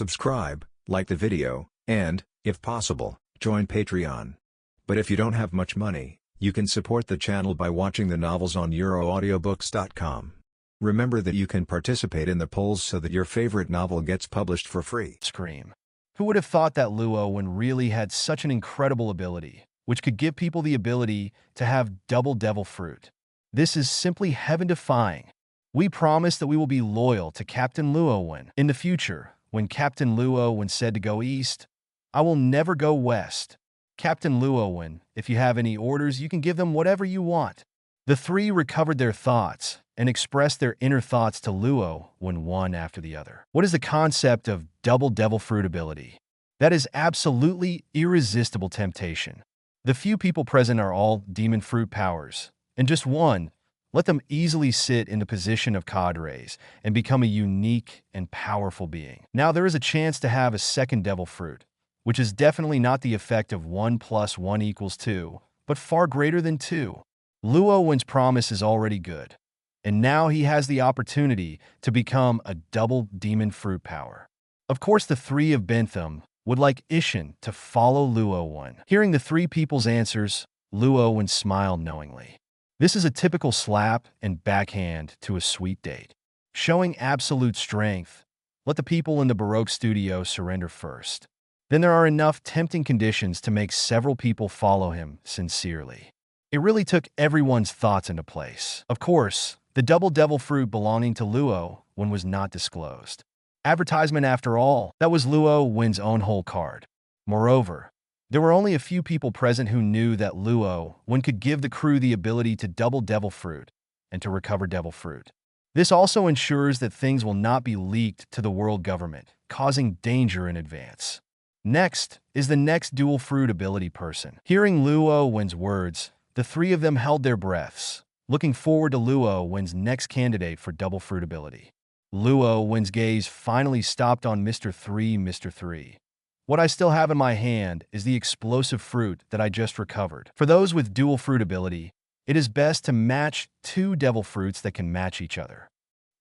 subscribe, like the video, and, if possible, join Patreon. But if you don't have much money, you can support the channel by watching the novels on euroaudiobooks.com. Remember that you can participate in the polls so that your favorite novel gets published for free. Scream. Who would have thought that Luo Wen really had such an incredible ability, which could give people the ability to have double devil fruit? This is simply heaven-defying. We promise that we will be loyal to Captain Luo Wen. In the future, when Captain Luo Wen said to go east, I will never go west. Captain Luo Wen, if you have any orders, you can give them whatever you want. The three recovered their thoughts and expressed their inner thoughts to Luo Wen one after the other. What is the concept of double devil fruit ability? That is absolutely irresistible temptation. The few people present are all demon fruit powers, and just one, let them easily sit in the position of cadres and become a unique and powerful being. Now there is a chance to have a second devil fruit, which is definitely not the effect of 1 + 1 = 2, but far greater than 2. Luo Wen's promise is already good, and now he has the opportunity to become a double demon fruit power. Of course, the three of Bentham would like Ishan to follow Luo Wen. Hearing the three people's answers, Luo Wen smiled knowingly. This is a typical slap and backhand to a sweet date. Showing absolute strength, let the people in the Baroque studio surrender first. Then there are enough tempting conditions to make several people follow him sincerely. It really took everyone's thoughts into place. Of course, the double devil fruit belonging to Luo Wen was not disclosed. Advertisement after all, that was Luo Wen's own whole card. Moreover, there were only a few people present who knew that Luo Wen could give the crew the ability to double devil fruit and to recover devil fruit. This also ensures that things will not be leaked to the world government, causing danger in advance. Next is the next dual fruit ability person. Hearing Luo Wen's words, the three of them held their breaths, looking forward to Luo Wen's next candidate for double fruit ability. Luo Wen's gaze finally stopped on Mr. 3. Mr. 3. What I still have in my hand is the explosive fruit that I just recovered. For those with dual fruit ability, it is best to match two devil fruits that can match each other.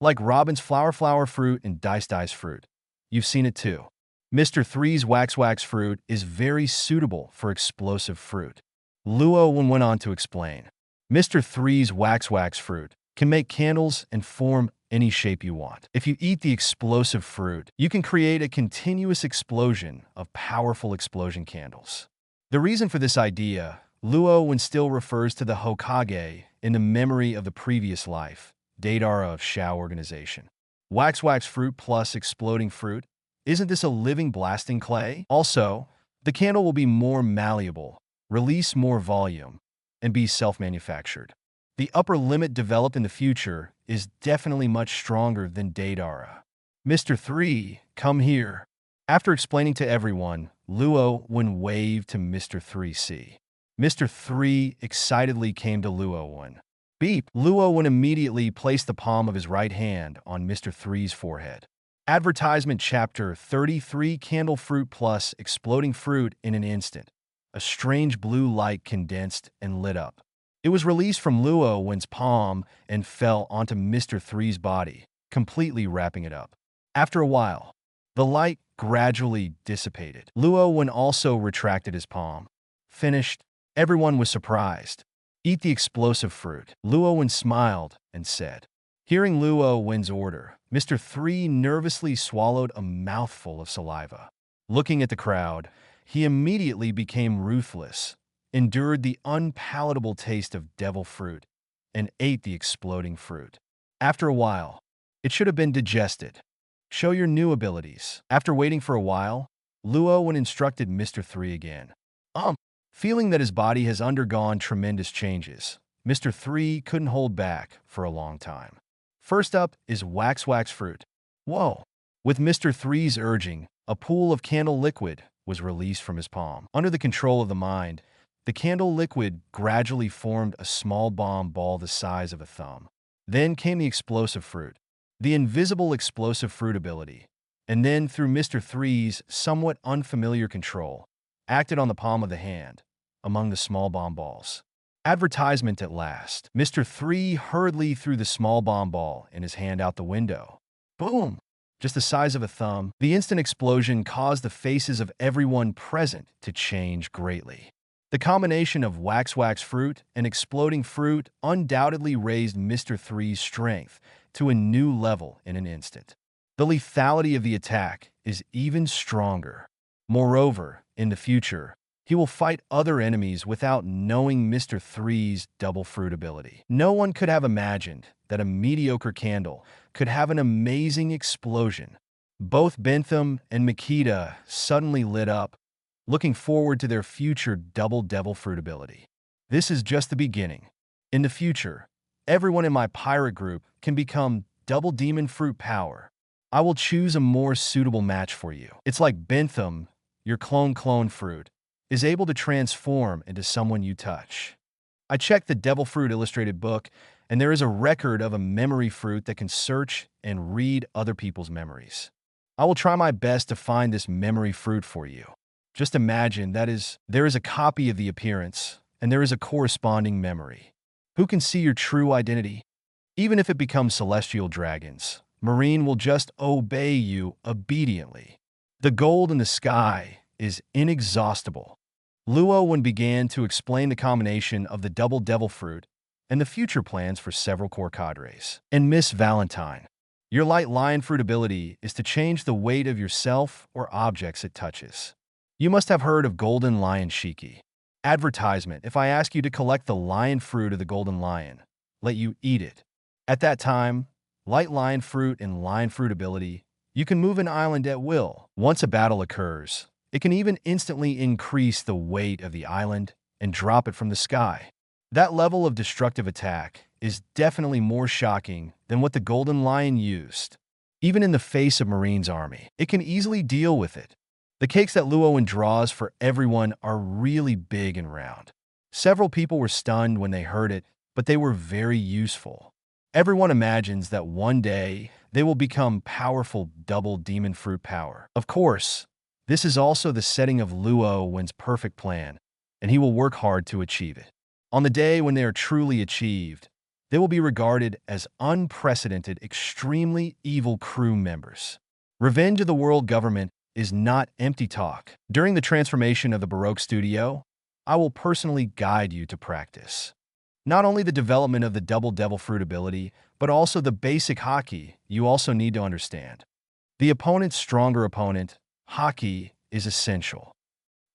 Like Robin's flower fruit and Dice fruit. You've seen it too. Mr. 3's wax fruit is very suitable for explosive fruit. Luo Wen went on to explain. Mr. 3's wax fruit can make candles and form any shape you want. If you eat the explosive fruit, you can create a continuous explosion of powerful explosion candles. The reason for this idea, Luo Wen still refers to the Hokage in the memory of the previous life, Deidara of Shao organization. Wax fruit plus exploding fruit, isn't this a living blasting clay? Also, the candle will be more malleable, release more volume, and be self-manufactured. The upper limit developed in the future is definitely much stronger than Deidara. Mr. 3, come here. After explaining to everyone, Luo Wen waved to Mr. 3C. Mr. 3 excitedly came to Luo Wen. Beep! Luo Wen immediately placed the palm of his right hand on Mr. 3's forehead. Advertisement Chapter 33 Candle Fruit plus Exploding Fruit in an instant. A strange blue light condensed and lit up. It was released from Luo Wen's palm and fell onto Mr. 3's body, completely wrapping it up. After a while, the light gradually dissipated. Luo Wen also retracted his palm. Finished. Everyone was surprised. Eat the explosive fruit. Luo Wen smiled and said. Hearing Luo Wen's order, Mr. 3 nervously swallowed a mouthful of saliva. Looking at the crowd, he immediately became ruthless, endured the unpalatable taste of devil fruit, and ate the exploding fruit. After a while, it should have been digested. Show your new abilities. After waiting for a while, Luo Wen instructed Mr. 3 again. Feeling that his body has undergone tremendous changes, Mr. 3 couldn't hold back for a long time. First up is wax fruit. Whoa! With Mr. 3's urging, a pool of candle liquid was released from his palm. Under the control of the mind, the candle liquid gradually formed a small bomb ball the size of a thumb. Then came the explosive fruit, the invisible explosive fruit ability, and then through Mr. 3's somewhat unfamiliar control, acted on the palm of the hand, among the small bomb balls. Advertisement at last. Mr. 3 hurriedly threw the small bomb ball in his hand out the window. Boom! just the size of a thumb. The instant explosion caused the faces of everyone present to change greatly. The combination of wax fruit and exploding fruit undoubtedly raised Mr. Three's strength to a new level in an instant. The lethality of the attack is even stronger. Moreover, in the future, he will fight other enemies without knowing Mr. Three's double fruit ability. No one could have imagined that a mediocre candle could have an amazing explosion. Both Bentham and Makita suddenly lit up, looking forward to their future double devil fruit ability. This is just the beginning. In the future, everyone in my pirate group can become double demon fruit power. I will choose a more suitable match for you. It's like Bentham, your clone fruit, is able to transform into someone you touch. I checked the Devil Fruit illustrated book, and there is a record of a memory fruit that can search and read other people's memories. I will try my best to find this memory fruit for you. Just imagine there is a copy of the appearance, and there is a corresponding memory. Who can see your true identity? Even if it becomes celestial dragons, Marine will just obey you obediently. The gold in the sky is inexhaustible. Luo Wen began to explain the combination of the double devil fruit and the future plans for several core cadres. And Miss Valentine, your light lion fruit ability is to change the weight of yourself or objects it touches. You must have heard of Golden Lion Shiki. Advertisement: if I ask you to collect the lion fruit of the golden lion, let you eat it. At that time, light lion fruit and lion fruit ability, you can move an island at will. Once a battle occurs, it can even instantly increase the weight of the island and drop it from the sky. That level of destructive attack is definitely more shocking than what the Golden Lion used. Even in the face of Marine's army, it can easily deal with it. The cakes that Luo Wen draws for everyone are really big and round. Several people were stunned when they heard it, but they were very useful. Everyone imagines that one day they will become powerful double demon fruit power. Of course, this is also the setting of Luo Wen's perfect plan, and he will work hard to achieve it. On the day when they are truly achieved, they will be regarded as unprecedented, extremely evil crew members. Revenge of the world government is not empty talk. During the transformation of the Baroque Studio, I will personally guide you to practice. Not only the development of the double devil fruit ability, but also the basic haki you also need to understand. The opponent's stronger opponent, haki, is essential.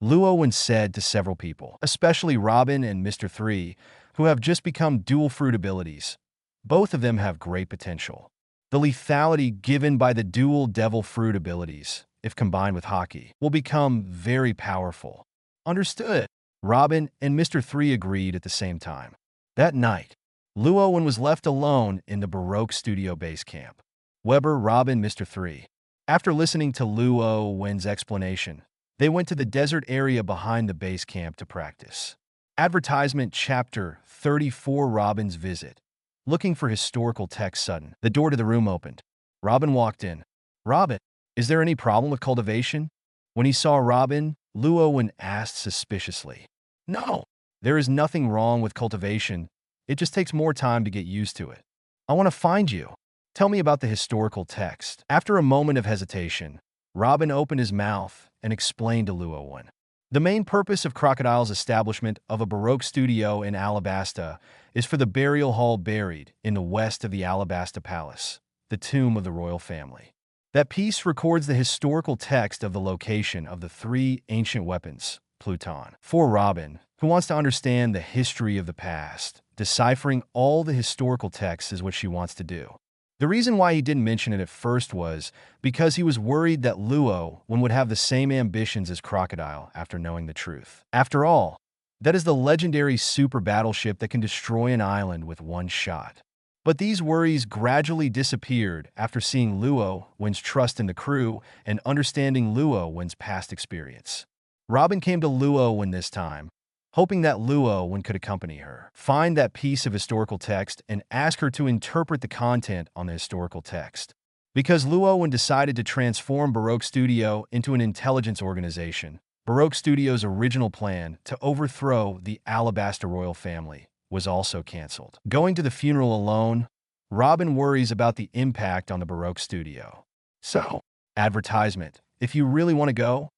Luo Wen said to several people, especially Robin and Mr. Three, who have just become dual fruit abilities. Both of them have great potential. The lethality given by the dual devil fruit abilities, if combined with haki, will become very powerful. Understood. Robin and Mr. Three agreed at the same time. That night, Luo Wen was left alone in the Baroque Studio base camp. Weber, Robin, Mr. Three. After listening to Luo Wen's explanation, they went to the desert area behind the base camp to practice. Advertisement Chapter 34: Robin's Visit. Looking for historical text sudden. The door to the room opened. Robin walked in. Robin, is there any problem with cultivation? When he saw Robin, Luo Wen asked suspiciously. No, there is nothing wrong with cultivation. It just takes more time to get used to it. I want to find you. Tell me about the historical text. After a moment of hesitation, Robin opened his mouth and explained to Luo Wen. The main purpose of Crocodile's establishment of a Baroque studio in Alabasta is for the burial hall buried in the west of the Alabasta Palace, the tomb of the royal family. That piece records the historical text of the location of the three ancient weapons, Pluton. For Robin, who wants to understand the history of the past, deciphering all the historical texts is what she wants to do. The reason why he didn't mention it at first was because he was worried that Luo Wen would have the same ambitions as Crocodile after knowing the truth. After all, that is the legendary super battleship that can destroy an island with one shot. But these worries gradually disappeared after seeing Luo Wen's trust in the crew and understanding Luo Wen's past experience. Robin came to Luo Wen this time, hoping that Luo Wen could accompany her, find that piece of historical text, and ask her to interpret the content on the historical text. Because Luo Wen decided to transform Baroque Studio into an intelligence organization, Baroque Studio's original plan to overthrow the Alabasta royal family was also cancelled. Going to the funeral alone, Robin worries about the impact on the Baroque Studio. So, advertisement. If you really want to go,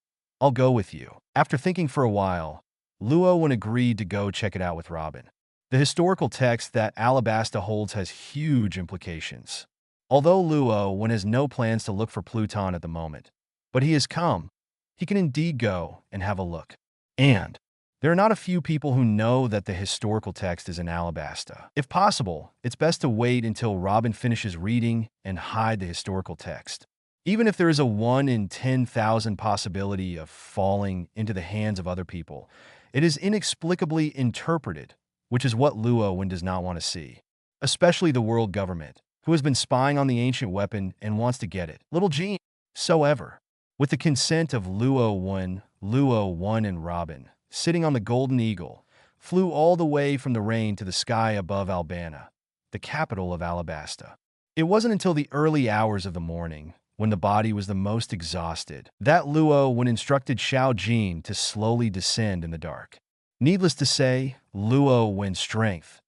I'll go with you. After thinking for a while, Luo Wen agreed to go check it out with Robin. The historical text that Alabasta holds has huge implications. Although Luo Wen has no plans to look for Pluton at the moment, but he has come, he can indeed go and have a look. And there are not a few people who know that the historical text is in Alabasta. If possible, it's best to wait until Robin finishes reading and hide the historical text. Even if there is a 1 in 10,000 possibility of falling into the hands of other people, it is inexplicably interpreted, which is what Luo Wen does not want to see. Especially the world government, who has been spying on the ancient weapon and wants to get it. Little Jean. Soever, with the consent of Luo Wen and Robin, sitting on the Golden Eagle, flew all the way from the rain to the sky above Albana, the capital of Alabasta. It wasn't until the early hours of the morning, when the body was the most exhausted, that Luo Wen instructed Xiao Jin to slowly descend in the dark. Needless to say, Luo Wen's strength.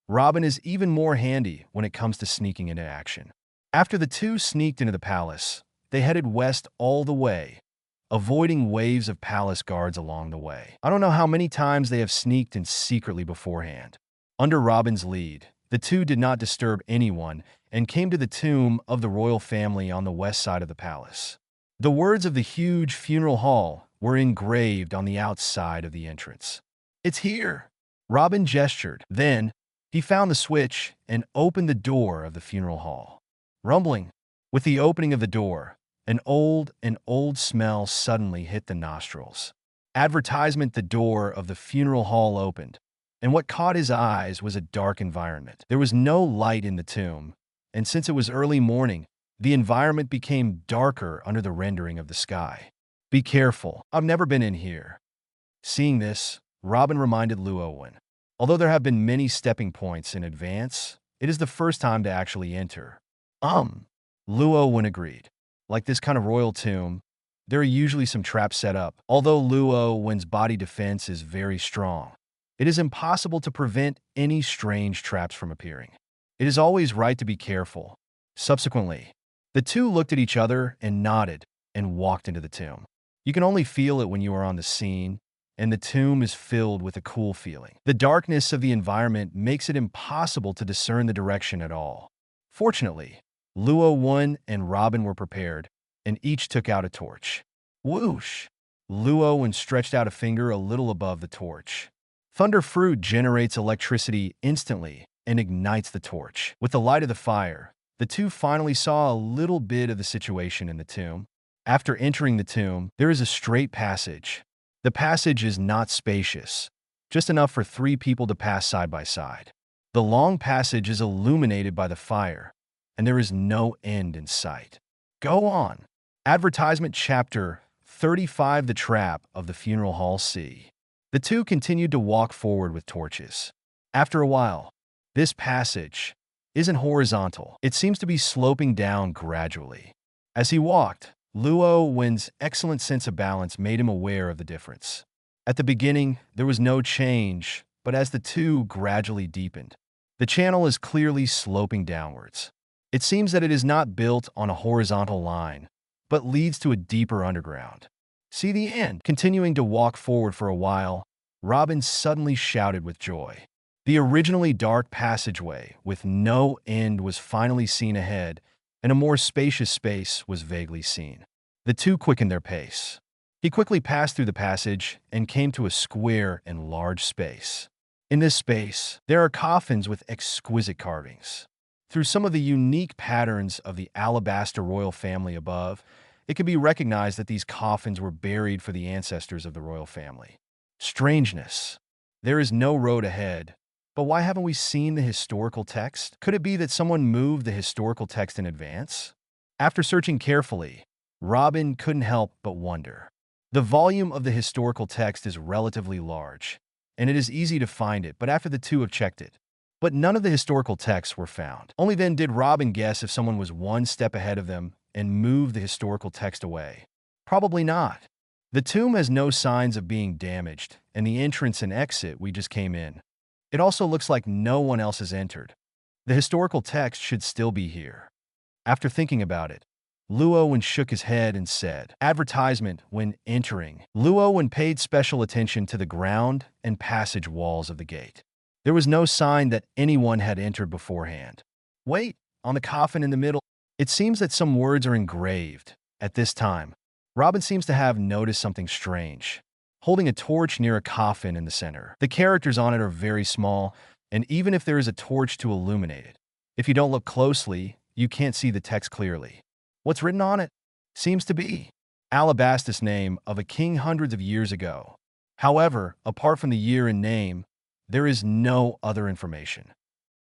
Robin is even more handy when it comes to sneaking into action. After the two sneaked into the palace, they headed west all the way, avoiding waves of palace guards along the way. I don't know how many times they have sneaked in secretly beforehand. Under Robin's lead, the two did not disturb anyone and came to the tomb of the royal family on the west side of the palace. The words of the huge funeral hall were engraved on the outside of the entrance. "It's here!" Robin gestured. Then, he found the switch and opened the door of the funeral hall. Rumbling. With the opening of the door, an old smell suddenly hit the nostrils. Advertisement. The door of the funeral hall opened, and what caught his eyes was a dark environment. There was no light in the tomb, and since it was early morning, the environment became darker under the rendering of the sky. "Be careful, I've never been in here." Seeing this, Robin reminded Luo Wen. Although there have been many stepping points in advance, it is the first time to actually enter. Luo Wen agreed. Like this kind of royal tomb, there are usually some traps set up. Although Luo Wen's body defense is very strong, it is impossible to prevent any strange traps from appearing. It is always right to be careful. Subsequently, the two looked at each other and nodded and walked into the tomb. You can only feel it when you are on the scene, and the tomb is filled with a cool feeling. The darkness of the environment makes it impossible to discern the direction at all. Fortunately, Luo Wen and Robin were prepared, and each took out a torch. Whoosh! Luo Wen stretched out a finger a little above the torch. Thunder fruit generates electricity instantly and ignites the torch. With the light of the fire, the two finally saw a little bit of the situation in the tomb. After entering the tomb, there is a straight passage. The passage is not spacious, just enough for 3 people to pass side by side. The long passage is illuminated by the fire, and there is no end in sight. Go on. Advertisement. Chapter 35. The Trap of the Funeral Hall C. The two continued to walk forward with torches. After a while, this passage isn't horizontal. It seems to be sloping down gradually. As he walked, Luo Wen's excellent sense of balance made him aware of the difference. At the beginning, there was no change, but as the two gradually deepened, the channel is clearly sloping downwards. It seems that it is not built on a horizontal line, but leads to a deeper underground. See the end. Continuing to walk forward for a while, Robin suddenly shouted with joy. The originally dark passageway with no end was finally seen ahead, and a more spacious space was vaguely seen. The two quickened their pace. He quickly passed through the passage and came to a square and large space. In this space, there are coffins with exquisite carvings. Through some of the unique patterns of the Alabasta royal family above, it can be recognized that these coffins were buried for the ancestors of the royal family. Strangeness. There is no road ahead, but why haven't we seen the historical text? Could it be that someone moved the historical text in advance? After searching carefully, Robin couldn't help but wonder. The volume of the historical text is relatively large, and it is easy to find it, but after the two have checked it, but none of the historical texts were found. Only then did Robin guess if someone was one step ahead of them and moved the historical text away. Probably not. The tomb has no signs of being damaged, and the entrance and exit we just came in. It also looks like no one else has entered. The historical text should still be here. After thinking about it, Luo Wen shook his head and said, "Advertisement when entering." Luo Wen paid special attention to the ground and passage walls of the gate. There was no sign that anyone had entered beforehand. "Wait, on the coffin in the middle, it seems that some words are engraved." At this time, Robin seems to have noticed something strange. Holding a torch near a coffin in the center. The characters on it are very small, and even if there is a torch to illuminate it, if you don't look closely, you can't see the text clearly. What's written on it seems to be Alabastus name of a king hundreds of years ago. However, apart from the year and name, there is no other information.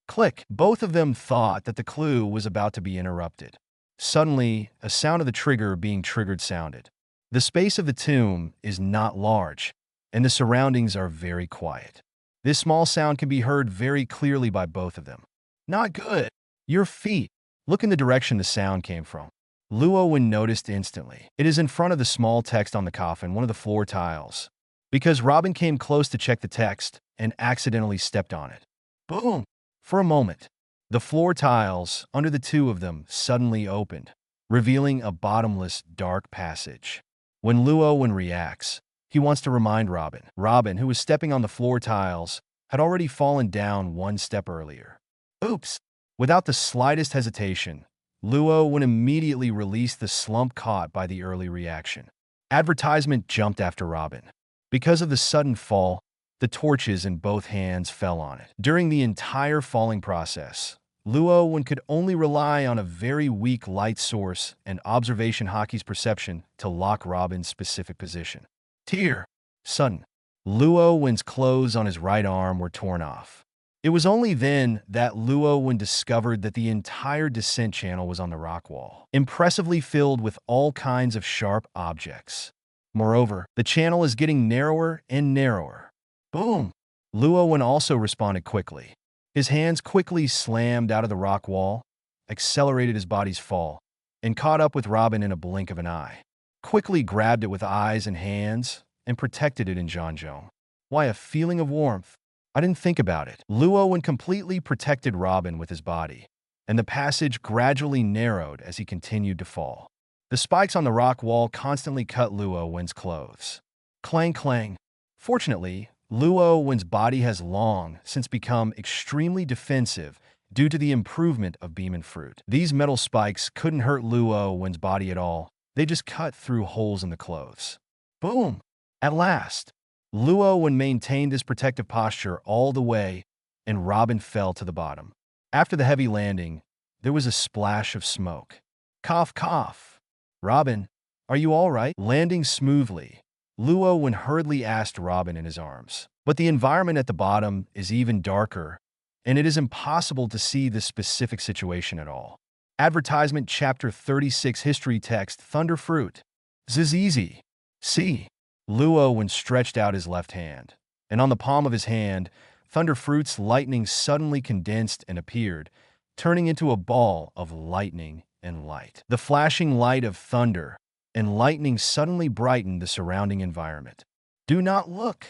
Click. Both of them thought that the clue was about to be interrupted. Suddenly, a sound of the trigger being triggered sounded. The space of the tomb is not large, and the surroundings are very quiet. This small sound can be heard very clearly by both of them. Not good. Your feet. Look in the direction the sound came from. Luo Wen noticed instantly. It is in front of the small text on the coffin, one of the floor tiles. Because Robin came close to check the text and accidentally stepped on it. Boom! For a moment, the floor tiles under the two of them suddenly opened, revealing a bottomless, dark passage. When Luo Wen reacts, he wants to remind Robin. Robin, who was stepping on the floor tiles, had already fallen down one step earlier. Oops! Without the slightest hesitation, Luo Wen immediately released the slump caught by the early reaction. Advertisement jumped after Robin. Because of the sudden fall, the torches in both hands fell on it. During the entire falling process, Luo Wen could only rely on a very weak light source and observation hockey's perception to lock Robin's specific position. Tear. Sudden. Luo Wen's clothes on his right arm were torn off. It was only then that Luo Wen discovered that the entire descent channel was on the rock wall, impressively filled with all kinds of sharp objects. Moreover, the channel is getting narrower and narrower. Boom! Luo Wen also responded quickly. His hands quickly slammed out of the rock wall, accelerated his body's fall, and caught up with Robin in a blink of an eye. Quickly grabbed it with eyes and hands and protected it in Zhanzhong. Why, a feeling of warmth. I didn't think about it. Luo Wen completely protected Robin with his body, and the passage gradually narrowed as he continued to fall. The spikes on the rock wall constantly cut Luo Wen's clothes. Clang clang. Fortunately, Luo Wen's body has long since become extremely defensive due to the improvement of Beamon fruit. These metal spikes couldn't hurt Luo Wen's body at all. They just cut through holes in the clothes. Boom! At last, Luo Wen maintained this protective posture all the way, and Robin fell to the bottom. After the heavy landing, there was a splash of smoke. Cough, cough. Robin, are you all right? Landing smoothly, Luo Wen hurriedly asked Robin in his arms. But the environment at the bottom is even darker, and it is impossible to see the specific situation at all. Advertisement Chapter 36 History Text Thunder Fruit. Zizizi. See. Luo Wen stretched out his left hand, and on the palm of his hand, Thunder Fruit's lightning suddenly condensed and appeared, turning into a ball of lightning and light. The flashing light of thunder and lightning suddenly brightened the surrounding environment. Do not look.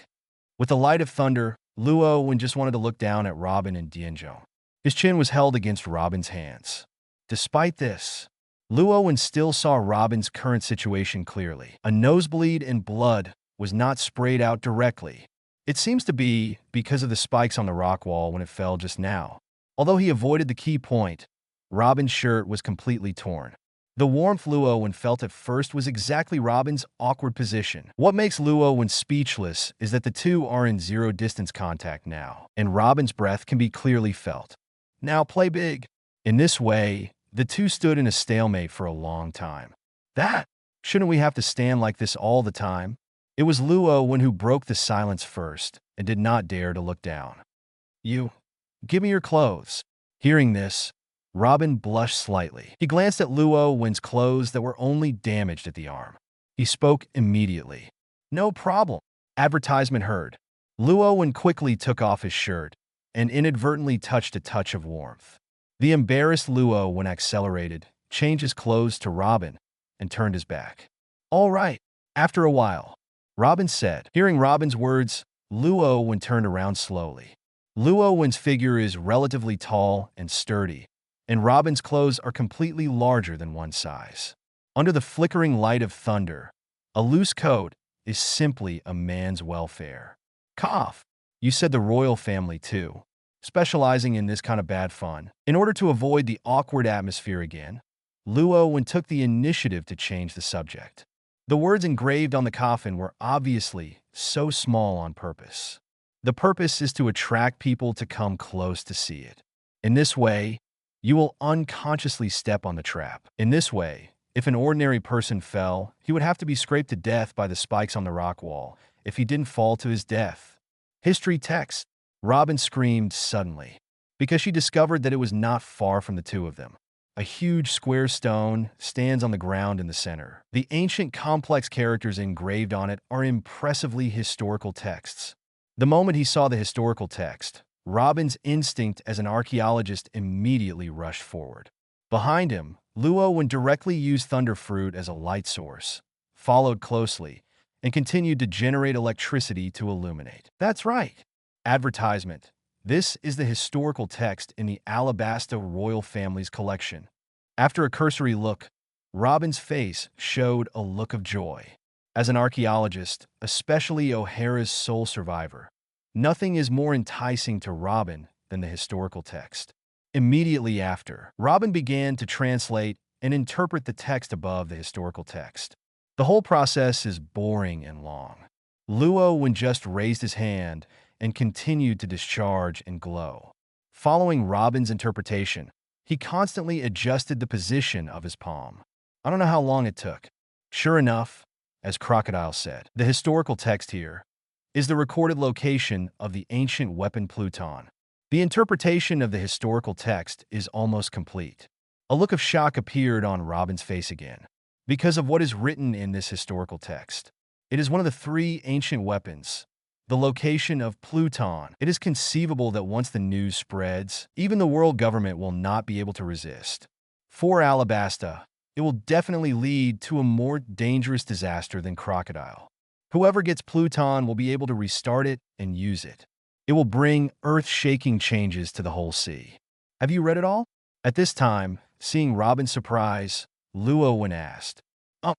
With the light of thunder, Luo Wen just wanted to look down at Robin and Dianzhong. His chin was held against Robin's hands. Despite this, Luo Wen still saw Robin's current situation clearly. A nosebleed and blood was not sprayed out directly. It seems to be because of the spikes on the rock wall when it fell just now. Although he avoided the key point, Robin's shirt was completely torn. The warmth Luo Wen felt at first was exactly Robin's awkward position. What makes Luo Wen speechless is that the two are in zero-distance contact now, and Robin's breath can be clearly felt. Now play big. In this way, the two stood in a stalemate for a long time. Shouldn't we have to stand like this all the time? It was Luo Wen who broke the silence first and did not dare to look down. You, give me your clothes. Hearing this, Robin blushed slightly. He glanced at Luo Wen's clothes that were only damaged at the arm. He spoke immediately. No problem. Advertisement heard. Luo Wen quickly took off his shirt and inadvertently touched a touch of warmth. The embarrassed Luo Wen accelerated, changed his clothes to Robin, and turned his back. All right. After a while, Robin said. Hearing Robin's words, Luo Wen turned around slowly. Luo Wen's figure is relatively tall and sturdy, and Robin's clothes are completely larger than one size. Under the flickering light of thunder, a loose coat is simply a man's welfare. Cough. You said the royal family, too, specializing in this kind of bad fun. In order to avoid the awkward atmosphere again, Luo Wen took the initiative to change the subject. The words engraved on the coffin were obviously so small on purpose. The purpose is to attract people to come close to see it. In this way, you will unconsciously step on the trap. In this way, if an ordinary person fell, he would have to be scraped to death by the spikes on the rock wall if he didn't fall to his death. History text. Robin screamed suddenly, because she discovered that it was not far from the two of them. A huge square stone stands on the ground in the center. The ancient complex characters engraved on it are impressively historical texts. The moment he saw the historical text, Robin's instinct as an archaeologist immediately rushed forward. Behind him, Luo Wen directly used thunder fruit as a light source, followed closely, and continued to generate electricity to illuminate. That's right. Advertisement. This is the historical text in the Alabasta royal family's collection. After a cursory look, Robin's face showed a look of joy. As an archaeologist, especially O'Hara's sole survivor, nothing is more enticing to Robin than the historical text. Immediately after, Robin began to translate and interpret the text above the historical text. The whole process is boring and long. Luo Wen just raised his hand and continued to discharge and glow. Following Robin's interpretation, he constantly adjusted the position of his palm. I don't know how long it took. Sure enough, as Crocodile said, the historical text here is the recorded location of the ancient weapon Pluton. The interpretation of the historical text is almost complete. A look of shock appeared on Robin's face again, because of what is written in this historical text. It is one of the three ancient weapons, the location of Pluton. It is conceivable that once the news spreads, even the world government will not be able to resist. For Alabasta, it will definitely lead to a more dangerous disaster than Crocodile. Whoever gets Pluton will be able to restart it and use it. It will bring earth-shaking changes to the whole sea. Have you read it all? At this time, seeing Robin's surprise, Luo Wen asked.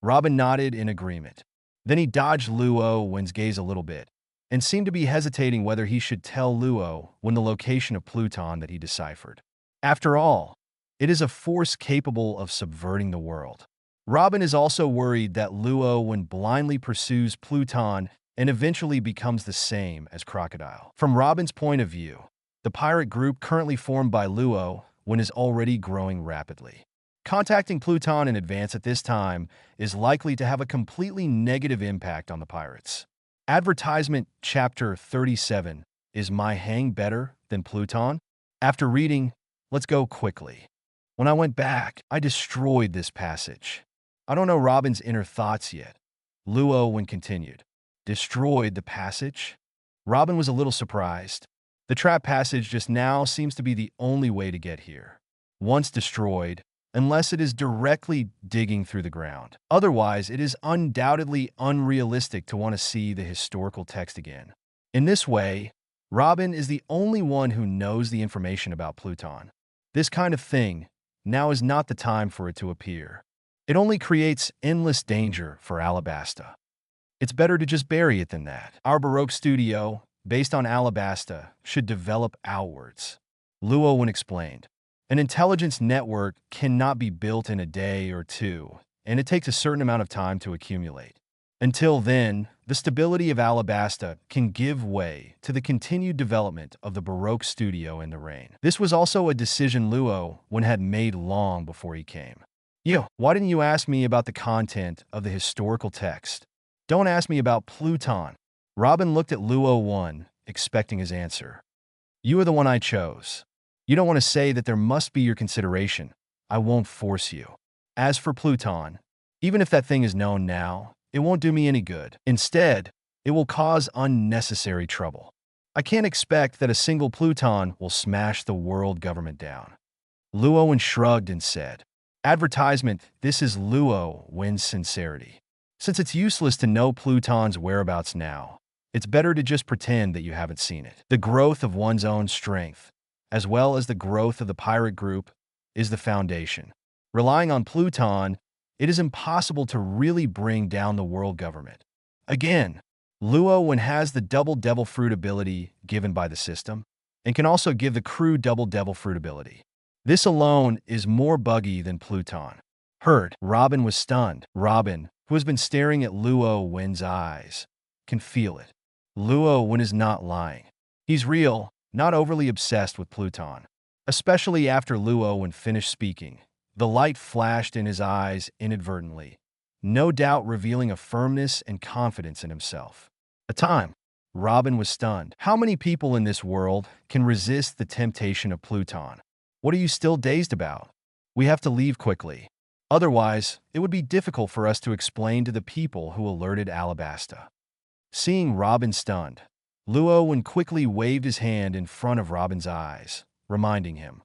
Robin nodded in agreement. Then he dodged Luo Wen's gaze a little bit, and seemed to be hesitating whether he should tell Luo Wen the location of Pluton that he deciphered. After all, it is a force capable of subverting the world. Robin is also worried that Luo Wen blindly pursues Pluton and eventually becomes the same as Crocodile. From Robin's point of view, the pirate group currently formed by Luo Wen is already growing rapidly. Contacting Pluton in advance at this time is likely to have a completely negative impact on the pirates. Advertisement Chapter 37. Is my hang better than Pluton? After reading, let's go quickly. When I went back, I destroyed this passage. I don't know Robin's inner thoughts yet. Luo Wen continued. Destroyed the passage? Robin was a little surprised. The trap passage just now seems to be the only way to get here. Once destroyed, unless it is directly digging through the ground. Otherwise, it is undoubtedly unrealistic to want to see the historical text again. In this way, Robin is the only one who knows the information about Pluton. This kind of thing, now is not the time for it to appear. It only creates endless danger for Alabasta. It's better to just bury it than that. Our Baroque studio, based on Alabasta, should develop outwards. Luo Wen explained. An intelligence network cannot be built in a day or two, and it takes a certain amount of time to accumulate. Until then, the stability of Alabasta can give way to the continued development of the Baroque studio in the reign. This was also a decision Luo Wen had made long before he came. Why didn't you ask me about the content of the historical text? Don't ask me about Pluton. Robin looked at Luo Wen, expecting his answer. You are the one I chose. You don't want to say that there must be your consideration. I won't force you. As for Pluton, even if that thing is known now, it won't do me any good. Instead, it will cause unnecessary trouble. I can't expect that a single Pluton will smash the world government down. Luo Wen shrugged and said, Advertisement, this is Luo Wen's sincerity. Since it's useless to know Pluton's whereabouts now, it's better to just pretend that you haven't seen it. The growth of one's own strength, as well as the growth of the pirate group, is the foundation. Relying on Pluton it is impossible to really bring down the world government. Again, Luo Wen has the double devil fruit ability given by the system, and can also give the crew double devil fruit ability. This alone is more buggy than Pluton. Hurt, Robin was stunned. Robin, who has been staring at Luo Wen's eyes, can feel it. Luo Wen is not lying. He's real, not overly obsessed with Pluton. Especially after Luo Wen finished speaking, the light flashed in his eyes inadvertently, no doubt revealing a firmness and confidence in himself. At the time, Robin was stunned. How many people in this world can resist the temptation of Pluton? What are you still dazed about? We have to leave quickly. Otherwise, it would be difficult for us to explain to the people who alerted Alabasta. Seeing Robin stunned, Luo Wen quickly waved his hand in front of Robin's eyes, reminding him.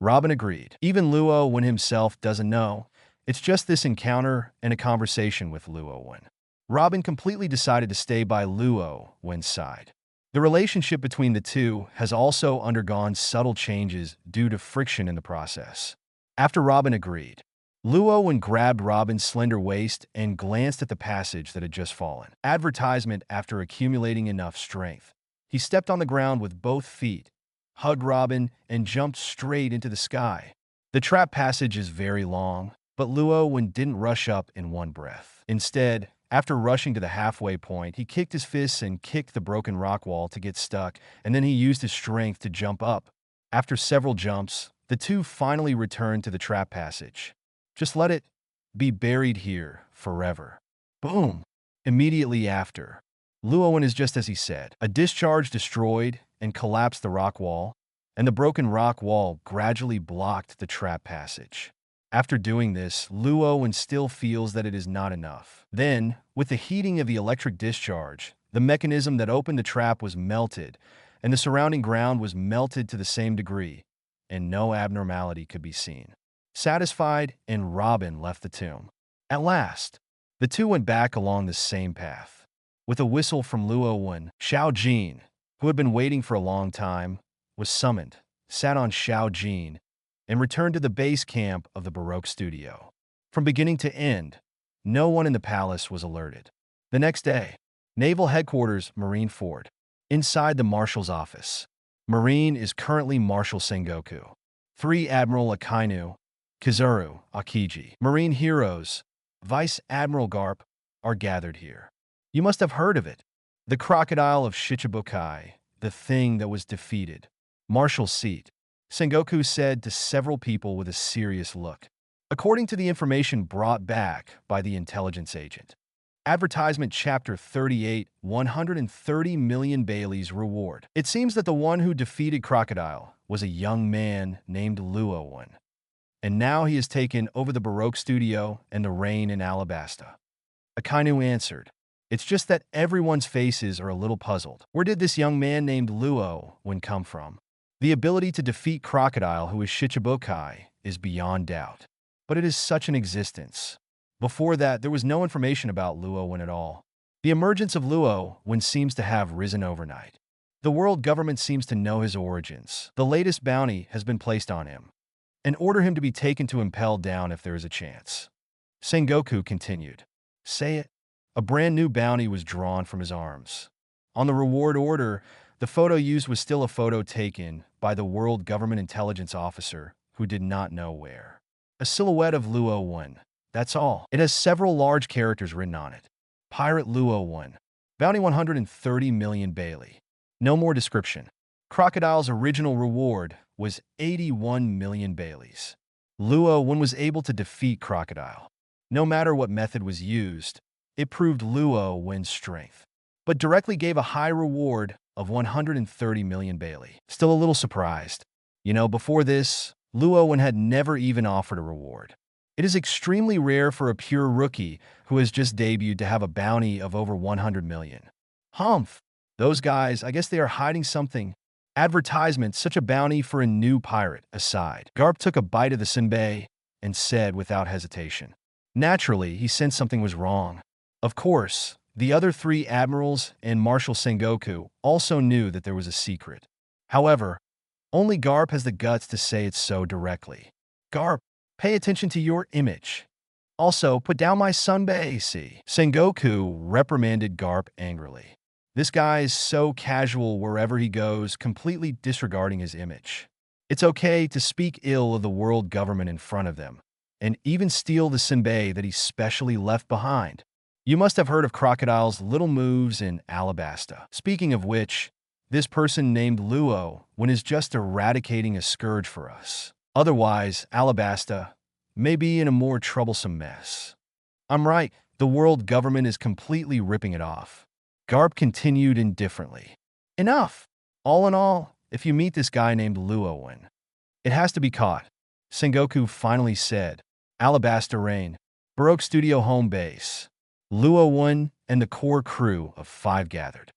Robin agreed. Even Luo Wen himself doesn't know. It's just this encounter and a conversation with Luo Wen. Robin completely decided to stay by Luo Wen's side. The relationship between the two has also undergone subtle changes due to friction in the process. After Robin agreed, Luo Wen grabbed Robin's slender waist and glanced at the passage that had just fallen. Advertisement after accumulating enough strength. He stepped on the ground with both feet, hugged Robin, and jumped straight into the sky. The trap passage is very long, but Luo Wen didn't rush up in one breath. Instead, after rushing to the halfway point, he kicked his fists and kicked the broken rock wall to get stuck, and then he used his strength to jump up. After several jumps, the two finally returned to the trap passage. Just let it be buried here forever. Boom! Immediately after, Luo Wen is just as he said. A discharge destroyed and collapsed the rock wall, and the broken rock wall gradually blocked the trap passage. After doing this, Luo Wen still feels that it is not enough. Then, with the heating of the electric discharge, the mechanism that opened the trap was melted, and the surrounding ground was melted to the same degree, and no abnormality could be seen. Satisfied, and Robin left the tomb. At last, the two went back along the same path. With a whistle from Luo Wen, Xiao Jin, who had been waiting for a long time, was summoned, sat on Xiao Jin, and returned to the base camp of the Baroque studio. From beginning to end, no one in the palace was alerted. The next day, Naval Headquarters, Marine Fort. Inside the Marshal's office. Marine is currently Marshal Sengoku. 3 Admiral Akainu, Kizuru, Akiji. Marine heroes, Vice Admiral Garp, are gathered here. You must have heard of it. The crocodile of Shichibukai, the thing that was defeated. Marshal's seat. Sengoku said to several people with a serious look. According to the information brought back by the intelligence agent. Advertisement Chapter 38, 130 million Baileys reward. It seems that the one who defeated Crocodile was a young man named Luo Wen. And now he has taken over the Baroque studio and the reign in Alabasta. Akainu answered. It's just that everyone's faces are a little puzzled. Where did this young man named Luo Wen come from? The ability to defeat Crocodile, who is Shichibukai, is beyond doubt. But it is such an existence. Before that, there was no information about Luo Wen at all. The emergence of Luo Wen seems to have risen overnight. The world government seems to know his origins. The latest bounty has been placed on him, and order him to be taken to impel down if there is a chance. Sengoku continued. Say it. A brand new bounty was drawn from his arms. On the reward order, the photo used was still a photo taken by the World Government Intelligence Officer who did not know where. A silhouette of Luo Wen. That's all. It has several large characters written on it. Pirate Luo Wen. Bounty 130 million Bailey. No more description. Crocodile's original reward was 81 million Baileys. Luo Wen was able to defeat Crocodile. No matter what method was used, it proved Luo Wen's strength, but directly gave a high reward of 130 million Bailey. Still a little surprised. Before this, Luo Wen had never even offered a reward. It is extremely rare for a pure rookie who has just debuted to have a bounty of over 100 million. Humph! Those guys, I guess they are hiding something. Advertisement, such a bounty for a new pirate, aside. Garp took a bite of the senbei and said without hesitation. Naturally, he sensed something was wrong. Of course, the other 3 admirals and Marshal Sengoku also knew that there was a secret. However, only Garp has the guts to say it so directly. Garp, pay attention to your image. Also, put down my sunbae. Sengoku reprimanded Garp angrily. This guy is so casual wherever he goes, completely disregarding his image. It's okay to speak ill of the world government in front of them, and even steal the senbei that he specially left behind. You must have heard of Crocodile's little moves in Alabasta. Speaking of which, this person named Luo Wen is just eradicating a scourge for us. Otherwise, Alabasta may be in a more troublesome mess. I'm right, the world government is completely ripping it off. Garp continued indifferently. Enough! All in all, if you meet this guy named Luo Wen, it has to be caught. Sengoku finally said. Alabasta Rain, Baroque Studio home base. Luo Wen and the core crew of 5 gathered.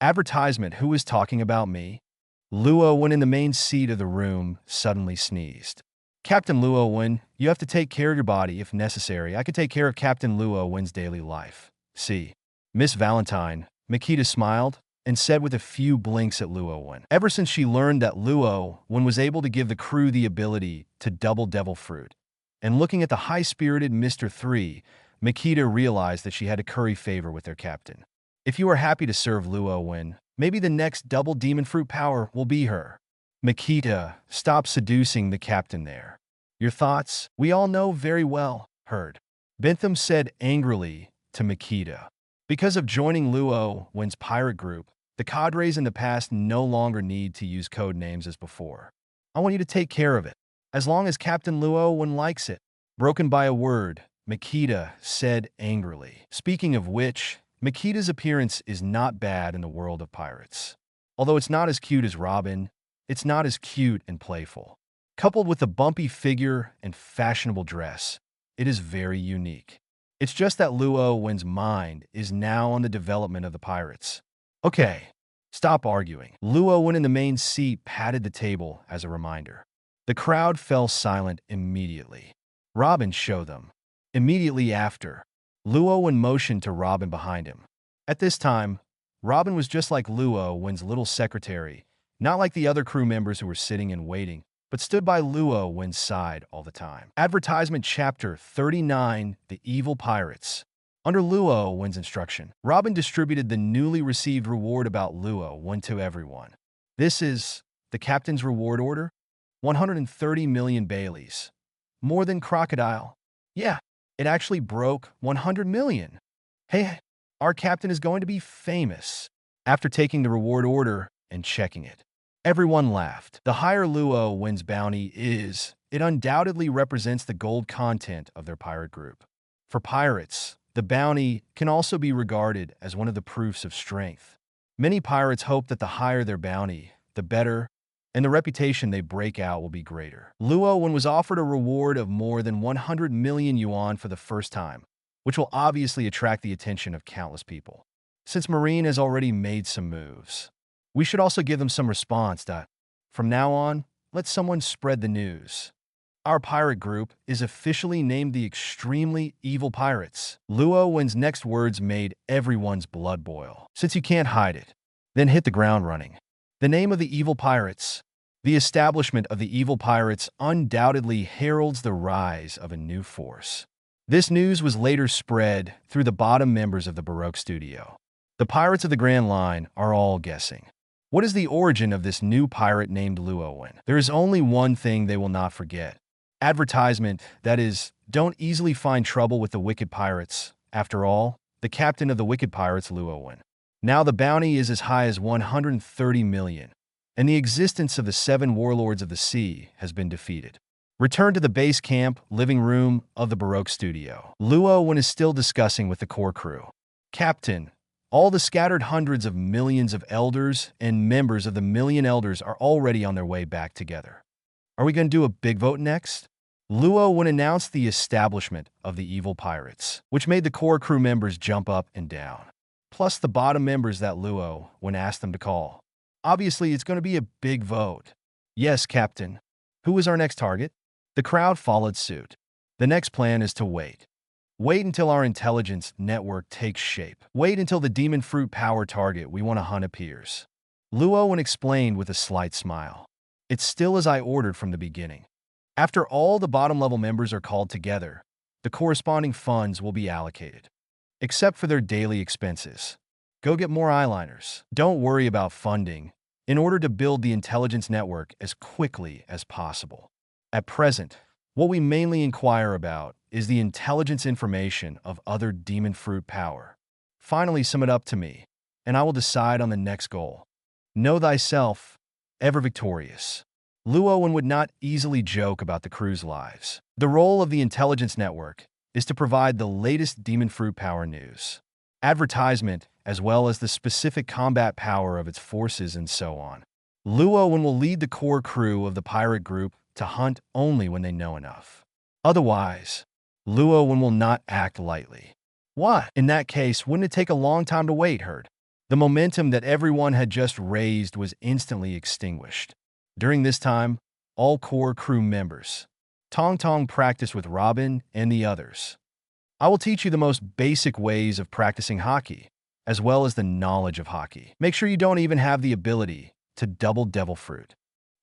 Advertisement, who is talking about me? Luo Wen in the main seat of the room suddenly sneezed. Captain Luo Wen, you have to take care of your body if necessary. I could take care of Captain Luo Wen's daily life. See. Miss Valentine, Makita smiled and said with a few blinks at Luo Wen. Ever since she learned that Luo Wen was able to give the crew the ability to double devil fruit, and looking at the high-spirited Mr. 3, Makita realized that she had to curry favor with their captain. If you are happy to serve Luo Wen, maybe the next double demon fruit power will be her. Makita, stop seducing the captain there. Your thoughts? We all know very well, heard. Bentham said angrily to Makita. Because of joining Luo Wen's pirate group, the cadres in the past no longer need to use code names as before. I want you to take care of it, as long as Captain Luo Wen likes it. Broken by a word, Makita said angrily. Speaking of which, Makita's appearance is not bad in the world of pirates. Although it's not as cute as Robin, it's not as cute and playful. Coupled with a bumpy figure and fashionable dress, it is very unique. It's just that Luo Wen's mind is now on the development of the pirates. Okay, stop arguing. Luo Wen in the main seat patted the table as a reminder. The crowd fell silent immediately. Robin, show them. Immediately after, Luo Wen motioned to Robin behind him. At this time, Robin was just like Luo Wen's little secretary, not like the other crew members who were sitting and waiting, but stood by Luo Wen's side all the time. Advertisement Chapter 39, The Evil Pirates. Under Luo Wen's instruction, Robin distributed the newly received reward about Luo Wen to everyone. This is the captain's reward order? 130 million Baileys. More than Crocodile. Yeah, it actually broke 100 million. Hey, our captain is going to be famous. After taking the reward order and checking it, everyone laughed. The higher Luo Wen's bounty is, it undoubtedly represents the gold content of their pirate group. For pirates, the bounty can also be regarded as one of the proofs of strength. Many pirates hope that the higher their bounty, the better, and the reputation they break out will be greater. Luo Wen was offered a reward of more than 100 million yuan for the first time, which will obviously attract the attention of countless people. Since Marine has already made some moves, we should also give them some response. From now on, let someone spread the news. Our pirate group is officially named the Extremely Evil Pirates. Luo Wen's next words made everyone's blood boil. Since you can't hide it, then hit the ground running. The name of the Evil Pirates. The establishment of the Evil Pirates undoubtedly heralds the rise of a new force. This news was later spread through the bottom members of the Baroque studio. The pirates of the Grand Line are all guessing. What is the origin of this new pirate named Luo Wen? There is only one thing they will not forget. Advertisement, that is, don't easily find trouble with the wicked pirates. After all, the captain of the wicked pirates, Luo Wen. Now the bounty is as high as 130 million, and the existence of the 7 warlords of the sea has been defeated. Return to the base camp, living room of the Baroque studio. Luo Wen is still discussing with the core crew. Captain, all the scattered hundreds of millions of elders and members of the Million Elders are already on their way back together. Are we going to do a big vote next? Luo Wen announced the establishment of the Evil Pirates, which made the core crew members jump up and down, plus the bottom members that Luo Wen asked them to call. Obviously, it's going to be a big vote. Yes, Captain. Who is our next target? The crowd followed suit. The next plan is to wait. Wait until our intelligence network takes shape. Wait until the demon fruit power target we want to hunt appears. Luo Wen explained with a slight smile. It's still as I ordered from the beginning. After all the bottom-level members are called together, the corresponding funds will be allocated. Except for their daily expenses. Go get more eyeliners. Don't worry about funding in order to build the intelligence network as quickly as possible. At present, what we mainly inquire about is the intelligence information of other demon fruit power. Finally, sum it up to me, and I will decide on the next goal. Know thyself, ever victorious. Luo Wen would not easily joke about the crew's lives. The role of the intelligence network is to provide the latest demon fruit power news, advertisement, as well as the specific combat power of its forces and so on. Luo Wen will lead the core crew of the pirate group to hunt only when they know enough. Otherwise, Luo Wen will not act lightly. What? In that case, wouldn't it take a long time to wait, Herd? The momentum that everyone had just raised was instantly extinguished. During this time, all core crew members, Tong Tong practiced with Robin and the others. I will teach you the most basic ways of practicing hockey, as well as the knowledge of hockey. Make sure you don't even have the ability to double devil fruit.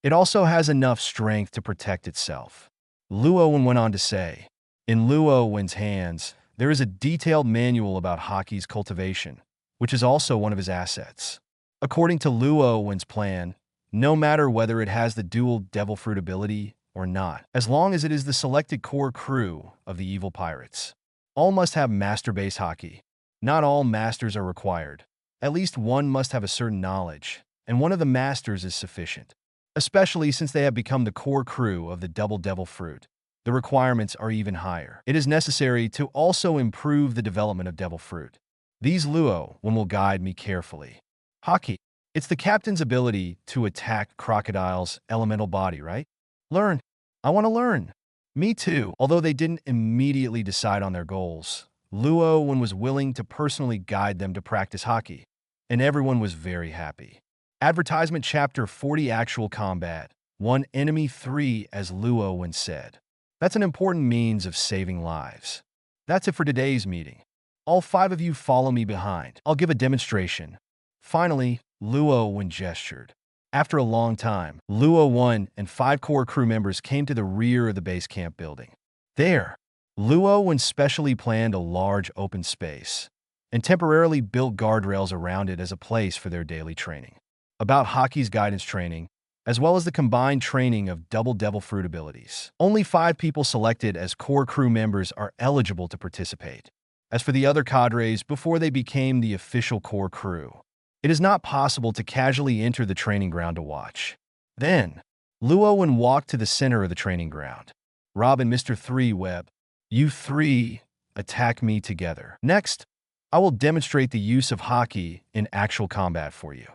It also has enough strength to protect itself. Luo Wen went on to say, in Luo Wen's hands, there is a detailed manual about hockey's cultivation, which is also one of his assets. According to Luo Wen's plan, no matter whether it has the dual devil fruit ability or not, as long as it is the selected core crew of the evil pirates, all must have master base hockey. Not all masters are required. At least one must have a certain knowledge, and one of the masters is sufficient. Especially since they have become the core crew of the double devil fruit, the requirements are even higher. It is necessary to also improve the development of devil fruit. These Luo Wen will guide me carefully. Hockey. It's the captain's ability to attack Crocodile's elemental body, right? Learn. I want to learn. Me too. Although they didn't immediately decide on their goals, Luo Wen was willing to personally guide them to practice hockey, and everyone was very happy. Advertisement Chapter 40 Actual Combat. 1 Enemy 3 as Luo Wen said. That's an important means of saving lives. That's it for today's meeting. All 5 of you follow me behind. I'll give a demonstration. Finally, Luo Wen gestured. After a long time, Luo Wen and 5 core crew members came to the rear of the base camp building. There, Luo Wen specially planned a large open space and temporarily built guardrails around it as a place for their daily training. About hockey's guidance training, as well as the combined training of double devil fruit abilities. Only 5 people selected as core crew members are eligible to participate. As for the other cadres before they became the official core crew, it is not possible to casually enter the training ground to watch. Then, Luo Wen walked to the center of the training ground. Robin, Mr. 3 Web, you 3 attack me together. Next, I will demonstrate the use of hockey in actual combat for you.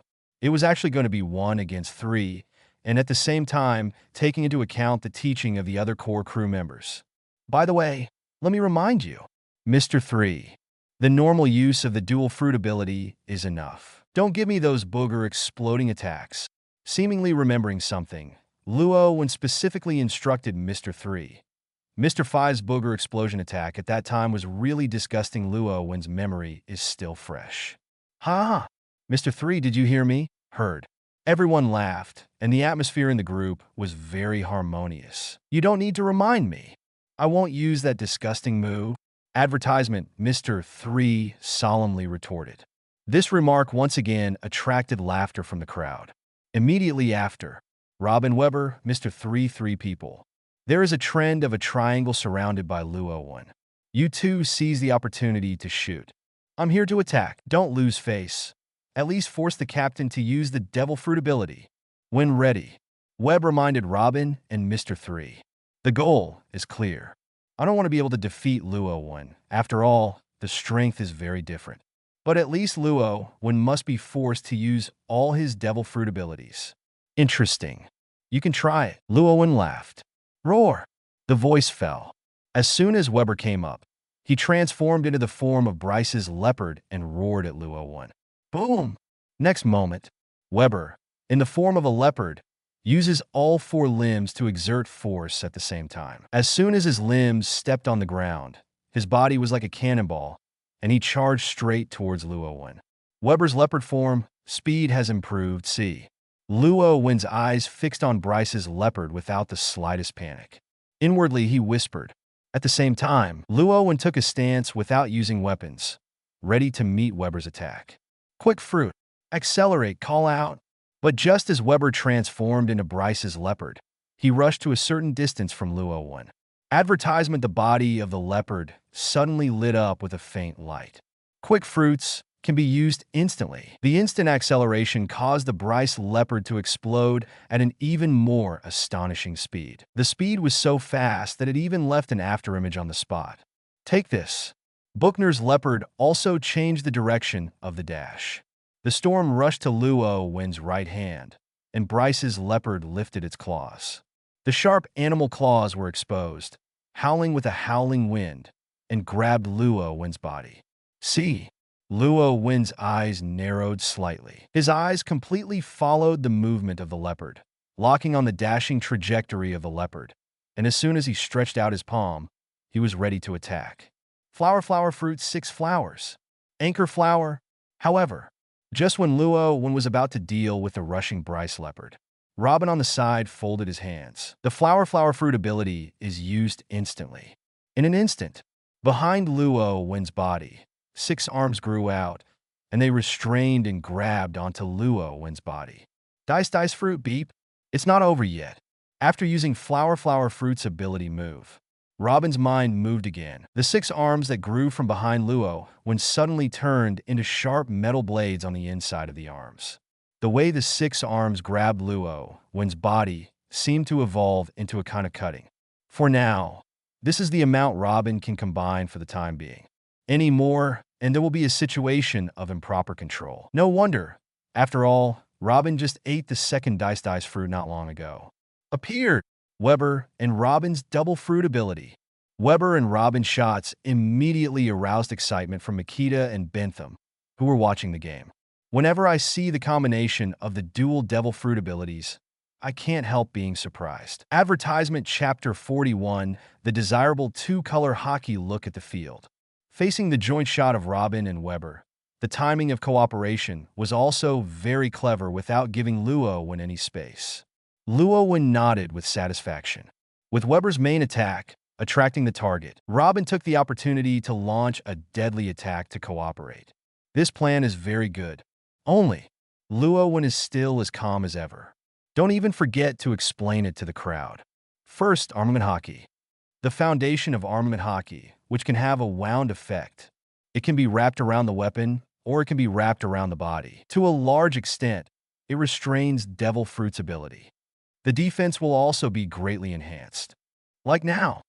It was actually going to be 1 against 3, and at the same time, taking into account the teaching of the other core crew members. By the way, let me remind you, Mr. 3, the normal use of the dual fruit ability is enough. Don't give me those booger exploding attacks. Seemingly remembering something, Luo Wen specifically instructed Mr. 3. Mr. 5's booger explosion attack at that time was really disgusting. Luo Wen's memory is still fresh. Ha! Mr. 3, did you hear me? Heard. Everyone laughed, and the atmosphere in the group was very harmonious. You don't need to remind me. I won't use that disgusting move. Advertisement, Mr. 3 solemnly retorted. This remark once again attracted laughter from the crowd. Immediately after, Robin Weber, Mr. 3 people. There is a trend of a triangle surrounded by Luo Wen. You 2 seize the opportunity to shoot. I'm here to attack. Don't lose face. At least force the captain to use the devil fruit ability. When ready, Webb reminded Robin and Mr. 3. The goal is clear. I don't want to be able to defeat Luo Wen. After all, the strength is very different. But at least Luo Wen must be forced to use all his devil fruit abilities. Interesting. You can try it. Luo Wen laughed. Roar! The voice fell. As soon as Weber came up, he transformed into the form of Bryce's leopard and roared at Luo Wen. Boom! Next moment, Weber, in the form of a leopard, uses all 4 limbs to exert force at the same time. As soon as his limbs stepped on the ground, his body was like a cannonball, and he charged straight towards Luo Wen. Weber's leopard form, speed has improved. See. Luo Wen's eyes fixed on Bryce's leopard without the slightest panic. Inwardly, he whispered, At the same time, Luo Wen took a stance without using weapons, ready to meet Weber's attack. Quick fruit, accelerate, call out. But just as Weber transformed into Bryce's leopard, he rushed to a certain distance from Luo Wen. Advertisement: the body of the leopard suddenly lit up with a faint light. Quick fruits can be used instantly. The instant acceleration caused the Bryce leopard to explode at an even more astonishing speed. The speed was so fast that it even left an afterimage on the spot. Take this. Buchner's leopard also changed the direction of the dash. The storm rushed to Luo Wen's right hand, and Bryce's leopard lifted its claws. The sharp animal claws were exposed, howling with a howling wind, and grabbed Luo Wen's body. See? Luo Wen's eyes narrowed slightly. His eyes completely followed the movement of the leopard, locking on the dashing trajectory of the leopard, and as soon as he stretched out his palm, he was ready to attack. Flower, flower, fruit, 6 flowers. Anchor flower. However, just when Luo Wen was about to deal with the rushing Bryce leopard, Robin on the side folded his hands. The flower, flower, fruit ability is used instantly. In an instant, behind Luo Wen's body, 6 arms grew out, and they restrained and grabbed onto Luo Wen's body. Dice, dice, fruit, beep. It's not over yet. After using flower, flower, fruit's ability move, Robin's mind moved again. The 6 arms that grew from behind Luo Wen suddenly turned into sharp metal blades on the inside of the arms. The way the 6 arms grabbed Luo Wen's body seemed to evolve into a kind of cutting. For now, this is the amount Robin can combine for the time being. Any more, and there will be a situation of improper control. No wonder. After all, Robin just ate the second dice fruit not long ago. Appeared Weber and Robin's double fruit ability. Weber and Robin's shots immediately aroused excitement from Makita and Bentham, who were watching the game. Whenever I see the combination of the dual devil fruit abilities, I can't help being surprised. Advertisement Chapter 41, the desirable 2-color hockey look at the field. Facing the joint shot of Robin and Weber, the timing of cooperation was also very clever without giving Luo Wen any space. Luo Wen nodded with satisfaction. With Weber's main attack attracting the target, Robin took the opportunity to launch a deadly attack to cooperate. This plan is very good. Only, Luo Wen is still as calm as ever. Don't even forget to explain it to the crowd. First, armament hockey. The foundation of armament hockey, which can have a wound effect. It can be wrapped around the weapon, or it can be wrapped around the body. To a large extent, it restrains Devil Fruit's ability. The defense will also be greatly enhanced. Like now.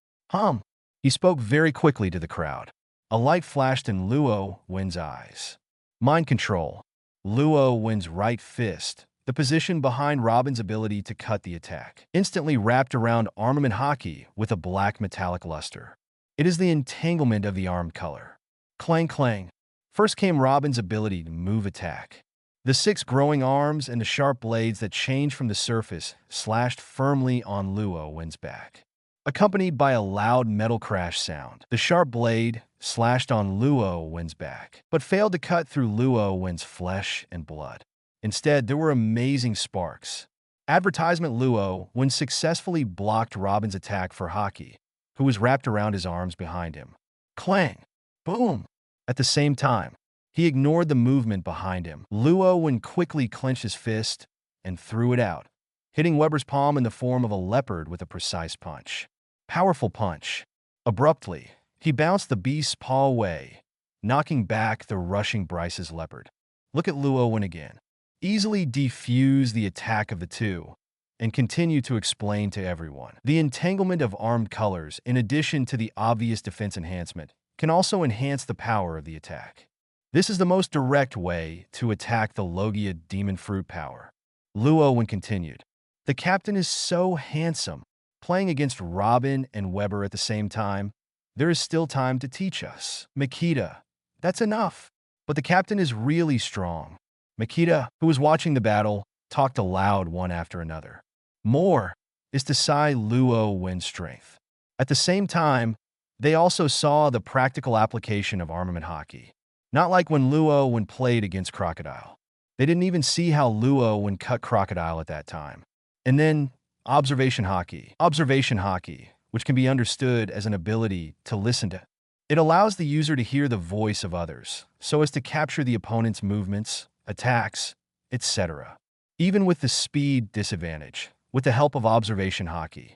He spoke very quickly to the crowd. A light flashed in Luo Wen's eyes. Mind control. Luo Wen's right fist, the position behind Robin's ability to cut the attack, instantly wrapped around armament hockey with a black metallic luster. It is the entanglement of the arm color. Clang, clang. First came Robin's ability to move attack. The 6 growing arms and the sharp blades that changed from the surface slashed firmly on Luo Wen's back. Accompanied by a loud metal crash sound, the sharp blade slashed on Luo Wen's back, but failed to cut through Luo Wen's flesh and blood. Instead, there were amazing sparks. Advertisement: Luo Wen successfully blocked Robin's attack for hockey, who was wrapped around his arms behind him. Clang! Boom! At the same time, he ignored the movement behind him. Luo Wen quickly clenched his fist and threw it out, hitting Weber's palm in the form of a leopard with a precise punch. Powerful punch. Abruptly, he bounced the beast's paw away, knocking back the rushing Bryce's leopard. Look at Luo Wen again. Easily defuse the attack of the two, and continue to explain to everyone. The entanglement of armed colors, in addition to the obvious defense enhancement, can also enhance the power of the attack. This is the most direct way to attack the Logia demon fruit power. Luo Wen continued. The captain is so handsome. Playing against Robin and Weber at the same time, there is still time to teach us. Makita, that's enough. But the captain is really strong. Makita, who was watching the battle, talked aloud one after another. More is to sigh Luo Wen's strength. At the same time, they also saw the practical application of armament hockey. Not like when Luo Wen played against Crocodile. They didn't even see how Luo Wen cut Crocodile at that time. And then, observation hockey. Observation hockey, which can be understood as an ability to listen to. It allows the user to hear the voice of others, so as to capture the opponent's movements, attacks, etc. Even with the speed disadvantage, with the help of observation hockey.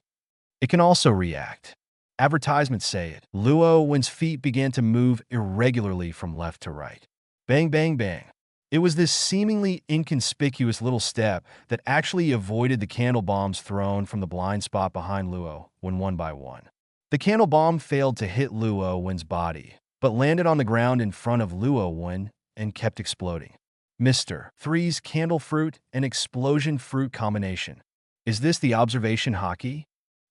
It can also react. Advertisements say it. Luo Wen's feet began to move irregularly from left to right. Bang, bang, bang. It was this seemingly inconspicuous little step that actually avoided the candle bombs thrown from the blind spot behind Luo Wen one by one. The candle bomb failed to hit Luo Wen's body, but landed on the ground in front of Luo Wen and kept exploding. Mr. 3's candle fruit and explosion fruit combination. Is this the observation hockey?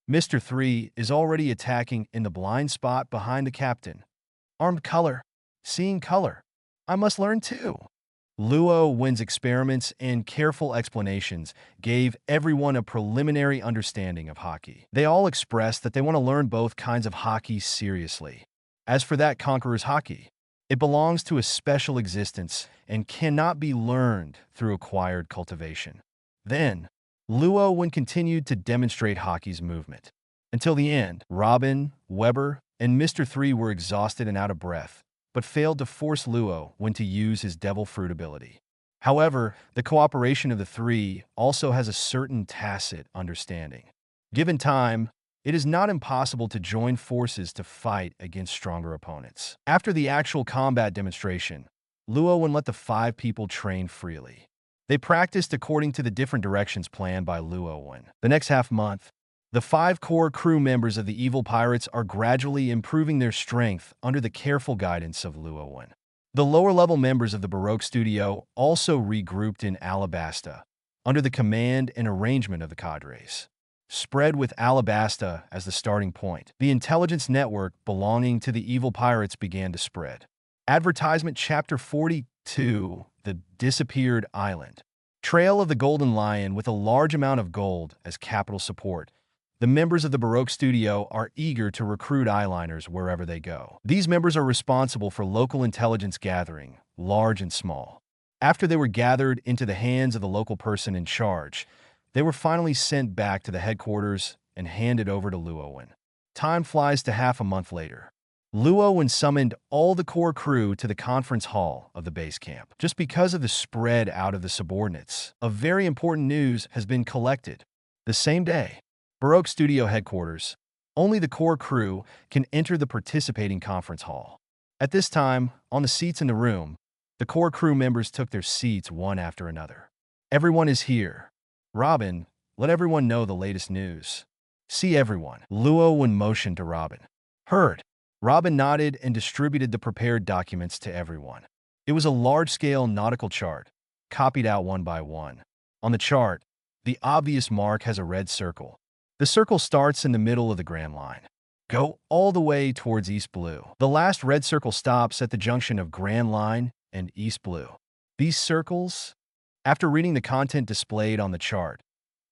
Mr. 3 is already attacking in the blind spot behind the captain. Armed color. Seeing color. I must learn too. Luo Wen's experiments and careful explanations gave everyone a preliminary understanding of hockey. They all expressed that they want to learn both kinds of hockey seriously. As for that Conqueror's hockey, it belongs to a special existence and cannot be learned through acquired cultivation. Then, Luo Wen continued to demonstrate hockey's movement. Until the end, Robin, Weber, and Mr. 3 were exhausted and out of breath, but failed to force Luo Wen to use his devil fruit ability. However, the cooperation of the three also has a certain tacit understanding. Given time, it is not impossible to join forces to fight against stronger opponents. After the actual combat demonstration, Luo Wen let the 5 people train freely. They practiced according to the different directions planned by Luo Wen. The next half-month, the 5 core crew members of the evil pirates are gradually improving their strength under the careful guidance of Luo Wen. The lower-level members of the Baroque studio also regrouped in Alabasta, under the command and arrangement of the cadres. Spread with Alabasta as the starting point, the intelligence network belonging to the evil pirates began to spread. Advertisement Chapter 42, The Disappeared Island. Trail of the Golden Lion with a large amount of gold as capital support. The members of the Baroque studio are eager to recruit eyeliners wherever they go. These members are responsible for local intelligence gathering, large and small. After they were gathered into the hands of the local person in charge, they were finally sent back to the headquarters and handed over to Luo Wen. Time flies to half a month later. Luo Wen summoned all the core crew to the conference hall of the base camp. Just because of the spread out of the subordinates, a very important news has been collected. The same day, Baroque Studio headquarters, only the core crew can enter the participating conference hall. At this time, on the seats in the room, the core crew members took their seats one after another. Everyone is here. Robin, let everyone know the latest news. See everyone. Luo Wen motioned to Robin. Heard. Robin nodded and distributed the prepared documents to everyone. It was a large-scale nautical chart, copied out one by one. On the chart, the obvious mark has a red circle. The circle starts in the middle of the Grand Line. Go all the way towards East Blue. The last red circle stops at the junction of Grand Line and East Blue. These circles, after reading the content displayed on the chart,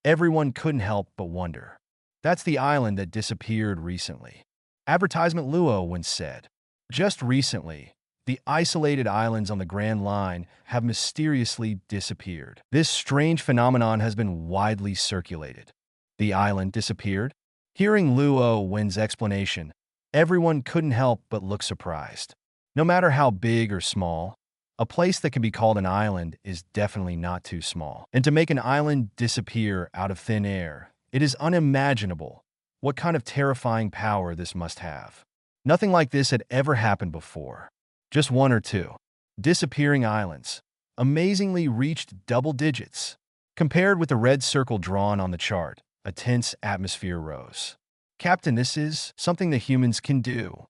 everyone couldn't help but wonder. That's the island that disappeared recently. Advertisement Luo Wen said. Just recently, the isolated islands on the Grand Line have mysteriously disappeared. This strange phenomenon has been widely circulated. The island disappeared? Hearing Luo Wen's explanation, everyone couldn't help but look surprised. No matter how big or small, a place that can be called an island is definitely not too small. And to make an island disappear out of thin air, it is unimaginable what kind of terrifying power this must have. Nothing like this had ever happened before. Just 1 or 2 disappearing islands amazingly reached double digits. Compared with the red circle drawn on the chart, a tense atmosphere rose. Captain, this is something the humans can do.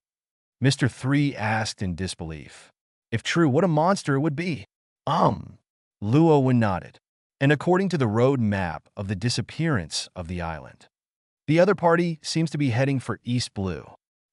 Mr. 3 asked in disbelief. If true, what a monster it would be. Luo Wen nodded. And according to the road map of the disappearance of the island, the other party seems to be heading for East Blue.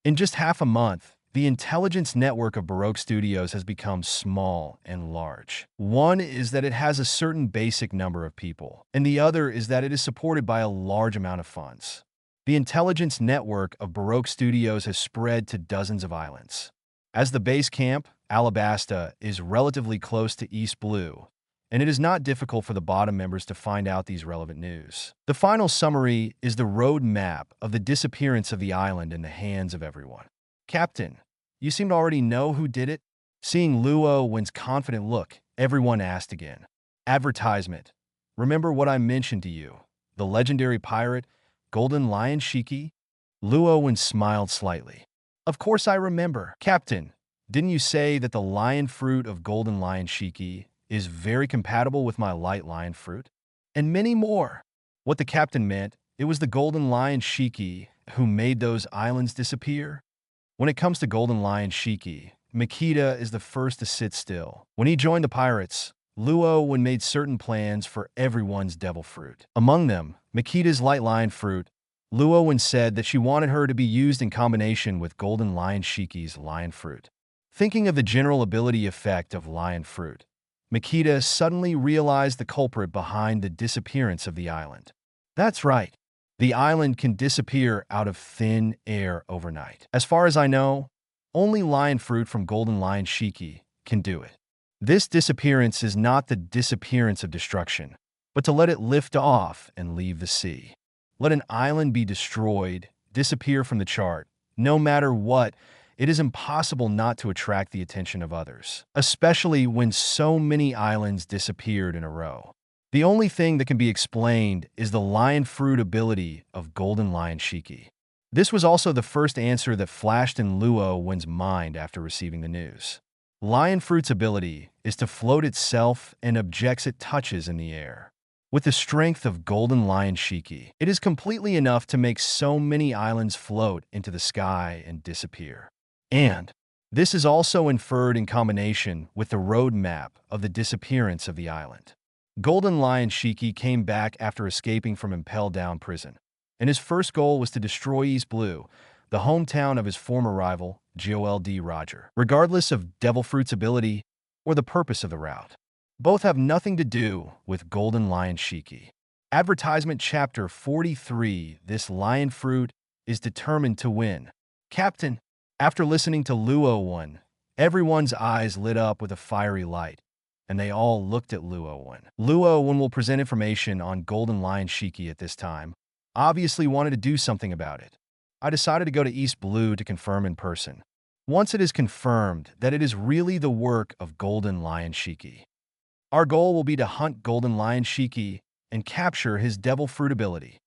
In just half a month, the intelligence network of Baroque Studios has become small and large. One is that it has a certain basic number of people, and the other is that it is supported by a large amount of funds. The intelligence network of Baroque Studios has spread to dozens of islands. As the base camp, Alabasta is relatively close to East Blue, and it is not difficult for the bottom members to find out these relevant news. The final summary is the road map of the disappearance of the island in the hands of everyone. Captain, you seem to already know who did it? Seeing Luo Wen's confident look, everyone asked again. Advertisement. Remember what I mentioned to you? The legendary pirate, Golden Lion Shiki? Luo Wen smiled slightly. Of course I remember. Captain, didn't you say that the lion fruit of Golden Lion Shiki is very compatible with my light lion fruit? And many more. What the captain meant, it was the Golden Lion Shiki who made those islands disappear. When it comes to Golden Lion Shiki, Makita is the first to sit still. When he joined the pirates, Luo Wen made certain plans for everyone's devil fruit. Among them, Makita's light lion fruit. Luo Wen said that she wanted her to be used in combination with Golden Lion Shiki's lion fruit. Thinking of the general ability effect of lion fruit, Makita suddenly realized the culprit behind the disappearance of the island. That's right. The island can disappear out of thin air overnight. As far as I know, only lion fruit from Golden Lion Shiki can do it. This disappearance is not the disappearance of destruction, but to let it lift off and leave the sea. Let an island be destroyed, disappear from the chart. No matter what, it is impossible not to attract the attention of others, especially when so many islands disappeared in a row. The only thing that can be explained is the lion fruit ability of Golden Lion Shiki. This was also the first answer that flashed in Luo Wen's mind after receiving the news. Lion fruit's ability is to float itself and objects it touches in the air. With the strength of Golden Lion Shiki, it is completely enough to make so many islands float into the sky and disappear. And this is also inferred in combination with the road map of the disappearance of the island. Golden Lion Shiki came back after escaping from Impel Down prison, and his first goal was to destroy East Blue, the hometown of his former rival, Gold Roger, regardless of Devil Fruit's ability or the purpose of the route. Both have nothing to do with Golden Lion Shiki. Advertisement Chapter 43. This lion fruit is determined to win. Captain, after listening to Luo Wen, everyone's eyes lit up with a fiery light, and they all looked at Luo Wen. Luo Wen will present information on Golden Lion Shiki at this time. Obviously wanted to do something about it. I decided to go to East Blue to confirm in person. Once it is confirmed that it is really the work of Golden Lion Shiki, our goal will be to hunt Golden Lion Shiki and capture his devil fruit ability.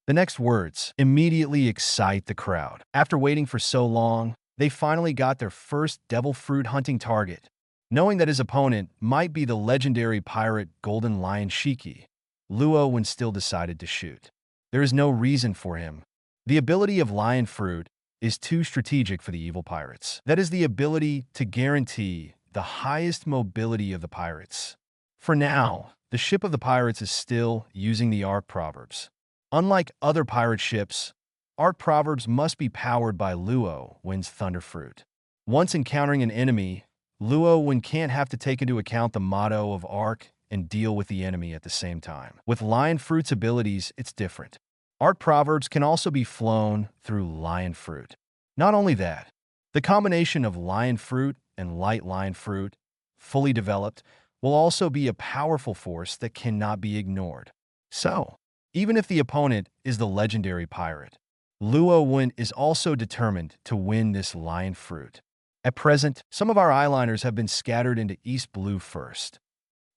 The next words immediately excite the crowd. After waiting for so long, they finally got their first devil fruit hunting target. Knowing that his opponent might be the legendary pirate Golden Lion Shiki, Luo Wen still decided to shoot. There is no reason for him. The ability of lion fruit is too strategic for the evil pirates. That is the ability to guarantee the highest mobility of the pirates. For now, the ship of the pirates is still using the Arc Proverbs. Unlike other pirate ships, Arc Proverbs must be powered by Luo Wen's Thunder Fruit. Once encountering an enemy, Luo Wen can't have to take into account the motto of Arc and deal with the enemy at the same time. With Lion Fruit's abilities, it's different. Arc Proverbs can also be flown through Lion Fruit. Not only that, the combination of Lion Fruit and Light Lion Fruit, fully developed, will also be a powerful force that cannot be ignored. So, even if the opponent is the legendary pirate, Luo Wen is also determined to win this Lion Fruit. At present, some of our eyeliners have been scattered into East Blue first.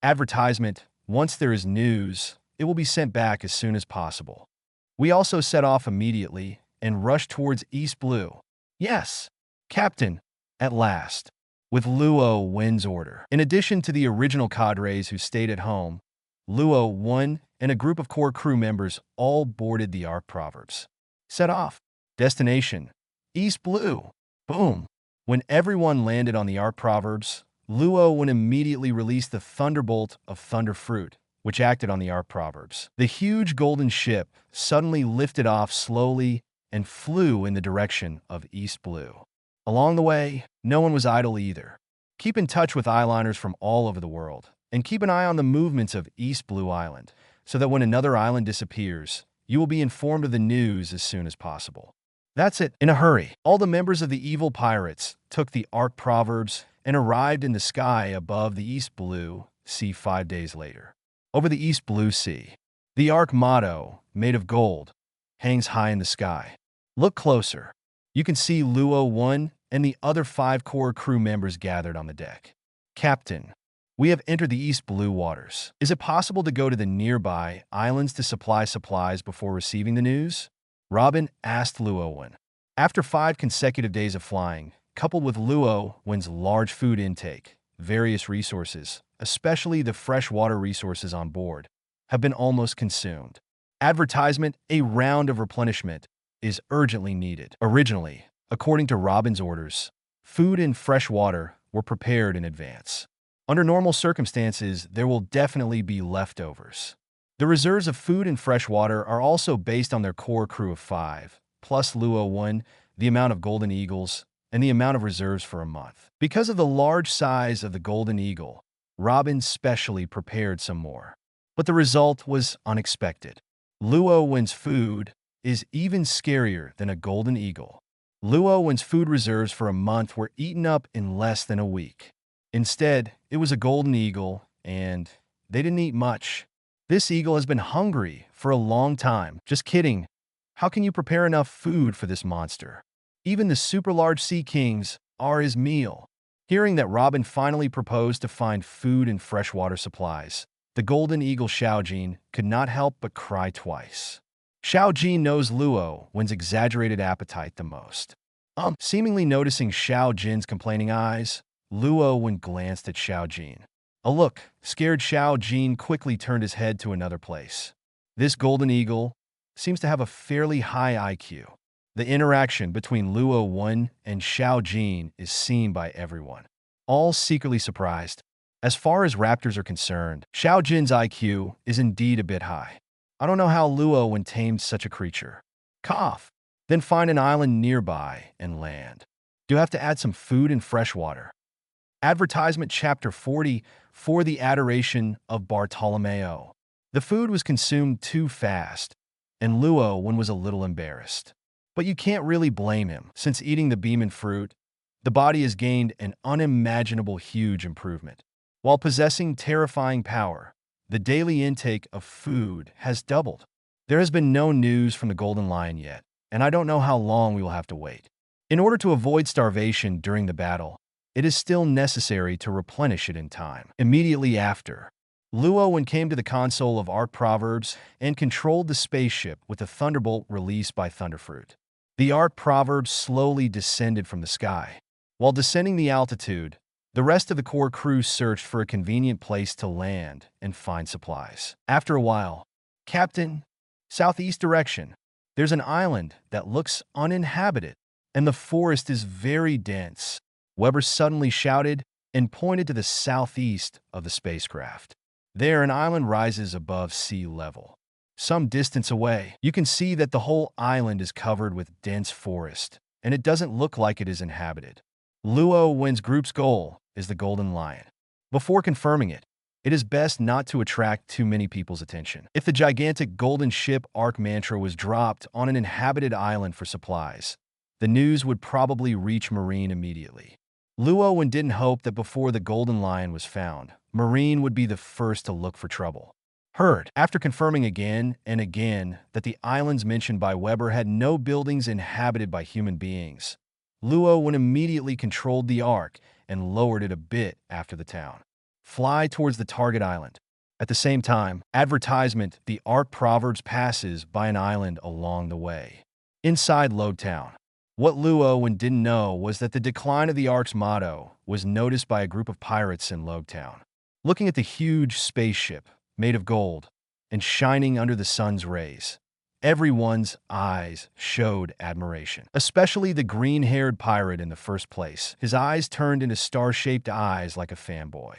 Advertisement: once there is news, it will be sent back as soon as possible. We also set off immediately and rushed towards East Blue. Yes, Captain, at last, with Luo Wen's order. In addition to the original cadres who stayed at home, Luo Wen and a group of core crew members all boarded the Arc Proverbs. Set off. Destination: East Blue. Boom. When everyone landed on the Arc Proverbs, Luo Wen immediately released the Thunderbolt of Thunder Fruit, which acted on the Arc Proverbs. The huge golden ship suddenly lifted off slowly and flew in the direction of East Blue. Along the way, no one was idle either. Keep in touch with eyeliners from all over the world, and keep an eye on the movements of East Blue Island, so that when another island disappears, you will be informed of the news as soon as possible. That's it. In a hurry, all the members of the evil pirates took the Arc Proverbs and arrived in the sky above the East Blue see 5 days later. Over the East Blue Sea, the Ark motto, made of gold, hangs high in the sky. Look closer. You can see Luo Wen and the other 5 core crew members gathered on the deck. Captain, we have entered the East Blue waters. Is it possible to go to the nearby islands to supply supplies before receiving the news? Robin asked Luo Wen. After 5 consecutive days of flying, coupled with Luo Wen's large food intake, various resources, especially the freshwater resources on board, have been almost consumed. Advertisement, a round of replenishment, is urgently needed. Originally, according to Robin's orders, food and fresh water were prepared in advance. Under normal circumstances, there will definitely be leftovers. The reserves of food and fresh water are also based on their core crew of 5, plus Luo Wen, the amount of golden eagles, and the amount of reserves for a month. Because of the large size of the golden eagle, Robin specially prepared some more. But the result was unexpected. Luo Wen's food is even scarier than a golden eagle. Luo Wen's food reserves for a month were eaten up in less than a week. Instead, it was a golden eagle, and they didn't eat much. This eagle has been hungry for a long time. Just kidding. How can you prepare enough food for this monster? Even the super large sea kings are his meal. Hearing that Robin finally proposed to find food and freshwater supplies, the golden eagle Xiaojin could not help but cry twice. Xiaojin knows Luo Wen's exaggerated appetite the most. Seemingly noticing Xiaojin's complaining eyes, Luo Wen glanced at Xiaojin. A look, scared Xiaojin quickly turned his head to another place. This golden eagle seems to have a fairly high IQ. The interaction between Luo Wen and Xiaojin is seen by everyone, all secretly surprised. As far as raptors are concerned, Xiaojin's IQ is indeed a bit high. I don't know how Luo Wen tamed such a creature. Cough. Then find an island nearby and land. Do have to add some food and fresh water. Advertisement Chapter 40 for the adoration of Bartolomeo. The food was consumed too fast, and Luo Wen was a little embarrassed. But you can't really blame him, since eating the Beamon fruit, the body has gained an unimaginable huge improvement. While possessing terrifying power, the daily intake of food has doubled. There has been no news from the Golden Lion yet, and I don't know how long we will have to wait. In order to avoid starvation during the battle, it is still necessary to replenish it in time. Immediately after, Luo Wen came to the console of Ark Proverbs and controlled the spaceship with a thunderbolt released by Thunderfruit. The Ark Proverbs slowly descended from the sky. While descending the altitude, the rest of the core crew searched for a convenient place to land and find supplies. After a while, Captain, southeast direction, there's an island that looks uninhabited, and the forest is very dense. Weber suddenly shouted and pointed to the southeast of the spacecraft. There, an island rises above sea level. Some distance away, you can see that the whole island is covered with dense forest, and it doesn't look like it is inhabited. Luo Wen's group's goal is the Golden Lion. Before confirming it, it is best not to attract too many people's attention. If the gigantic golden ship Ark Mantra was dropped on an inhabited island for supplies, the news would probably reach Marine immediately. Luo Wen didn't hope that before the Golden Lion was found, Marine would be the first to look for trouble. Heard, after confirming again and again that the islands mentioned by Weber had no buildings inhabited by human beings, Luo Wen immediately controlled the Ark and lowered it a bit after the town. Fly towards the target island. At the same time, advertisement, the Ark Proverbs passes by an island along the way. Inside Lode Town. What Luo Wen didn't know was that the decline of the Ark's motto was noticed by a group of pirates in Lode Town. Looking at the huge spaceship, made of gold, and shining under the sun's rays, everyone's eyes showed admiration. Especially the green-haired pirate in the first place. His eyes turned into star-shaped eyes like a fanboy.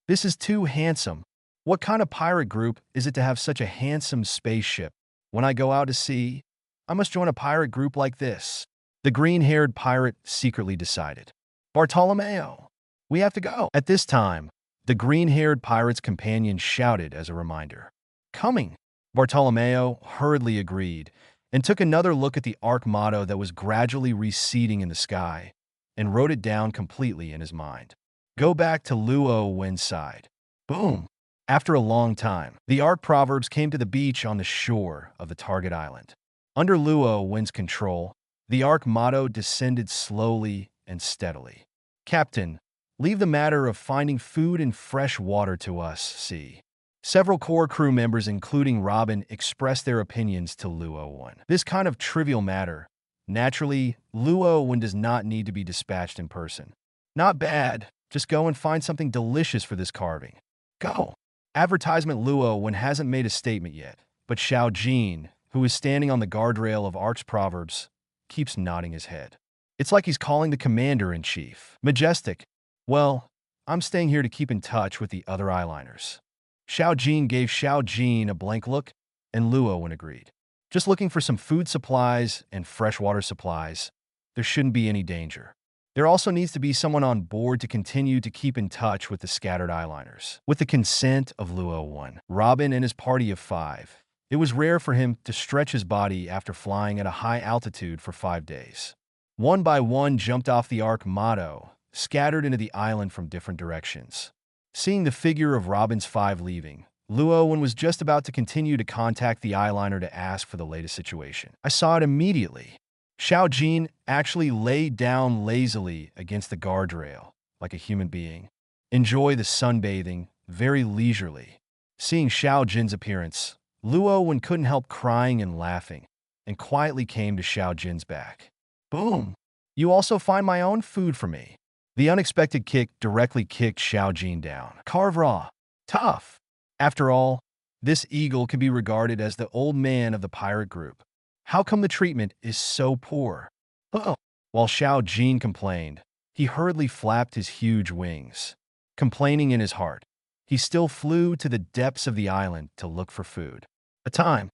This is too handsome. What kind of pirate group is it to have such a handsome spaceship? When I go out to sea, I must join a pirate group like this. The green-haired pirate secretly decided. Bartolomeo, we have to go. At this time, the green-haired pirate's companion shouted as a reminder. Coming. Bartolomeo hurriedly agreed and took another look at the Ark motto that was gradually receding in the sky and wrote it down completely in his mind. Go back to Luo Wen's side. Boom! After a long time, the Ark Proverbs came to the beach on the shore of the target island. Under Luo Wen's control, the Ark motto descended slowly and steadily. Captain, leave the matter of finding food and fresh water to us, see. Several core crew members, including Robin, expressed their opinions to Luo Wen. This kind of trivial matter, naturally, Luo Wen does not need to be dispatched in person. Not bad, just go and find something delicious for this carving. Go. Advertisement. Luo Wen hasn't made a statement yet, but Xiao Jin, who is standing on the guardrail of Ark's Proverbs, keeps nodding his head. It's like he's calling the commander-in-chief. Majestic. Well, I'm staying here to keep in touch with the other eyeliners. Xiao Jin gave Xiao Jin a blank look, and Luo Wen agreed. Just looking for some food supplies and freshwater supplies. There shouldn't be any danger. There also needs to be someone on board to continue to keep in touch with the scattered eyeliners. With the consent of Luo Wen, Robin and his party of 5, it was rare for him to stretch his body after flying at a high altitude for 5 days. One by one jumped off the Ark motto, scattered into the island from different directions. Seeing the figure of Robin's 5 leaving, Luo Wen was just about to continue to contact the eyeliner to ask for the latest situation. I saw it immediately. Xiao Jin actually laid down lazily against the guardrail, like a human being. Enjoy the sunbathing, very leisurely. Seeing Xiao Jin's appearance, Luo Wen couldn't help crying and laughing, and quietly came to Xiao Jin's back. Boom! You also find my own food for me. The unexpected kick directly kicked Xiao Jin down. Carve raw. Tough. After all, this eagle can be regarded as the old man of the pirate group. How come the treatment is so poor? Uh-oh. While Xiao Jin complained, he hurriedly flapped his huge wings. Complaining in his heart, he still flew to the depths of the island to look for food.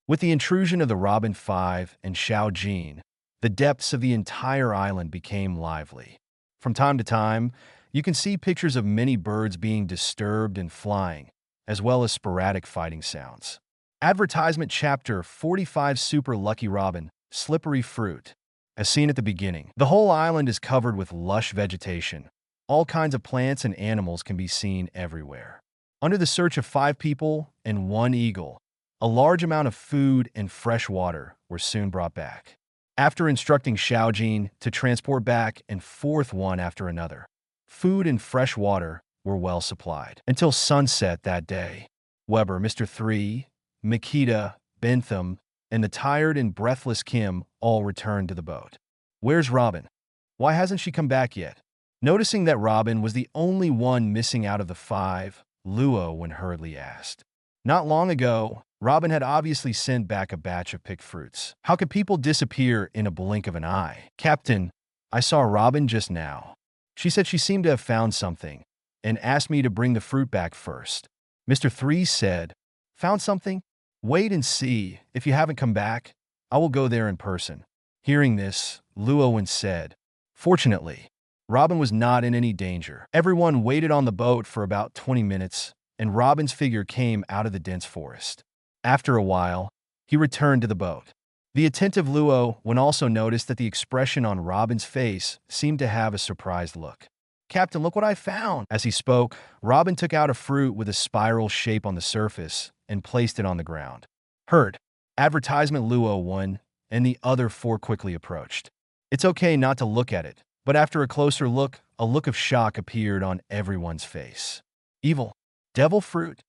With the intrusion of the Robin 5 and Xiao Jin, the depths of the entire island became lively. From time to time, you can see pictures of many birds being disturbed and flying, as well as sporadic fighting sounds. Advertisement. Chapter 45. Super Lucky Robin, Slippery Fruit. As seen at the beginning, the whole island is covered with lush vegetation. All kinds of plants and animals can be seen everywhere. Under the search of 5 people and 1 eagle, a large amount of food and fresh water were soon brought back. After instructing Xiao Jin to transport back and forth one after another, food and fresh water were well supplied. Until sunset that day, Weber, Mr. 3, Makita, Bentham, and the tired and breathless Kim all returned to the boat. Where's Robin? Why hasn't she come back yet? Noticing that Robin was the only one missing out of the 5, Luo Wen hurriedly asked. Not long ago, Robin had obviously sent back a batch of picked fruits. How could people disappear in a blink of an eye? Captain, I saw Robin just now. She said she seemed to have found something, and asked me to bring the fruit back first. Mr. 3 said, Found something? Wait and see. If you haven't come back, I will go there in person. Hearing this, Luo Wen said, Fortunately, Robin was not in any danger. Everyone waited on the boat for about 20 minutes, and Robin's figure came out of the dense forest. After a while, he returned to the boat. The attentive Luo Wen also noticed that the expression on Robin's face seemed to have a surprised look. Captain, look what I found! As he spoke, Robin took out a fruit with a spiral shape on the surface and placed it on the ground. Heard. Advertisement. Luo Wen and the other 4 quickly approached. It's okay not to look at it, but after a closer look, a look of shock appeared on everyone's face. Evil. Devil fruit?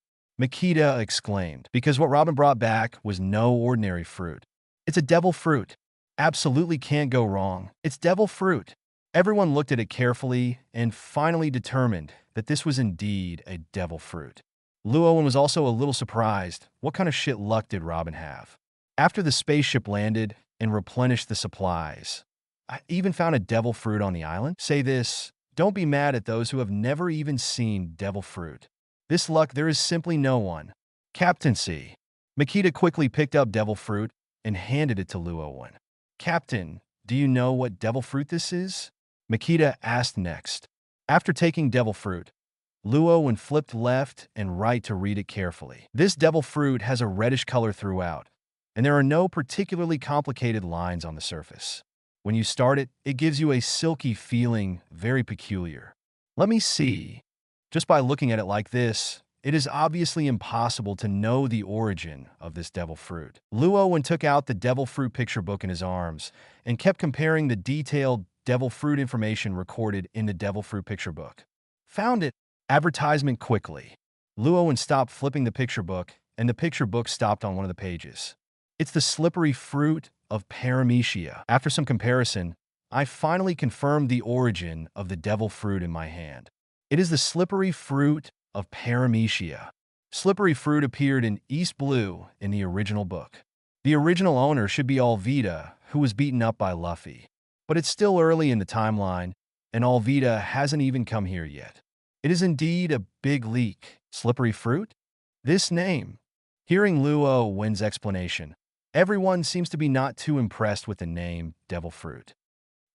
Makita exclaimed, because what Robin brought back was no ordinary fruit. It's a devil fruit. Absolutely can't go wrong. It's devil fruit. Everyone looked at it carefully and finally determined that this was indeed a devil fruit. Luo Wen was also a little surprised. What kind of shit luck did Robin have? After the spaceship landed and replenished the supplies, I even found a devil fruit on the island. Say this, don't be mad at those who have never even seen devil fruit. This luck there is simply no one. Captaincy. Makita quickly picked up devil fruit and handed it to Luo Wen. Captain, do you know what devil fruit this is? Makita asked next. After taking devil fruit, Luo Wen flipped left and right to read it carefully. This devil fruit has a reddish color throughout, and there are no particularly complicated lines on the surface. When you start it, it gives you a silky feeling, very peculiar. Let me see. Just by looking at it like this, it is obviously impossible to know the origin of this devil fruit. Luo Wen took out the devil fruit picture book in his arms and kept comparing the detailed devil fruit information recorded in the devil fruit picture book. Found it. Advertisement quickly. Luo Wen stopped flipping the picture book, and the picture book stopped on one of the pages. It's the slippery fruit of paramecia. After some comparison, I finally confirmed the origin of the devil fruit in my hand. It is the slippery fruit of paramecia. Slippery fruit appeared in East Blue in the original book. The original owner should be Unlea, who was beaten up by Luffy. But it's still early in the timeline, and Unlea hasn't even come here yet. It is indeed a big leak. Slippery fruit? This name. Hearing Luo Wen's explanation, everyone seems to be not too impressed with the name devil fruit.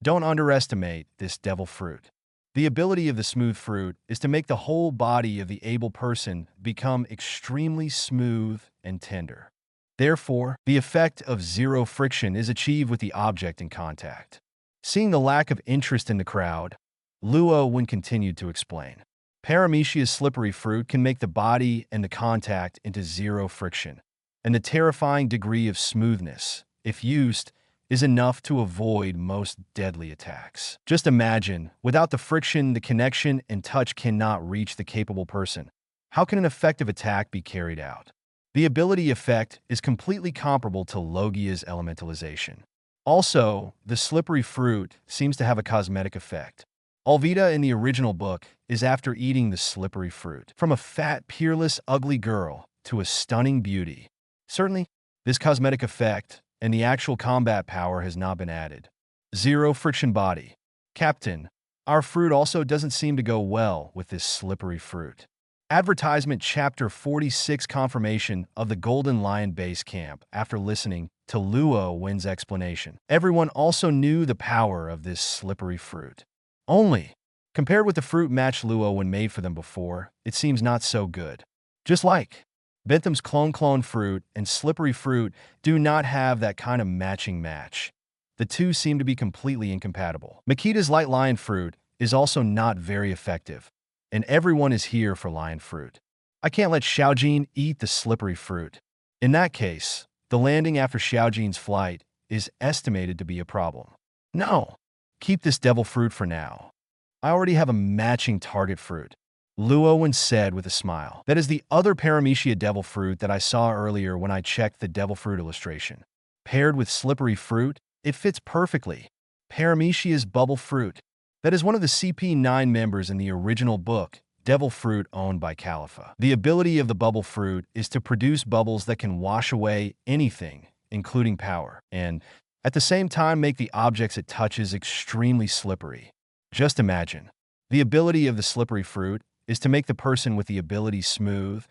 Don't underestimate this devil fruit. The ability of the smooth fruit is to make the whole body of the able person become extremely smooth and tender. Therefore, the effect of zero friction is achieved with the object in contact. Seeing the lack of interest in the crowd, Luo Wen continued to explain. Paramecia's slippery fruit can make the body and the contact into zero friction, and the terrifying degree of smoothness, if used, is enough to avoid most deadly attacks. Just imagine, without the friction, the connection and touch cannot reach the capable person. How can an effective attack be carried out? The ability effect is completely comparable to Logia's elementalization. Also, the slippery fruit seems to have a cosmetic effect. Unlea in the original book is after eating the slippery fruit. From a fat, peerless, ugly girl to a stunning beauty. Certainly, this cosmetic effect and the actual combat power has not been added. Zero friction body. Captain, our fruit also doesn't seem to go well with this slippery fruit. Advertisement Chapter 46 Confirmation of the Golden Lion Base Camp after listening to Luo Wen's explanation. Everyone also knew the power of this slippery fruit. Only, compared with the fruit match Luo Wen made for them before, it seems not so good. Just like Bentham's clone fruit and slippery fruit do not have that kind of matching match. The two seem to be completely incompatible. Makita's light lion fruit is also not very effective, and everyone is here for lion fruit. I can't let Xiaojin eat the slippery fruit. In that case, the landing after Xiaojin's flight is estimated to be a problem. No, keep this devil fruit for now. I already have a matching target fruit. Luo Wen said with a smile. That is the other paramecia devil fruit that I saw earlier when I checked the devil fruit illustration. Paired with slippery fruit, it fits perfectly. Paramecia's bubble fruit. That is one of the CP9 members in the original book, Devil Fruit owned by Califa. The ability of the bubble fruit is to produce bubbles that can wash away anything, including power, and at the same time make the objects it touches extremely slippery. Just imagine. The ability of the slippery fruit is to make the person with the ability smooth,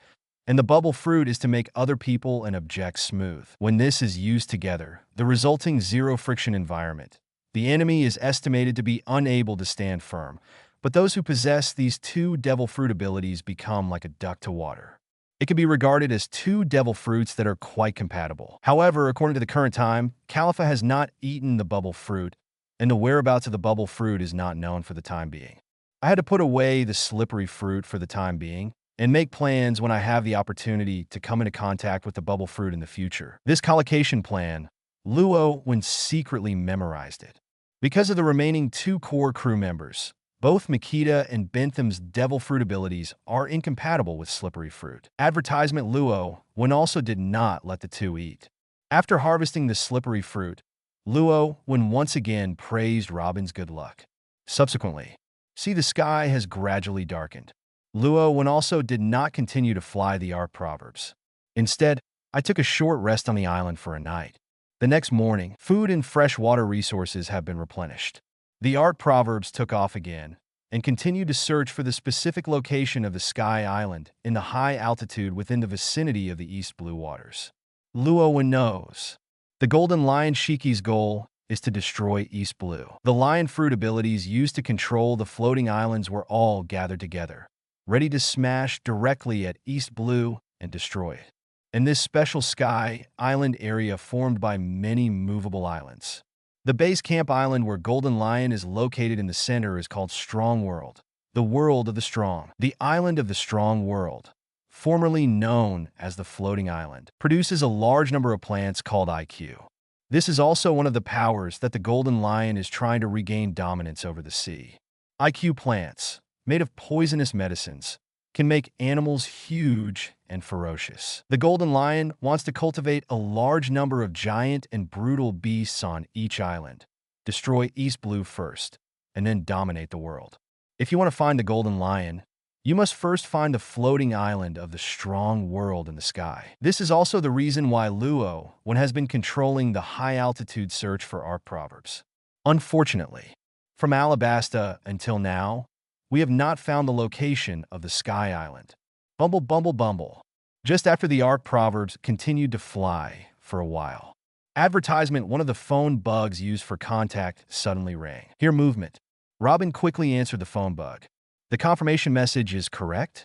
and the bubble fruit is to make other people and objects smooth. When this is used together, the resulting zero-friction environment, the enemy is estimated to be unable to stand firm, but those who possess these two devil fruit abilities become like a duck to water. It can be regarded as two devil fruits that are quite compatible. However, according to the current time, Califa has not eaten the bubble fruit, and the whereabouts of the bubble fruit is not known for the time being. I had to put away the slippery fruit for the time being and make plans when I have the opportunity to come into contact with the bubble fruit in the future. This collocation plan, Luo Wen secretly memorized it. Because of the remaining two core crew members, both Makita and Bentham's devil fruit abilities are incompatible with slippery fruit. Advertisement Luo Wen also did not let the two eat. After harvesting the slippery fruit, Luo Wen once again praised Robin's good luck. Subsequently, see the sky has gradually darkened. Luo Wen also did not continue to fly the art proverbs. Instead, I took a short rest on the island for a night. The next morning, food and fresh water resources have been replenished. The art proverbs took off again and continued to search for the specific location of the Sky Island in the high altitude within the vicinity of the East Blue waters. Luo Wen knows. The Golden Lion Shiki's goal is to destroy East Blue. The lion fruit abilities used to control the floating islands were all gathered together, ready to smash directly at East Blue and destroy it. In this special Sky Island area formed by many movable islands. The base camp island where Golden Lion is located in the center is called Strong World, the world of the strong, the island of the strong world. formerly known as the floating island, produces a large number of plants called IQ. This is also one of the powers that the golden lion is trying to regain dominance over the sea. IQ plants, made of poisonous medicines, can make animals huge and ferocious. The golden lion wants to cultivate a large number of giant and brutal beasts on each island, destroy East Blue first, and then dominate the world. If you want to find the golden lion, you must first find the floating island of the strong world in the sky. This is also the reason why Luo Wen has been controlling the high-altitude search for arc proverbs. Unfortunately, from Alabasta until now, we have not found the location of the Sky Island. Bumble, bumble, bumble. Just after the arc proverbs continued to fly for a while. Advertisement, one of the phone bugs used for contact, suddenly rang. Hear movement. Robin quickly answered the phone bug. The confirmation message is correct?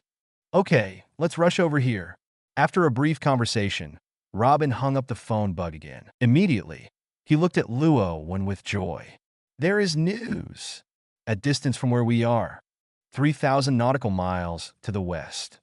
Okay, let's rush over here. After a brief conversation, Robin hung up the phone bug again. Immediately, he looked at Luo Wen with joy. There is news. At distance from where we are, 3,000 nautical miles to the west,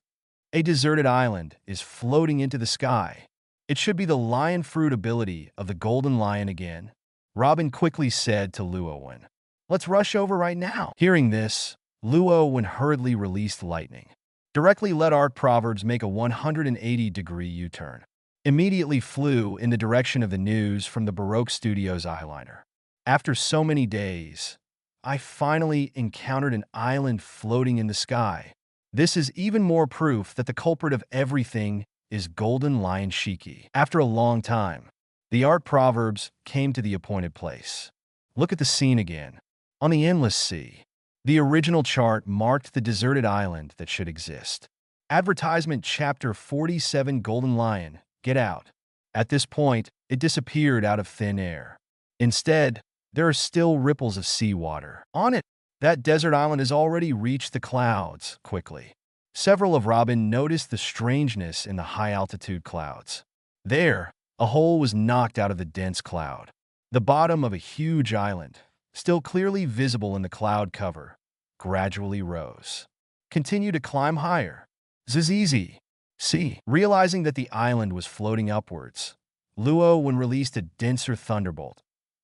a deserted island is floating into the sky. It should be the lion fruit ability of the golden lion again. Robin quickly said to Luo Wen. Let's rush over right now. Hearing this, Luo Wen hurriedly released lightning. Directly let arc proverbs make a 180-degree U-turn. Immediately flew in the direction of the news from the Baroque Studios eyeliner. After so many days, I finally encountered an island floating in the sky. This is even more proof that the culprit of everything is Golden Lion Shiki. After a long time, the arc proverbs came to the appointed place. Look at the scene again. On the endless sea, the original chart marked the deserted island that should exist. Advertisement Chapter 47 Golden Lion, get out. At this point, it disappeared out of thin air. Instead, there are still ripples of seawater. On it, that desert island has already reached the clouds quickly. Several of Robin noticed the strangeness in the high-altitude clouds. There, a hole was knocked out of the dense cloud. The bottom of a huge island, still clearly visible in the cloud cover, gradually rose. Continue to climb higher. Zizizi. See, realizing that the island was floating upwards, Luo Wen released a denser thunderbolt,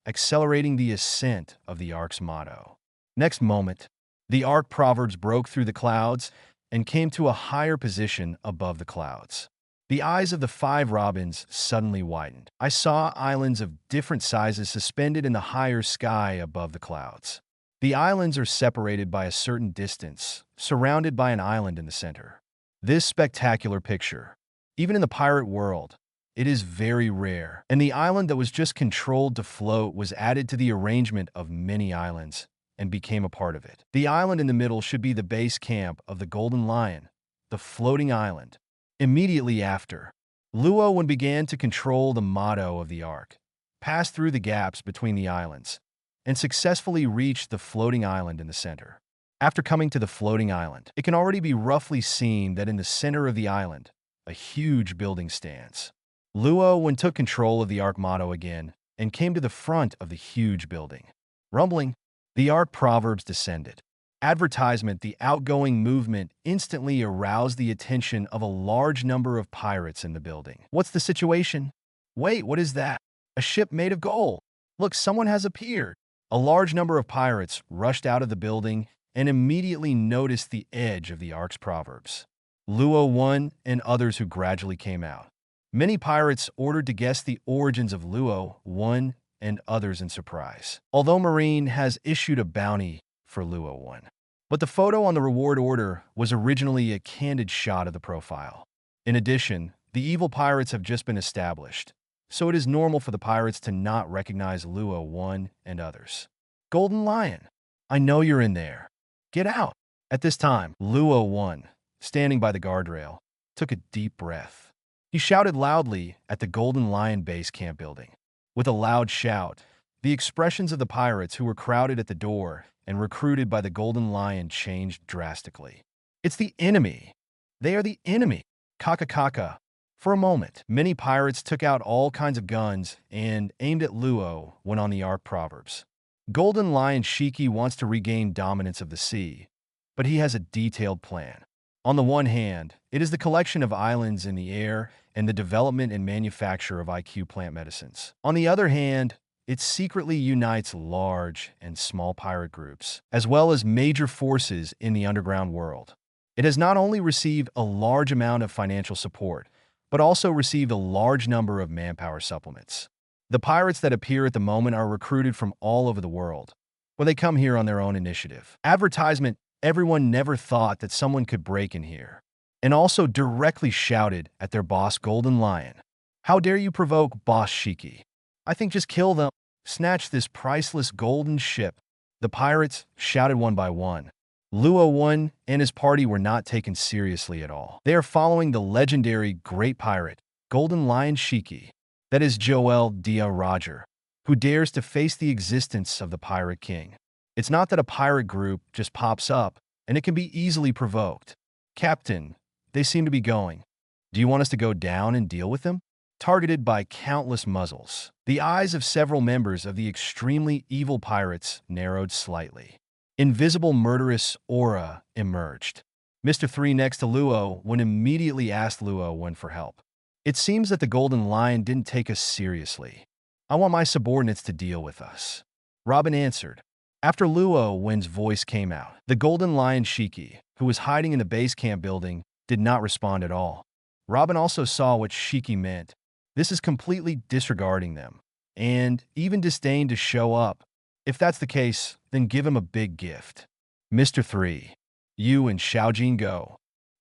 accelerating the ascent of the arc's motto. Next moment, the arc proverbs broke through the clouds and came to a higher position above the clouds. The eyes of the 5 robins suddenly widened. I saw islands of different sizes suspended in the higher sky above the clouds. The islands are separated by a certain distance, surrounded by an island in the center. This spectacular picture, even in the pirate world, it is very rare, and the island that was just controlled to float was added to the arrangement of many islands and became a part of it. The island in the middle should be the base camp of the Golden Lion, the floating island. Immediately after, Luo Wen began to control the motto of the arc, passed through the gaps between the islands, and successfully reached the floating island in the center. After coming to the floating island, it can already be roughly seen that in the center of the island, a huge building stands. Luo Wen took control of the arc motto again and came to the front of the huge building. Rumbling, the arc proverbs descended. Advertisement, the outgoing movement instantly aroused the attention of a large number of pirates in the building. What's the situation? Wait, what is that? A ship made of gold. Look, someone has appeared. A large number of pirates rushed out of the building and immediately noticed the edge of the arc's proverbs. Luo Wen and others who gradually came out. Many pirates ordered to guess the origins of Luo Wen and others in surprise. Although Marine has issued a bounty for Luo Wen. But the photo on the reward order was originally a candid shot of the profile. In addition, the evil pirates have just been established, so it is normal for the pirates to not recognize Luo Wen and others. Golden Lion, I know you're in there. Get out. At this time, Luo Wen, standing by the guardrail, took a deep breath. He shouted loudly at the Golden Lion base camp building. With a loud shout, the expressions of the pirates who were crowded at the door and recruited by the Golden Lion changed drastically. It's the enemy. They are the enemy. Kaka kaka. For a moment, many pirates took out all kinds of guns and aimed at Luo Wen on the arc proverbs. Golden Lion Shiki wants to regain dominance of the sea, but he has a detailed plan. On the one hand, it is the collection of islands in the air and the development and manufacture of IQ plant medicines. On the other hand, it secretly unites large and small pirate groups, as well as major forces in the underground world. It has not only received a large amount of financial support, but also received a large number of manpower supplements. The pirates that appear at the moment are recruited from all over the world, where they come here on their own initiative. Advertisement: everyone never thought that someone could break in here. And also directly shouted at their boss Golden Lion. How dare you provoke Boss Shiki? I think just kill them. Snatch this priceless golden ship. The pirates shouted one by one. Luo Wen and his party were not taken seriously at all. They are following the legendary great pirate, Golden Lion Shiki. That is Joel Dia Roger, who dares to face the existence of the Pirate King. It's not that a pirate group just pops up, and it can be easily provoked. Captain, they seem to be going. Do you want us to go down and deal with them? Targeted by countless muzzles, the eyes of several members of the extremely evil pirates narrowed slightly. Invisible murderous aura emerged. Mr. 3 next to Luo Wen immediately asked Luo Wen for help. It seems that the Golden Lion didn't take us seriously. I want my subordinates to deal with us. Robin answered. After Luo Wen's voice came out, the Golden Lion Shiki, who was hiding in the base camp building, did not respond at all. Robin also saw what Shiki meant. This is completely disregarding them, and even disdained to show up. If that's the case, then give him a big gift. Mr. 3, you and Xiaojin go.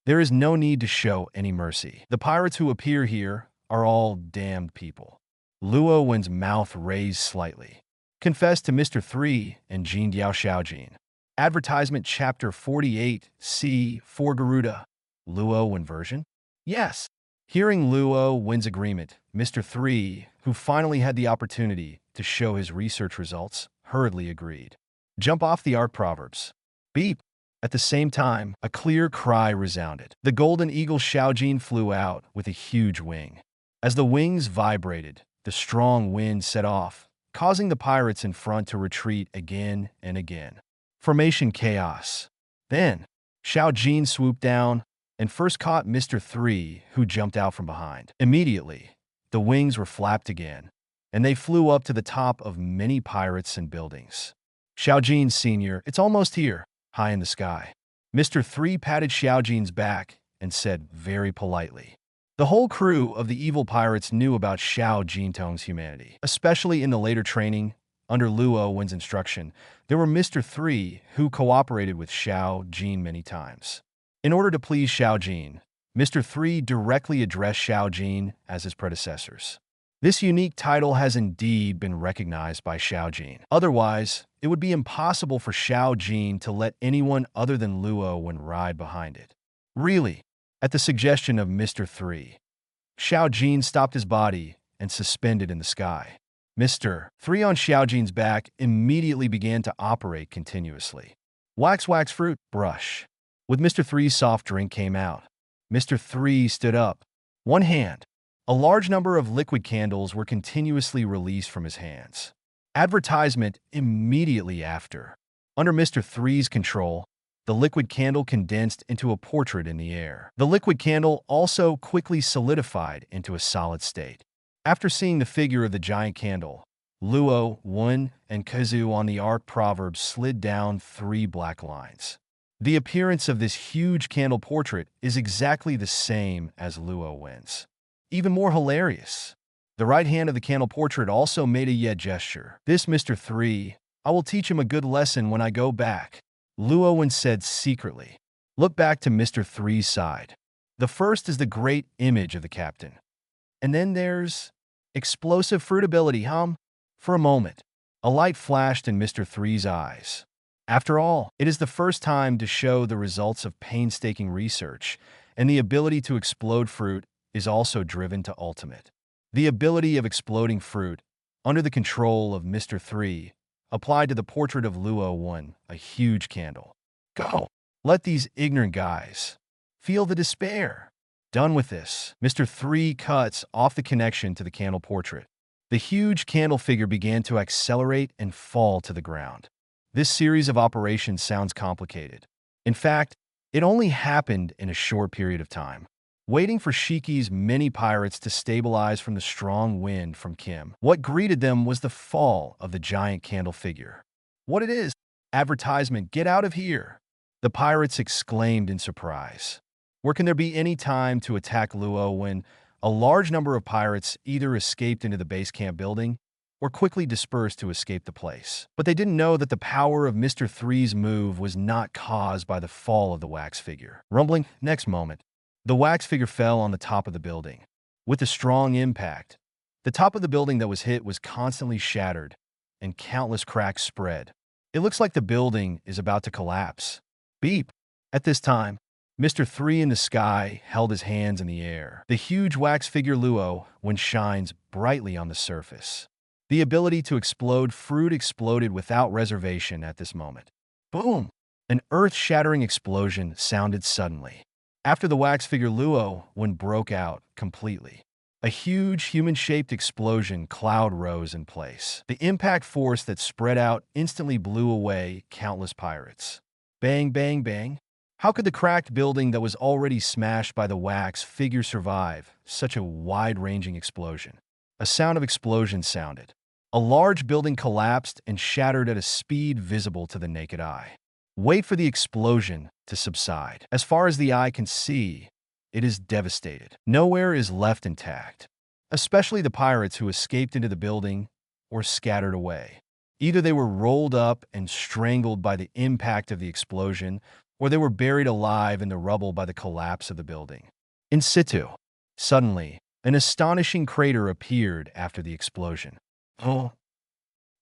There is no need to show any mercy. The pirates who appear here are all damned people. Luo Wen's mouth raised slightly. Confess to Mr. 3 and Jin Diao Xiaojin. Advertisement Chapter 48 C. For Garuda. Luo Wen version? Yes. Hearing Luo Wen's agreement, Mr. 3, who finally had the opportunity to show his research results, hurriedly agreed. Jump off the art proverbs. Beep. At the same time, a clear cry resounded. The golden eagle Xiaojin flew out with a huge wing. As the wings vibrated, the strong wind set off, causing the pirates in front to retreat again and again. Formation chaos. Then, Xiaojin swooped down and first caught Mr. 3, who jumped out from behind. Immediately, the wings were flapped again, and they flew up to the top of many pirates and buildings. Xiaojin Sr., it's almost here, high in the sky. Mr. 3 patted Xiaojin's back and said very politely. The whole crew of the evil pirates knew about Xiao Jintong's humanity, especially in the later training. Under Luo Wen's instruction, there were Mr. 3 who cooperated with Xiao Jin many times. In order to please Xiao Jin, Mr. 3 directly addressed Xiao Jin as his predecessors. This unique title has indeed been recognized by Xiao Jin. Otherwise, it would be impossible for Xiao Jin to let anyone other than Luo Wen ride behind it. Really, at the suggestion of Mr. 3, Xiao Jin stopped his body and suspended in the sky. Mr. 3 on Xiao Jin's back immediately began to operate continuously. Wax fruit, brush. With Mr. 3's soft drink came out. Mr. 3 stood up. One hand. A large number of liquid candles were continuously released from his hands. Advertisement immediately after. Under Mr. 3's control, the liquid candle condensed into a portrait in the air. The liquid candle also quickly solidified into a solid state. After seeing the figure of the giant candle, Luo Wen and Kazu on the art proverb slid down 3 black lines. The appearance of this huge candle portrait is exactly the same as Luo Wen's. Even more hilarious. The right hand of the candle portrait also made a yet gesture. This Mr. 3, I will teach him a good lesson when I go back. Luo Wen said secretly. Look back to Mr. 3's side. The first is the great image of the captain. And then there's explosive fruit ability, For a moment, a light flashed in Mr. 3's eyes. After all, it is the first time to show the results of painstaking research, and the ability to explode fruit is also driven to ultimate. The ability of exploding fruit, under the control of Mr. 3, applied to the portrait of Luo Wen, a huge candle. Go! Let these ignorant guys feel the despair. Done with this, Mr. 3 cuts off the connection to the candle portrait. The huge candle figure began to accelerate and fall to the ground. This series of operations sounds complicated. In fact, It only happened in a short period of time, waiting for Shiki's many pirates to stabilize from the strong wind from Kim. What greeted them was the fall of the giant candle figure. What it is? Advertisement, get out of here! The pirates exclaimed in surprise. Where can there be any time to attack Luo when a large number of pirates either escaped into the base camp building or quickly dispersed to escape the place? But they didn't know that the power of Mr. Three's move was not caused by the fall of the wax figure. Rumbling, next moment, the wax figure fell on the top of the building. With a strong impact, the top of the building that was hit was constantly shattered, and countless cracks spread. It looks like the building is about to collapse. Beep! At this time, Mr. Three in the sky held his hands in the air. The huge wax figure Luo Wen shines brightly on the surface. The ability to explode fruit exploded without reservation at this moment. Boom! An earth-shattering explosion sounded suddenly. After the wax figure Luo Wen broke out completely, a huge human-shaped explosion cloud rose in place. The impact force that spread out instantly blew away countless pirates. Bang, bang, bang. How could the cracked building that was already smashed by the wax figure survive such a wide-ranging explosion? A sound of explosion sounded. A large building collapsed and shattered at a speed visible to the naked eye. Wait for the explosion to subside. As far as the eye can see, it is devastated. Nowhere is left intact, especially the pirates who escaped into the building or scattered away. Either they were rolled up and strangled by the impact of the explosion, or they were buried alive in the rubble by the collapse of the building. In situ, suddenly, an astonishing crater appeared after the explosion. Oh.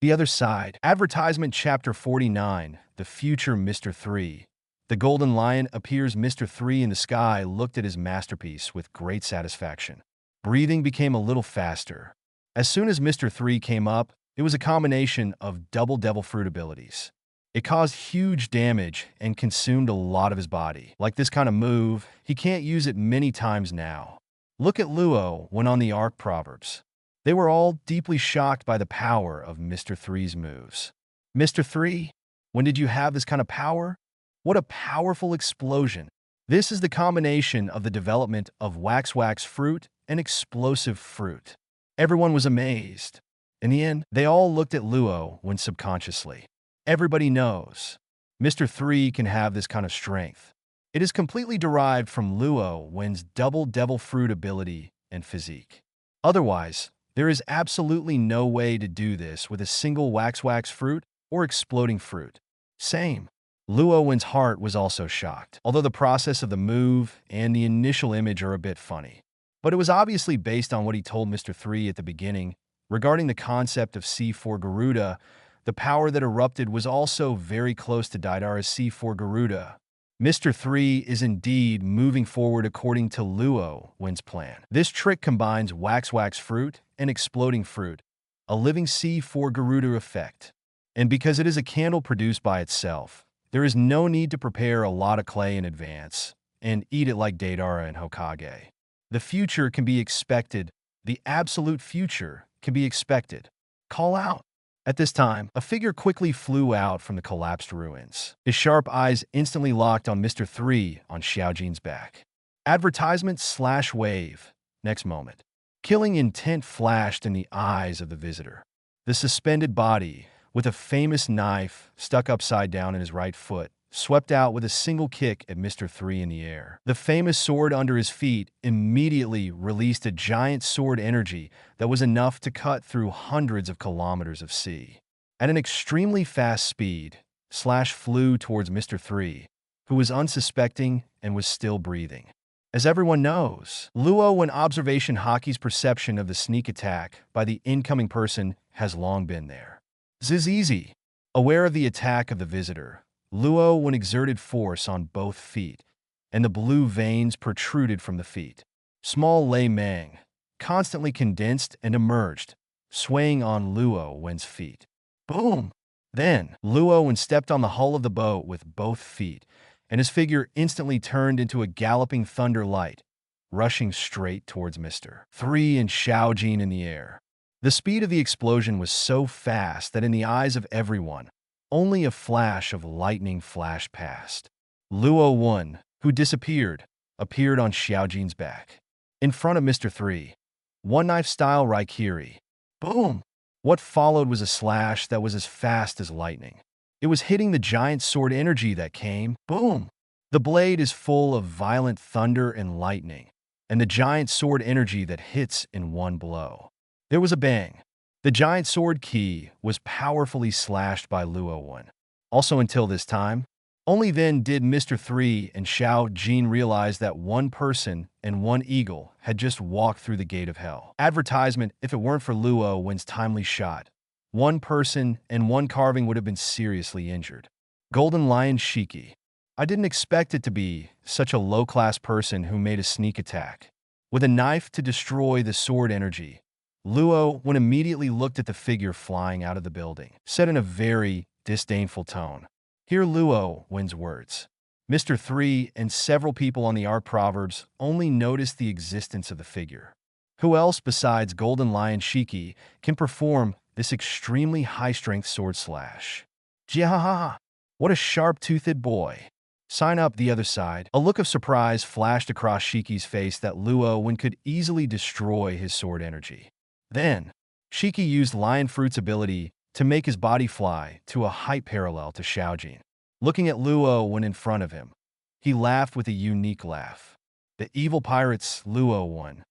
The other side. Advertisement Chapter 49, The Future Mr. Three. The golden lion appears. Mr. Three in the sky looked at his masterpiece with great satisfaction. Breathing became a little faster. As soon as Mr. Three came up, it was a combination of double devil fruit abilities. It caused huge damage and consumed a lot of his body. Like this kind of move, he can't use it many times now. Look at Luo Wen on the Arc Proverbs. They were all deeply shocked by the power of Mr. Three's moves. Mr. Three, when did you have this kind of power? What a powerful explosion. This is the combination of the development of wax fruit and explosive fruit. Everyone was amazed. In the end, they all looked at Luo Wen subconsciously. Everybody knows Mr. Three can have this kind of strength. It is completely derived from Luo Wen's double devil fruit ability and physique. Otherwise, there is absolutely no way to do this with a single wax fruit or exploding fruit. Same. Luo Wen's heart was also shocked, although the process of the move and the initial image are a bit funny. But it was obviously based on what he told Mr. Three at the beginning regarding the concept of C4 Garuda. The power that erupted was also very close to Deidara's C4 Garuda. Mr. Three is indeed moving forward according to Luo Wen's plan. This trick combines wax fruit and exploding fruit, a living C4 Garuda effect. And because it is a candle produced by itself, there is no need to prepare a lot of clay in advance and eat it like Deidara and Hokage. The future can be expected. The absolute future can be expected. Call out. At this time, a figure quickly flew out from the collapsed ruins. His sharp eyes instantly locked on Mr. Three on Xiaojin's back. Advertisement /wave. Next moment. Killing intent flashed in the eyes of the visitor. The suspended body, with a famous knife stuck upside down in his right foot, swept out with a single kick at Mr. Three in the air. The famous sword under his feet immediately released a giant sword energy that was enough to cut through hundreds of kilometers of sea. At an extremely fast speed, Slash flew towards Mr. Three, who was unsuspecting and was still breathing. As everyone knows, Luo Wen observation hockey's perception of the sneak attack by the incoming person has long been there. Zizi, aware of the attack of the visitor, Luo Wen exerted force on both feet, and the blue veins protruded from the feet. Small Lei Meng constantly condensed and emerged, swaying on Luo Wen's feet. Boom! Then, Luo Wen stepped on the hull of the boat with both feet, and his figure instantly turned into a galloping thunder light, rushing straight towards Mr. Three and Xiaojin in the air. The speed of the explosion was so fast that in the eyes of everyone, only a flash of lightning flashed past. Luo Wen, who disappeared, appeared on Xiaojin's back. In front of Mr. 3. One knife style Raikiri. Boom! What followed was a slash that was as fast as lightning. It was hitting the giant sword energy that came. Boom! The blade is full of violent thunder and lightning, and the giant sword energy that hits in one blow. There was a bang. The giant sword key was powerfully slashed by Luo Wen. Also until this time, only then did Mr. 3 and Xiao Jin realize that one person and one eagle had just walked through the gate of hell. Advertisement, if it weren't for Luo Wen's timely shot. One person and one carving would have been seriously injured. Golden Lion Shiki. I didn't expect it to be such a low-class person who made a sneak attack. With a knife to destroy the sword energy, Luo Wen immediately looked at the figure flying out of the building, said in a very disdainful tone. Hear Luo Wen's words. Mr. 3 and several people on the art proverbs only noticed the existence of the figure. Who else besides Golden Lion Shiki can perform this extremely high-strength sword slash? Jiahaha! What a sharp-toothed boy. Sign up the other side. A look of surprise flashed across Shiki's face that Luo Wen could easily destroy his sword energy. Then, Shiki used Lion Fruit's ability to make his body fly to a height parallel to Xiaojin. Looking at Luo Wen in front of him, he laughed with a unique laugh. The evil pirate's Luo Wen.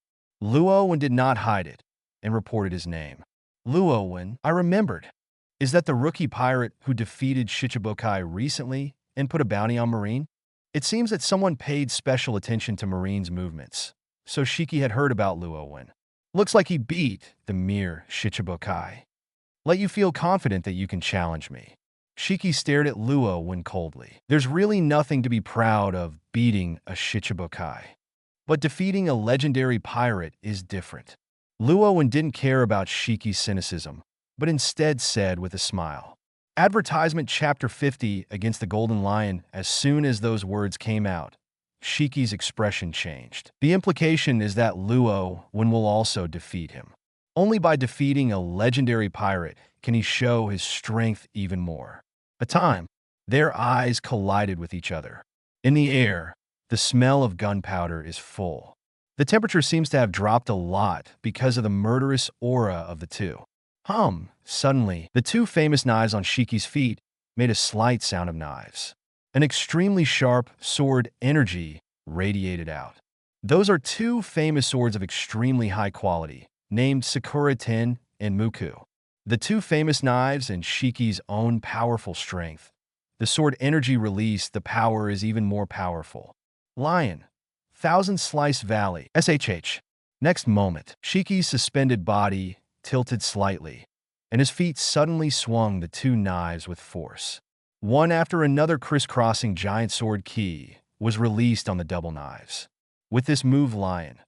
Luo Wen did not hide it and reported his name. Luo Wen, I remembered. Is that the rookie pirate who defeated Shichibukai recently and put a bounty on Marine? It seems that someone paid special attention to Marine's movements, so Shiki had heard about Luo Wen. Looks like he beat the mere Shichibukai. Let you feel confident that you can challenge me. Shiki stared at Luo Wen coldly. There's really nothing to be proud of beating a Shichibukai. But defeating a legendary pirate is different. Luo Wen didn't care about Shiki's cynicism, but instead said with a smile. Advertisement Chapter 50 against the Golden Lion. As soon as those words came out, Shiki's expression changed. The implication is that Luo Wen will also defeat him. Only by defeating a legendary pirate can he show his strength even more. A time, their eyes collided with each other. In the air, the smell of gunpowder is full. The temperature seems to have dropped a lot because of the murderous aura of the two. Suddenly, the two famous knives on Shiki's feet made a slight sound of knives. An extremely sharp sword energy radiated out. Those are two famous swords of extremely high quality, named Sakura Ten and Muku. The two famous knives and Shiki's own powerful strength. The sword energy released, the power is even more powerful. Lion. Thousand Slice Valley. SHH. Next moment, Shiki's suspended body tilted slightly, and his feet suddenly swung the two knives with force. One after another crisscrossing giant sword key was released on the double knives. With this move, Lion.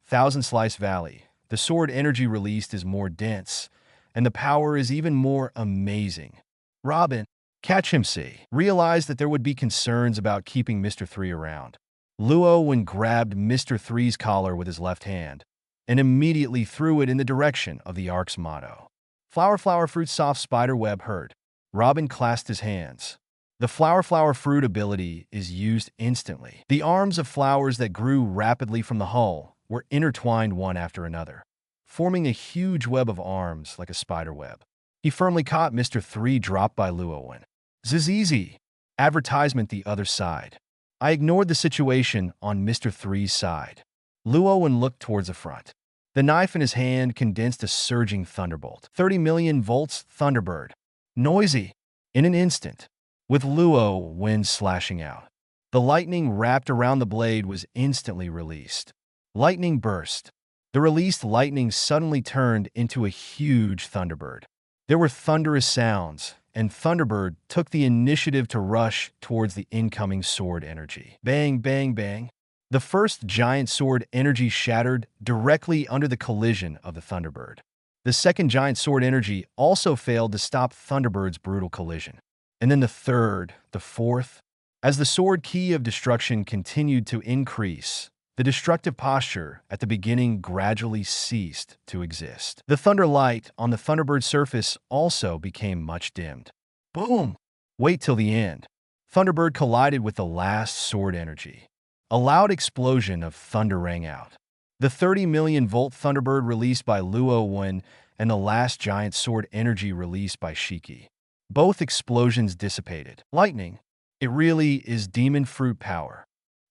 Thousand Slice Valley. The sword energy released is more dense, and the power is even more amazing. Robin, catch him. Realized that there would be concerns about keeping Mr. 3 around. Luo Wen grabbed Mr. 3's collar with his left hand and immediately threw it in the direction of the Ark's motto. Flower, flower, fruit, soft spider web heard. Robin clasped his hands. The flower, flower, fruit ability is used instantly. The arms of flowers that grew rapidly from the hull were intertwined one after another, forming a huge web of arms like a spider web. He firmly caught Mr. 3 dropped by Luo Wen. Zizizi. Advertisement the other side. I ignored the situation on Mr. 3's side. Luo Wen looked towards the front. The knife in his hand condensed a surging thunderbolt. 30 million volts Thunderbird. Noisy. In an instant, with Luo Wen slashing out. The lightning wrapped around the blade was instantly released. Lightning burst. The released lightning suddenly turned into a huge Thunderbird. There were thunderous sounds, and Thunderbird took the initiative to rush towards the incoming sword energy. Bang, bang, bang. The first giant sword energy shattered directly under the collision of the Thunderbird. The second giant sword energy also failed to stop Thunderbird's brutal collision. And then the third, the fourth. As the sword key of destruction continued to increase, the destructive posture at the beginning gradually ceased to exist. The thunder light on the Thunderbird's surface also became much dimmed. Boom! Wait till the end. Thunderbird collided with the last sword energy. A loud explosion of thunder rang out. The 30 million volt Thunderbird released by Luo Wen and the last giant sword energy released by Shiki. Both explosions dissipated. Lightning. It really is demon fruit power.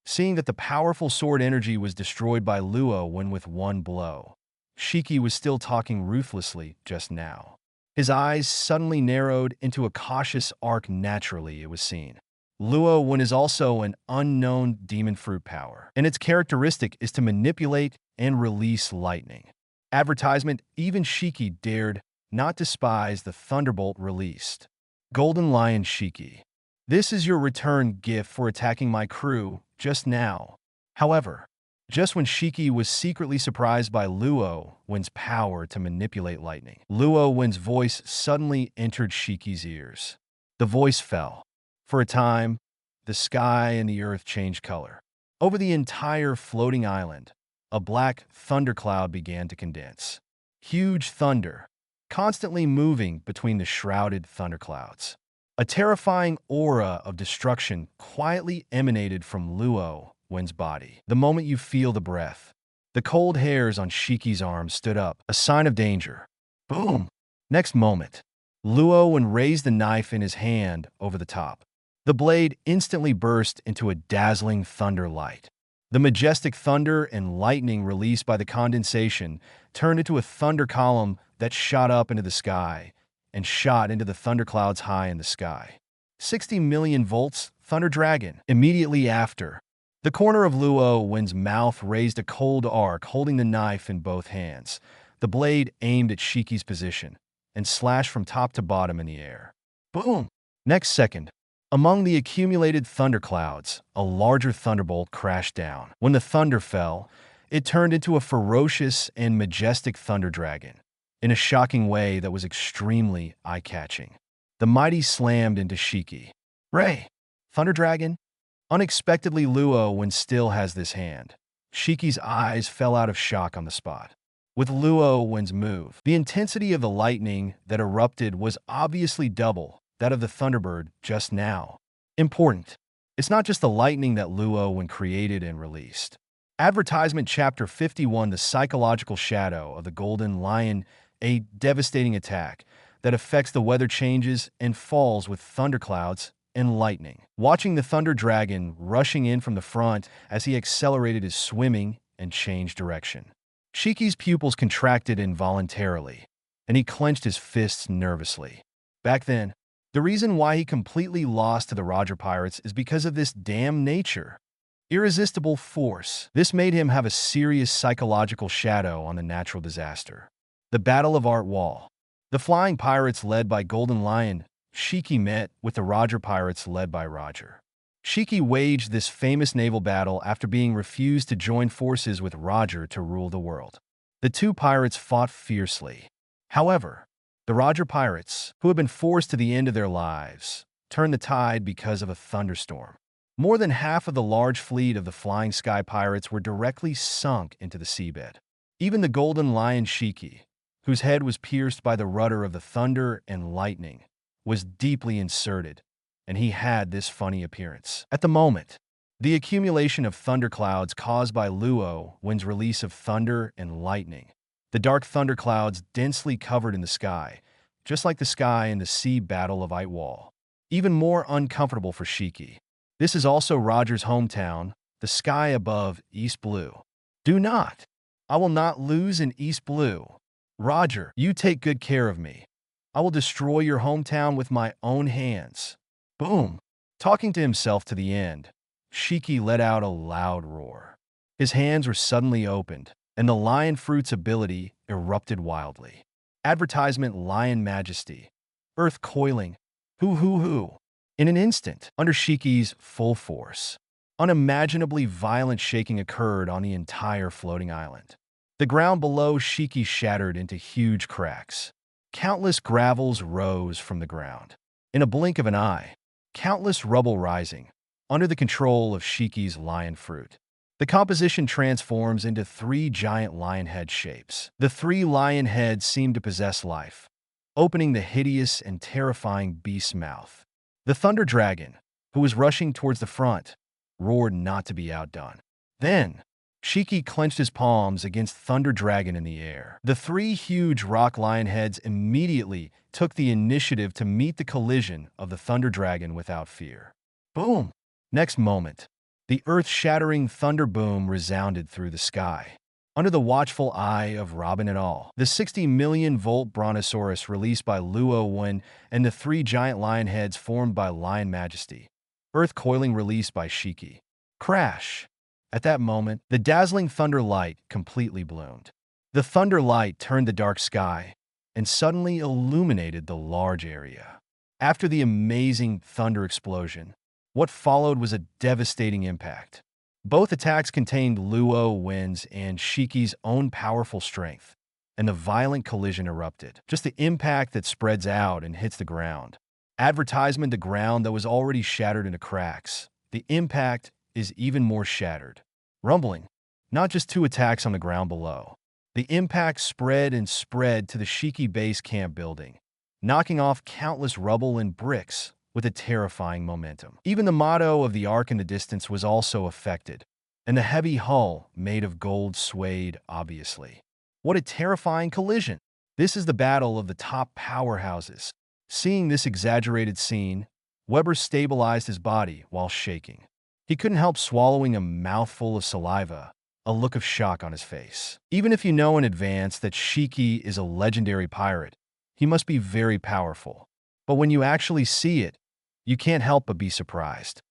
Seeing that the powerful sword energy was destroyed by Luo Wen with one blow, Shiki was still talking ruthlessly just now. His eyes suddenly narrowed into a cautious arc. Naturally, it was seen. Luo Wen is also an unknown demon fruit power, and its characteristic is to manipulate and release lightning. Advertisement. Even Shiki dared not despise the thunderbolt released. Golden Lion Shiki. This is your return gift for attacking my crew just now. However, just when Shiki was secretly surprised by Luo Wen's power to manipulate lightning, Luo Wen's voice suddenly entered Shiki's ears. The voice fell. For a time, the sky and the earth changed color. Over the entire floating island, a black thundercloud began to condense. Huge thunder, constantly moving between the shrouded thunderclouds. A terrifying aura of destruction quietly emanated from Luo Wen's body. The moment you feel the breath, the cold hairs on Shiki's arms stood up, a sign of danger. Boom! Next moment, Luo Wen raised the knife in his hand over the top. The blade instantly burst into a dazzling thunder light. The majestic thunder and lightning released by the condensation turned into a thunder column that shot up into the sky and shot into the thunderclouds high in the sky. 60 million volts, Thunder Dragon. Immediately after, the corner of Luo Wen's mouth raised a cold arc, holding the knife in both hands. The blade aimed at Shiki's position and slashed from top to bottom in the air. Boom! Next second, among the accumulated thunderclouds, a larger thunderbolt crashed down. When the thunder fell, it turned into a ferocious and majestic thunder dragon, in a shocking way that was extremely eye-catching. The mighty slammed into Shiki. Ray! Thunder Dragon? Unexpectedly, Luo Wen still has this hand. Shiki's eyes fell out of shock on the spot. With Luo Wen's move, the intensity of the lightning that erupted was obviously double that of the Thunderbird just now. Important. It's not just the lightning that Luo Wen created and released. Advertisement Chapter 51: The Psychological Shadow of the Golden Lion, a devastating attack that affects the weather changes and falls with thunderclouds and lightning. Watching the Thunder Dragon rushing in from the front as he accelerated his swimming and changed direction. Shiki's pupils contracted involuntarily, and he clenched his fists nervously. Back then, the reason why he completely lost to the Roger Pirates is because of this damn nature. Irresistible force. This made him have a serious psychological shadow on the natural disaster. The Battle of Art Wall. The Flying Pirates led by Golden Lion, Shiki met with the Roger Pirates led by Roger. Shiki waged this famous naval battle after being refused to join forces with Roger to rule the world. The two pirates fought fiercely. However, the Roger Pirates, who had been forced to the end of their lives, turned the tide because of a thunderstorm. More than half of the large fleet of the Flying Sky Pirates were directly sunk into the seabed. Even the Golden Lion Shiki, whose head was pierced by the rudder of the thunder and lightning, was deeply inserted, and he had this funny appearance. At the moment, the accumulation of thunderclouds caused by Luo Wen's release of thunder and lightning. The dark thunderclouds densely covered in the sky, just like the sky in the sea battle of Art Wall. Even more uncomfortable for Shiki. This is also Roger's hometown, the sky above East Blue. Do not. I will not lose in East Blue. Roger, you take good care of me. I will destroy your hometown with my own hands. Boom! Talking to himself to the end, Shiki let out a loud roar. His hands were suddenly opened, and the Lion Fruit's ability erupted wildly. Advertisement Lion Majesty. Earth coiling. Hoo. In an instant, under Shiki's full force, unimaginably violent shaking occurred on the entire floating island. The ground below Shiki shattered into huge cracks. Countless gravels rose from the ground. In a blink of an eye, countless rubble rising, under the control of Shiki's lion fruit. The composition transforms into 3 giant lion head shapes. The 3 lion heads seem to possess life, opening the hideous and terrifying beast's mouth. The Thunder Dragon, who was rushing towards the front, roared not to be outdone. Then, Shiki clenched his palms against Thunder Dragon in the air. The three huge rock lion heads immediately took the initiative to meet the collision of the Thunder Dragon without fear. Boom! Next moment, the earth-shattering thunder boom resounded through the sky. Under the watchful eye of Robin et al., the 60 million volt brontosaurus released by Luo Wen and the three giant lion heads formed by Lion Majesty. Earth coiling released by Shiki. Crash! At that moment, the dazzling thunder light completely bloomed. The thunder light turned the dark sky and suddenly illuminated the large area. After the amazing thunder explosion, what followed was a devastating impact. Both attacks contained Luo Wen's and Shiki's own powerful strength, and the violent collision erupted. Just the impact that spreads out and hits the ground. Advertisement the ground that was already shattered into cracks. The impact is even more shattered. Rumbling, not just two attacks on the ground below. The impact spread and spread to the Shiki base camp building, knocking off countless rubble and bricks with a terrifying momentum. Even the motto of the Ark in the distance was also affected, and the heavy hull, made of gold, swayed obviously. What a terrifying collision! This is the battle of the top powerhouses. Seeing this exaggerated scene, Weber stabilized his body while shaking. He couldn't help swallowing a mouthful of saliva, a look of shock on his face. Even if you know in advance that Shiki is a legendary pirate, he must be very powerful. But when you actually see it, you can't help but be surprised.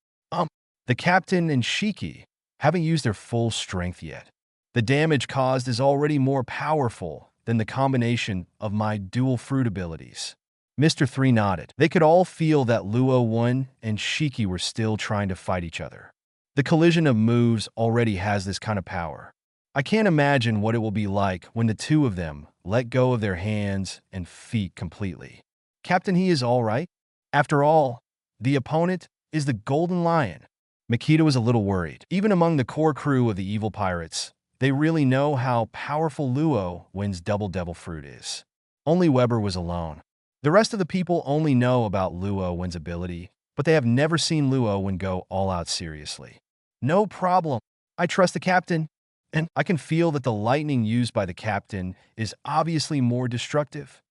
The captain and Shiki haven't used their full strength yet. The damage caused is already more powerful than the combination of my dual fruit abilities. Mr. 3 nodded. They could all feel that Luo Wen and Shiki were still trying to fight each other. The collision of moves already has this kind of power. I can't imagine what it will be like when the two of them let go of their hands and feet completely. Captain, he is all right. After all, the opponent is the Golden Lion. Makita was a little worried. Even among the core crew of the evil pirates, they really know how powerful Luo Wen's double devil fruit is. Only Weber was alone. The rest of the people only know about Luo Wen's ability, but they have never seen Luo Wen go all out seriously. No problem. I trust the captain, and I can feel that the lightning used by the captain is obviously more destructive.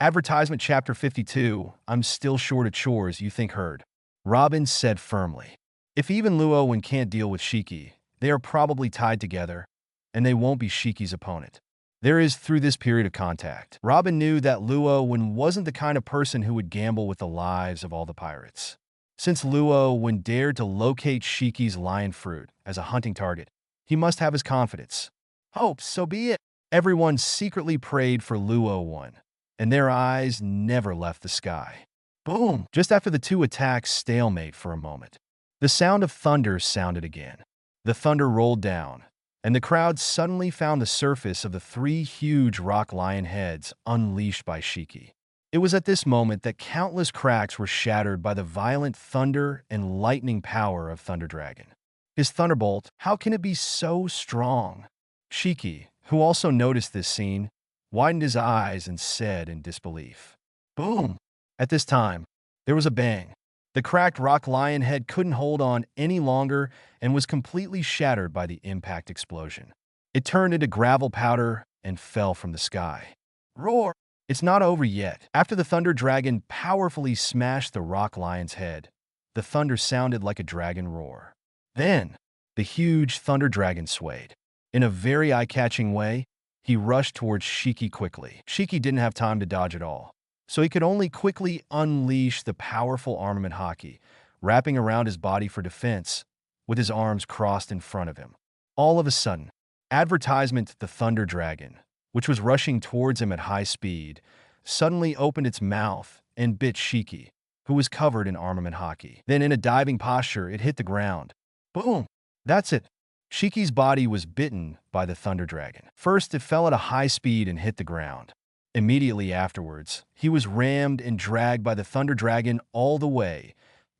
Advertisement Chapter 52, I'm still short of chores, you think heard. Robin said firmly. If even Luo Wen can't deal with Shiki, they are probably tied together, and they won't be Shiki's opponent. There is through this period of contact. Robin knew that Luo Wen wasn't the kind of person who would gamble with the lives of all the pirates. Since Luo Wen dared to locate Shiki's lion fruit as a hunting target, he must have his confidence. Hope, so be it. Everyone secretly prayed for Luo Wen, and their eyes never left the sky. Boom! Just after the two attacks stalemate for a moment, the sound of thunder sounded again. The thunder rolled down, and the crowd suddenly found the surface of the three huge rock lion heads unleashed by Shiki. It was at this moment that countless cracks were shattered by the violent thunder and lightning power of Thunder Dragon. His thunderbolt, how can it be so strong? Shiki, who also noticed this scene, widened his eyes and said in disbelief, "Boom!" At this time, there was a bang. The cracked rock lion head couldn't hold on any longer and was completely shattered by the impact explosion. It turned into gravel powder and fell from the sky. Roar! It's not over yet. After the Thunder Dragon powerfully smashed the rock lion's head, the thunder sounded like a dragon roar. Then, the huge Thunder Dragon swayed. In a very eye-catching way, he rushed towards Shiki quickly. Shiki didn't have time to dodge at all, so he could only quickly unleash the powerful armament haki, wrapping around his body for defense, with his arms crossed in front of him. All of a sudden, advertisement the Thunder Dragon, which was rushing towards him at high speed, suddenly opened its mouth and bit Shiki, who was covered in armament haki. Then in a diving posture, it hit the ground. Boom! That's it. Shiki's body was bitten by the Thunder Dragon. First, it fell at a high speed and hit the ground. Immediately afterwards, he was rammed and dragged by the Thunder Dragon all the way,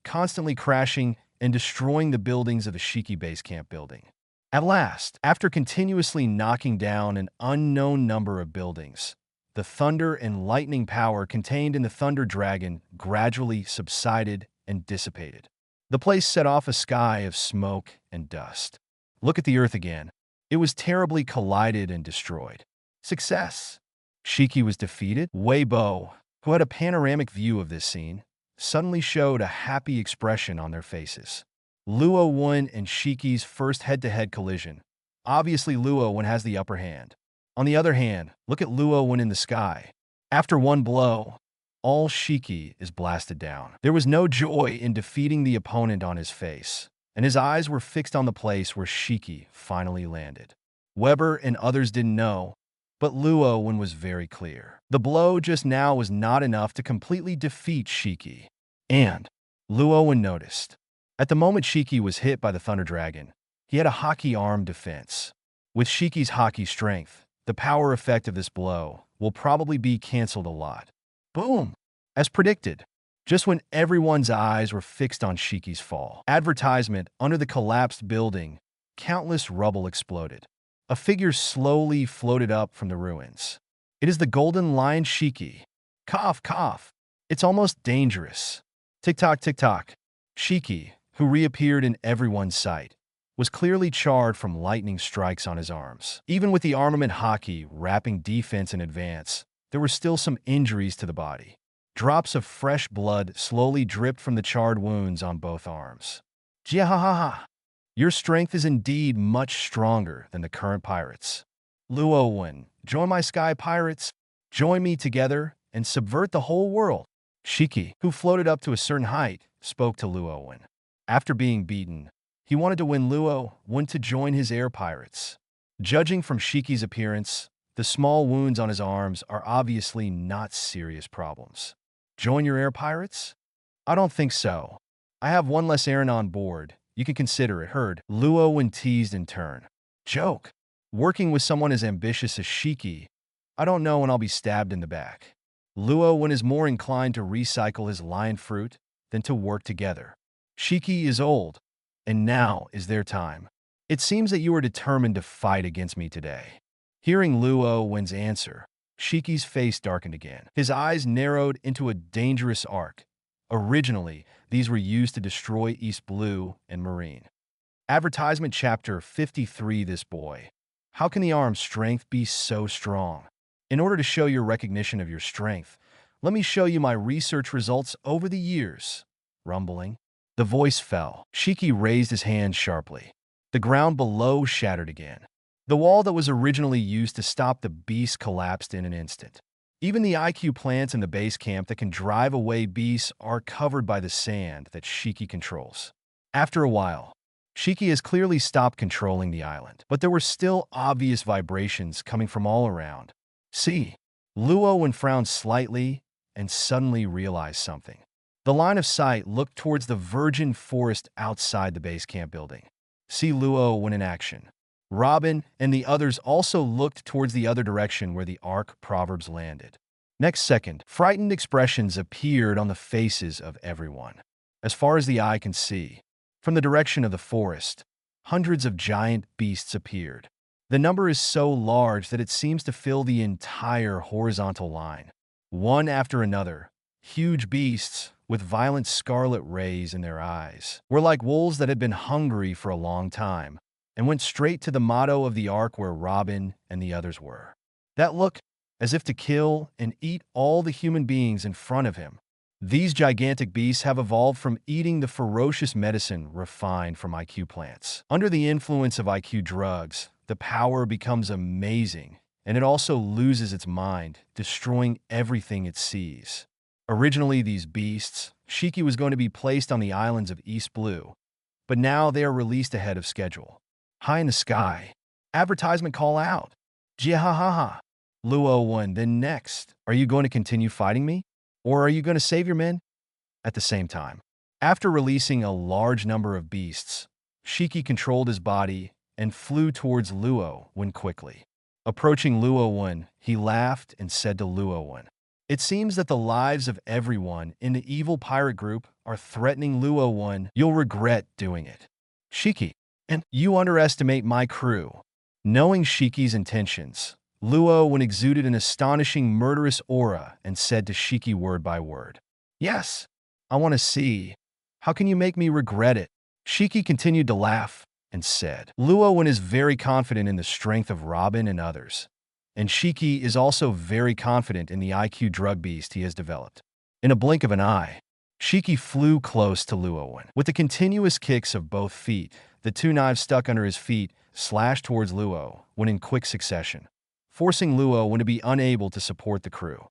constantly crashing and destroying the buildings of the Shiki base camp building. At last, after continuously knocking down an unknown number of buildings, the thunder and lightning power contained in the Thunder Dragon gradually subsided and dissipated. The place set off a sky of smoke and dust. Look at the earth again. It was terribly collided and destroyed. Success. Shiki was defeated. Weibo, who had a panoramic view of this scene, suddenly showed a happy expression on their faces. Luo Wen and Shiki's first head-to-head collision. Obviously, Luo Wen has the upper hand. On the other hand, look at Luo Wen in the sky. After one blow, all Shiki is blasted down. There was no joy in defeating the opponent on his face, and his eyes were fixed on the place where Shiki finally landed. Weber and others didn't know, but Luo Wen was very clear. The blow just now was not enough to completely defeat Shiki. And Luo Wen noticed. At the moment Shiki was hit by the Thunder Dragon, he had a hockey arm defense. With Shiki's hockey strength, the power effect of this blow will probably be cancelled a lot. Boom! As predicted, just when everyone's eyes were fixed on Shiki's fall. Advertisement under the collapsed building, countless rubble exploded. A figure slowly floated up from the ruins. It is the golden lion Shiki. Cough, cough. It's almost dangerous. Tick-tock, tick-tock. Shiki, who reappeared in everyone's sight, was clearly charred from lightning strikes on his arms. Even with the armament hockey wrapping defense in advance, there were still some injuries to the body. Drops of fresh blood slowly dripped from the charred wounds on both arms. Jiahahaha! Your strength is indeed much stronger than the current pirates. Luo Wen, join my sky pirates. Join me together and subvert the whole world. Shiki, who floated up to a certain height, spoke to Luo Wen. After being beaten, he wanted to win Luo Wen to join his air pirates. Judging from Shiki's appearance, the small wounds on his arms are obviously not serious problems. Join your air pirates? I don't think so. I have one less Aaron on board. You can consider it. Heard. Luo Wen teased in turn. Joke. Working with someone as ambitious as Shiki, I don't know when I'll be stabbed in the back. Luo Wen is more inclined to recycle his lion fruit than to work together. Shiki is old, and now is their time. It seems that you are determined to fight against me today. Hearing Luo Wen's answer, Shiki's face darkened again. His eyes narrowed into a dangerous arc. Originally, these were used to destroy East Blue and Marine. Advertisement Chapter 53. This boy. How can the arm's strength be so strong? In order to show your recognition of your strength, let me show you my research results over the years. Rumbling. The voice fell. Shiki raised his hand sharply. The ground below shattered again. The wall that was originally used to stop the beast collapsed in an instant. Even the IQ plants in the base camp that can drive away beasts are covered by the sand that Shiki controls. After a while, Shiki has clearly stopped controlling the island, but there were still obvious vibrations coming from all around. See, Luo Wen frowned slightly and suddenly realized something. The line of sight looked towards the virgin forest outside the base camp building. See Luo Wen in action. Robin and the others also looked towards the other direction where the Ark Proverbs landed. Next second, frightened expressions appeared on the faces of everyone. As far as the eye can see, from the direction of the forest, hundreds of giant beasts appeared. The number is so large that it seems to fill the entire horizontal line. One after another, huge beasts, with violent scarlet rays in their eyes, were like wolves that had been hungry for a long time, and went straight to the motto of the Ark where Robin and the others were. That look, as if to kill and eat all the human beings in front of him. These gigantic beasts have evolved from eating the ferocious medicine refined from IQ plants. Under the influence of IQ drugs, the power becomes amazing, and it also loses its mind, destroying everything it sees. Originally, these beasts, Shiki was going to be placed on the islands of East Blue, but now they are released ahead of schedule. High in the sky. Advertisement call out. Jiahahaha. Luo Wen, then next. Are you going to continue fighting me? Or are you going to save your men? At the same time. After releasing a large number of beasts, Shiki controlled his body and flew towards Luo Wen quickly. Approaching Luo Wen, he laughed and said to Luo Wen, "It seems that the lives of everyone in the evil pirate group are threatening Luo Wen. You'll regret doing it. Shiki, and you underestimate my crew." Knowing Shiki's intentions, Luo Wen exuded an astonishing murderous aura and said to Shiki word by word, "Yes, I want to see How can you make me regret it? Shiki continued to laugh and said, Luo Wen is very confident in the strength of Robin and others, and Shiki is also very confident in the IQ drug beast he has developed. In a blink of an eye, Shiki flew close to Luo Wen. With the continuous kicks of both feet, the two knives stuck under his feet slashed towards Luo Wen in quick succession, forcing Luo Wen to be unable to support the crew.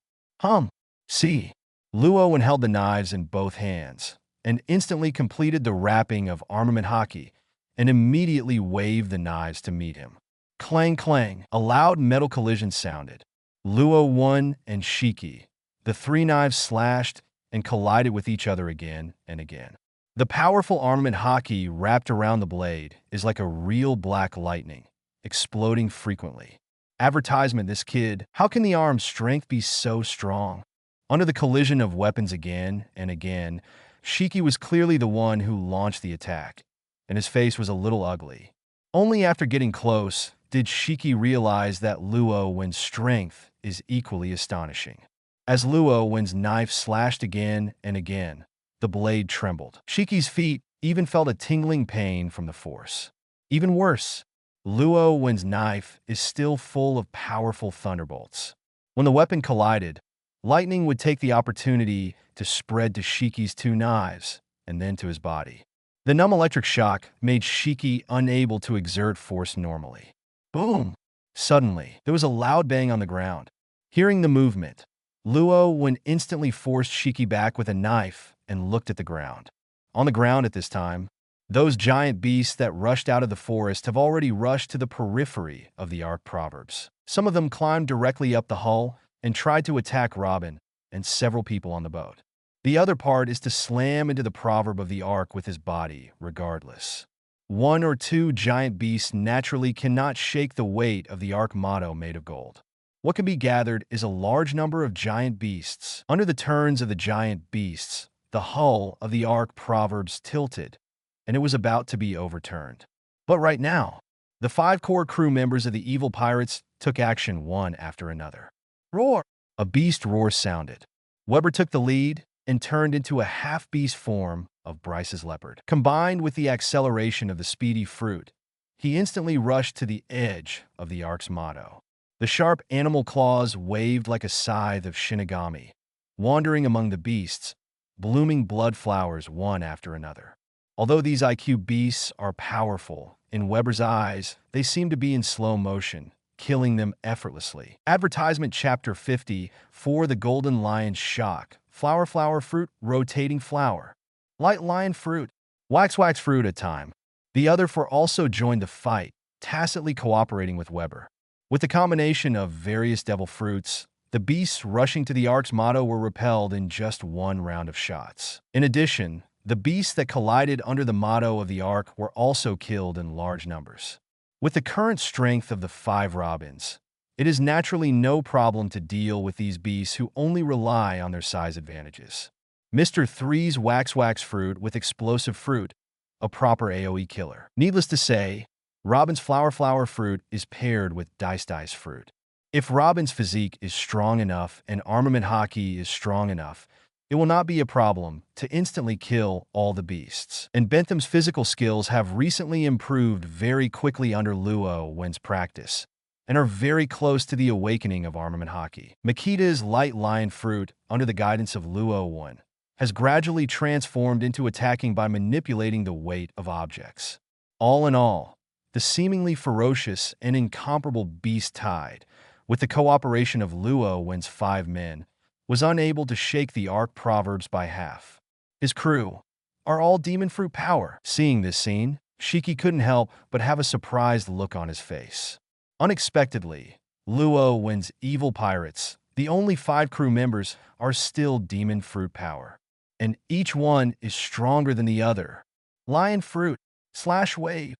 See. Luo Wen held the knives in both hands and instantly completed the wrapping of armament hockey and immediately waved the knives to meet him. Clang clang, a loud metal collision sounded. Luo Wen and Shiki, the three knives slashed and collided with each other again and again. The powerful armament hockey wrapped around the blade is like a real black lightning, exploding frequently. Advertisement, this kid, how can the arm's strength be so strong? Under the collision of weapons again and again, Shiki was clearly the one who launched the attack, and his face was a little ugly. Only after getting close did Shiki realize that Luo Wen's strength is equally astonishing. As Luo Wen's knife slashed again and again, the blade trembled. Shiki's feet even felt a tingling pain from the force. Even worse, Luo Wen's knife is still full of powerful thunderbolts. When the weapon collided, lightning would take the opportunity to spread to Shiki's two knives and then to his body. The numb electric shock made Shiki unable to exert force normally. Boom! Suddenly, there was a loud bang on the ground. Hearing the movement, Luo Wen instantly forced Shiki back with a knife and looked at the ground. On the ground at this time, those giant beasts that rushed out of the forest have already rushed to the periphery of the Ark Proverbs. Some of them climbed directly up the hull and tried to attack Robin and several people on the boat. The other part is to slam into the proverb of the Ark with his body, regardless. One or two giant beasts naturally cannot shake the weight of the Ark motto made of gold. What can be gathered is a large number of giant beasts. Under the turns of the giant beasts, the hull of the Ark Proverbs tilted, and it was about to be overturned. But right now, the 5 core crew members of the evil pirates took action one after another. Roar! A beast roar sounded. Weber took the lead and turned into a half-beast form of Bryce's leopard. Combined with the acceleration of the speedy fruit, he instantly rushed to the edge of the Ark's motto. The sharp animal claws waved like a scythe of Shinigami, wandering among the beasts, blooming blood flowers one after another. Although these IQ beasts are powerful, in Weber's eyes, they seem to be in slow motion, killing them effortlessly. Advertisement Chapter 50 for the Golden Lion Shock. Flower, flower, fruit, rotating flower. Light lion fruit. Wax, wax, fruit at time. The other 4 also joined the fight, tacitly cooperating with Weber. With the combination of various devil fruits, the beasts rushing to the Ark's motto were repelled in just one round of shots. In addition, the beasts that collided under the motto of the Ark were also killed in large numbers. With the current strength of the 5 Robins, it is naturally no problem to deal with these beasts who only rely on their size advantages. Mr. 3's Wax Wax Fruit with Explosive Fruit, a proper AoE killer. Needless to say, Robin's Flower Flower Fruit is paired with Dice Dice Fruit. If Robin's physique is strong enough and armament hockey is strong enough, it will not be a problem to instantly kill all the beasts. And Bentham's physical skills have recently improved very quickly under Luo Wen's practice, and are very close to the awakening of armament hockey. Makita's Light Lion Fruit, under the guidance of Luo Wen, has gradually transformed into attacking by manipulating the weight of objects. All in all, the seemingly ferocious and incomparable beast tide, with the cooperation of Luo Wen's 5 men, was unable to shake the Ark Proverbs by half. His crew are all demon fruit power. Seeing this scene, Shiki couldn't help but have a surprised look on his face. Unexpectedly, Luo Wen's evil pirates, the only 5 crew members, are still demon fruit power, and each one is stronger than the other. Lion fruit, slash wave.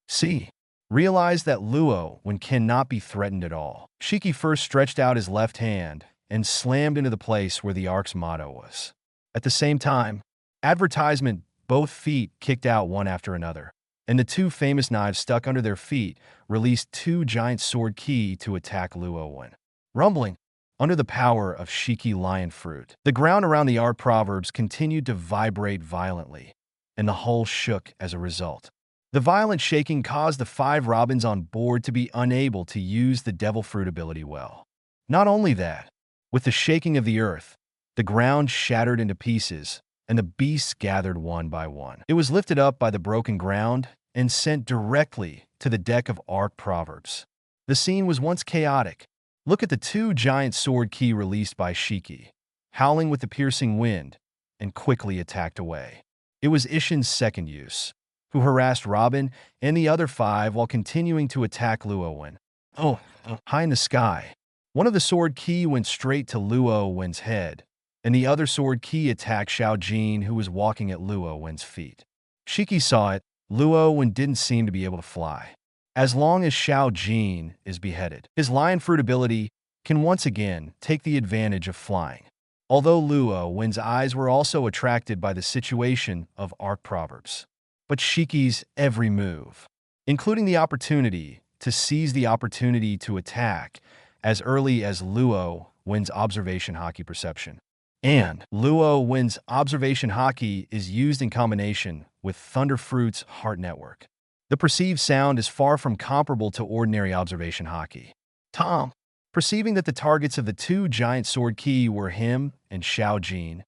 See. Realized that Luo Wen cannot be threatened at all. Shiki first stretched out his left hand and slammed into the place where the Ark's motto was. At the same time, advertisement, both feet kicked out one after another, and the 2 famous knives stuck under their feet released 2 giant sword ki to attack Luo Wen. Rumbling, under the power of Shiki lion fruit. The ground around the art proverbs continued to vibrate violently, and the hull shook as a result. The violent shaking caused the 5 robins on board to be unable to use the devil fruit ability well. Not only that, with the shaking of the earth, the ground shattered into pieces, and the beasts gathered one by one. It was lifted up by the broken ground and sent directly to the deck of Arc Proverbs. The scene was once chaotic. Look at the 2 giant sword key released by Shiki, howling with the piercing wind, and quickly attacked away. It was Ishin's second use, who harassed Robin and the other 5 while continuing to attack Luo Wen. High in the sky, one of the sword key went straight to Luo Wen's head, and the other sword key attacked Xiao Jin, who was walking at Luo Wen's feet. Shiki saw it. Luo Wen didn't seem to be able to fly. As long as Xiao Jin is beheaded, his lion fruit ability can once again take the advantage of flying. Although Luo Wen's eyes were also attracted by the situation of Arc Proverbs. But Shiki's every move, including the opportunity to seize the opportunity to attack as early as Luo Wen's observation hockey perception. And Luo Wen's observation hockey is used in combination with Thunder Fruit's heart network. The perceived sound is far from comparable to ordinary observation hockey. Tom, perceiving that the targets of the 2 giant sword key were him and Xiao Jin,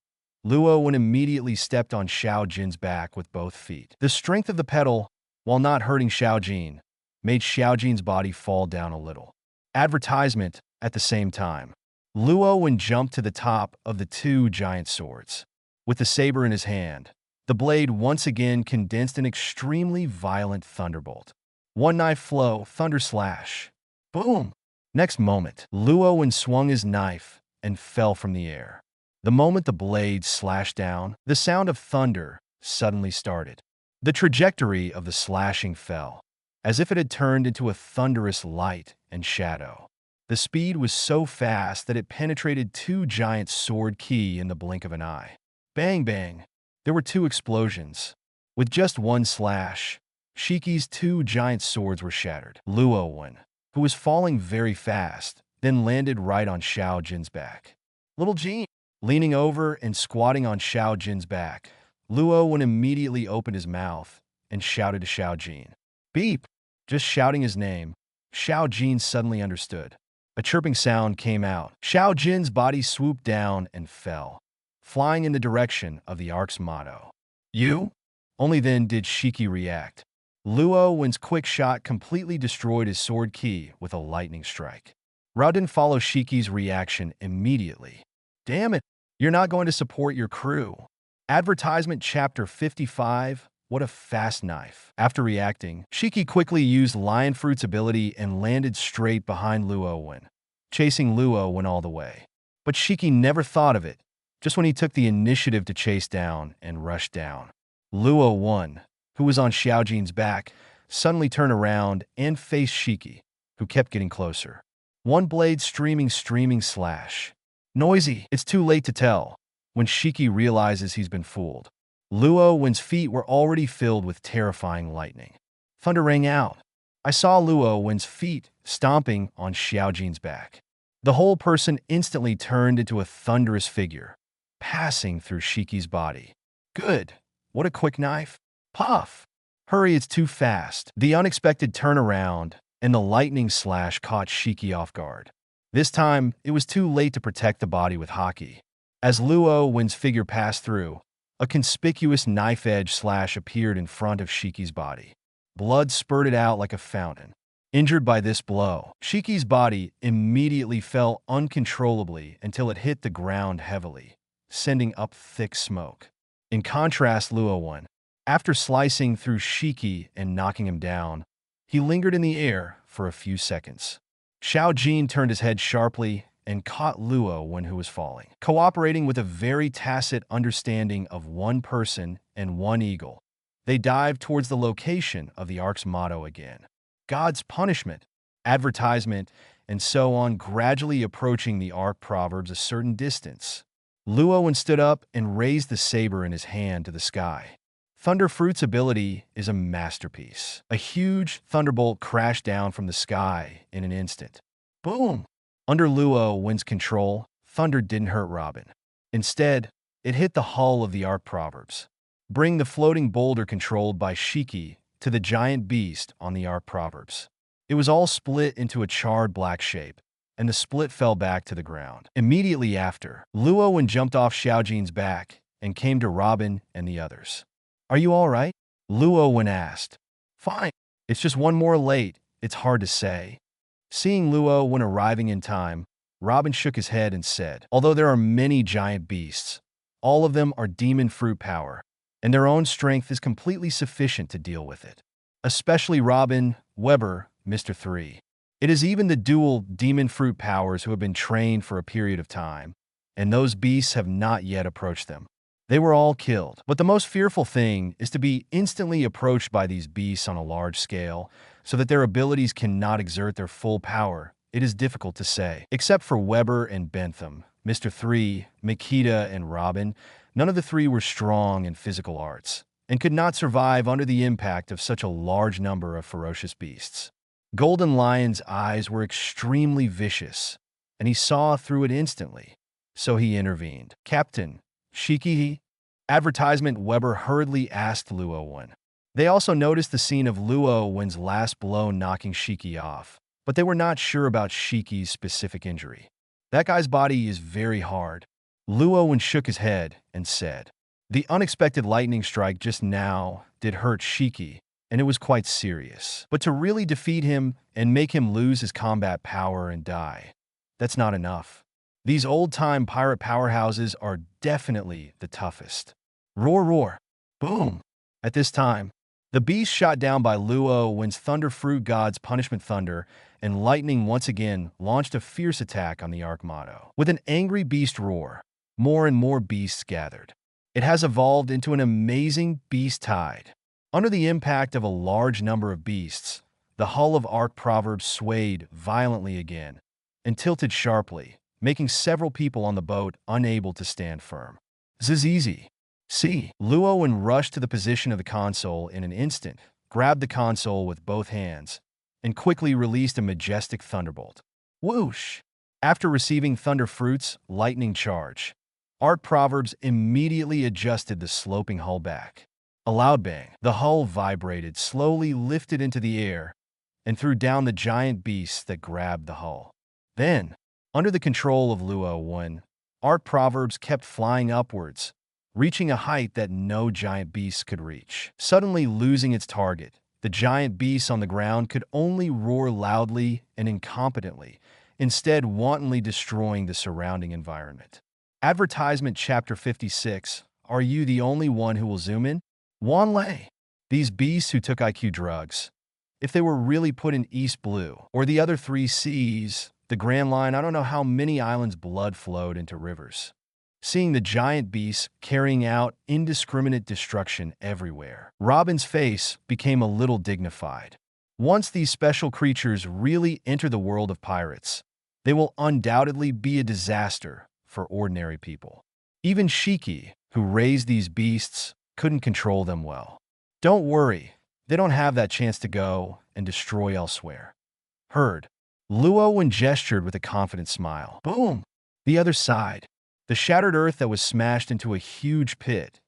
Luo Wen immediately stepped on Xiao Jin's back with both feet. The strength of the pedal, while not hurting Xiao Jin, made Xiao Jin's body fall down a little. Advertisement at the same time. Luo Wen jumped to the top of the 2 giant swords. With the saber in his hand, the blade once again condensed an extremely violent thunderbolt. One knife flow, thunder slash. Boom! Next moment, Luo Wen swung his knife and fell from the air. The moment the blade slashed down, the sound of thunder suddenly started. The trajectory of the slashing fell, as if it had turned into a thunderous light and shadow. The speed was so fast that it penetrated 2 giant sword key in the blink of an eye. Bang bang! There were 2 explosions. With just one slash, Shiki's 2 giant swords were shattered. Luo Wen, who was falling very fast, then landed right on Xiao Jin's back. Little Jin, leaning over and squatting on Xiao Jin's back, Luo Wen immediately opened his mouth and shouted to Xiao Jin. Beep! Just shouting his name, Xiao Jin suddenly understood. A chirping sound came out. Xiao Jin's body swooped down and fell, flying in the direction of the Ark's motto. You? Only then did Shiki react. Luo Wen's quick shot completely destroyed his sword key with a lightning strike. Rao didn't follow Shiki's reaction immediately. Damn it, you're not going to support your crew. Advertisement Chapter 55. What a fast knife. After reacting, Shiki quickly used Lion Fruit's ability and landed straight behind Luo Wen, chasing Luo Wen all the way. But Shiki never thought of it, just when he took the initiative to chase down and rush down. Luo Wen, who was on Xiao Jin's back, suddenly turned around and faced Shiki, who kept getting closer. One blade streaming slash. Noisy, it's too late to tell, when Shiki realizes he's been fooled. Luo Wen's feet were already filled with terrifying lightning. Thunder rang out. I saw Luo Wen's feet stomping on Xiao Jin's back. The whole person instantly turned into a thunderous figure, passing through Shiki's body. Good. What a quick knife. Puff. Hurry, it's too fast. The unexpected turnaround and the lightning slash caught Shiki off guard. This time, it was too late to protect the body with haki. As Luo Wen's figure passed through, a conspicuous knife-edge slash appeared in front of Shiki's body. Blood spurted out like a fountain. Injured by this blow, Shiki's body immediately fell uncontrollably until it hit the ground heavily, sending up thick smoke. In contrast, Luo Wen, after slicing through Shiki and knocking him down, he lingered in the air for a few seconds. Xiao Jin turned his head sharply and caught Luo Wen, who was falling. Cooperating with a very tacit understanding of one person and one eagle, they dived towards the location of the Ark's motto again. God's punishment, advertisement, and so on, gradually approaching the Ark proverbs a certain distance. Luo Wen stood up and raised the saber in his hand to the sky. Thunder Fruit's ability is a masterpiece. A huge thunderbolt crashed down from the sky in an instant. Boom! Under Luo Wen's control, thunder didn't hurt Robin. Instead, it hit the hull of the Ark Proverbs. Bring the floating boulder controlled by Shiki to the giant beast on the Ark Proverbs. It was all split into a charred black shape, and the split fell back to the ground. Immediately after, Luo Wen jumped off Xiaojin's back and came to Robin and the others. "Are you all right?" Luo Wen asked. "Fine. It's just one more late. It's hard to say." Seeing Luo Wen arriving in time, Robin shook his head and said, "Although there are many giant beasts, all of them are demon fruit power, and their own strength is completely sufficient to deal with it. Especially Robin, Weber, Mr. 3. It is even the dual demon fruit powers who have been trained for a period of time, and those beasts have not yet approached them. They were all killed. But the most fearful thing is to be instantly approached by these beasts on a large scale, so that their abilities cannot exert their full power. It is difficult to say. Except for Weber and Bentham, Mr. 3, Makita, and Robin, none of the three were strong in physical arts, and could not survive under the impact of such a large number of ferocious beasts. Golden Lion's eyes were extremely vicious, and he saw through it instantly, so he intervened. "Captain, Shiki?" Advertisement Weber hurriedly asked Luo Wen. They also noticed the scene of Luo Wen's last blow knocking Shiki off, but they were not sure about Shiki's specific injury. "That guy's body is very hard." Luo Wen shook his head and said, "The unexpected lightning strike just now did hurt Shiki, and it was quite serious. But to really defeat him and make him lose his combat power and die, that's not enough. These old-time pirate powerhouses are definitely the toughest." Roar, roar. Boom. At this time, the beast shot down by Luo Wen's Thunder Fruit God's Punishment Thunder, and lightning once again launched a fierce attack on the Ark motto. With an angry beast roar, more and more beasts gathered. It has evolved into an amazing beast tide. Under the impact of a large number of beasts, the hull of Ark Proverbs swayed violently again and tilted sharply, making several people on the boat unable to stand firm. "This is easy. See." Luo Wen rushed to the position of the console in an instant, grabbed the console with both hands, and quickly released a majestic thunderbolt. Whoosh! After receiving Thunder Fruit's lightning charge, Ark Proverbs immediately adjusted the sloping hull back. A loud bang. The hull vibrated, slowly lifted into the air, and threw down the giant beasts that grabbed the hull. Then, under the control of Luo Wen, Ark Proverbs kept flying upwards, reaching a height that no giant beast could reach. Suddenly losing its target, the giant beasts on the ground could only roar loudly and incompetently, instead wantonly destroying the surrounding environment. Advertisement Chapter 56. Are you the only one who will zoom in? Unlea. These beasts who took IQ drugs. If they were really put in East Blue, or the other three seas, the Grand Line, I don't know how many islands blood flowed into rivers. Seeing the giant beasts carrying out indiscriminate destruction everywhere, Robin's face became a little dignified. Once these special creatures really enter the world of pirates, they will undoubtedly be a disaster for ordinary people. Even Shiki, who raised these beasts, couldn't control them well. Don't worry, they don't have that chance to go and destroy elsewhere. Heard. Luo Wen gestured with a confident smile. Boom! The other side. The shattered earth that was smashed into a huge pit.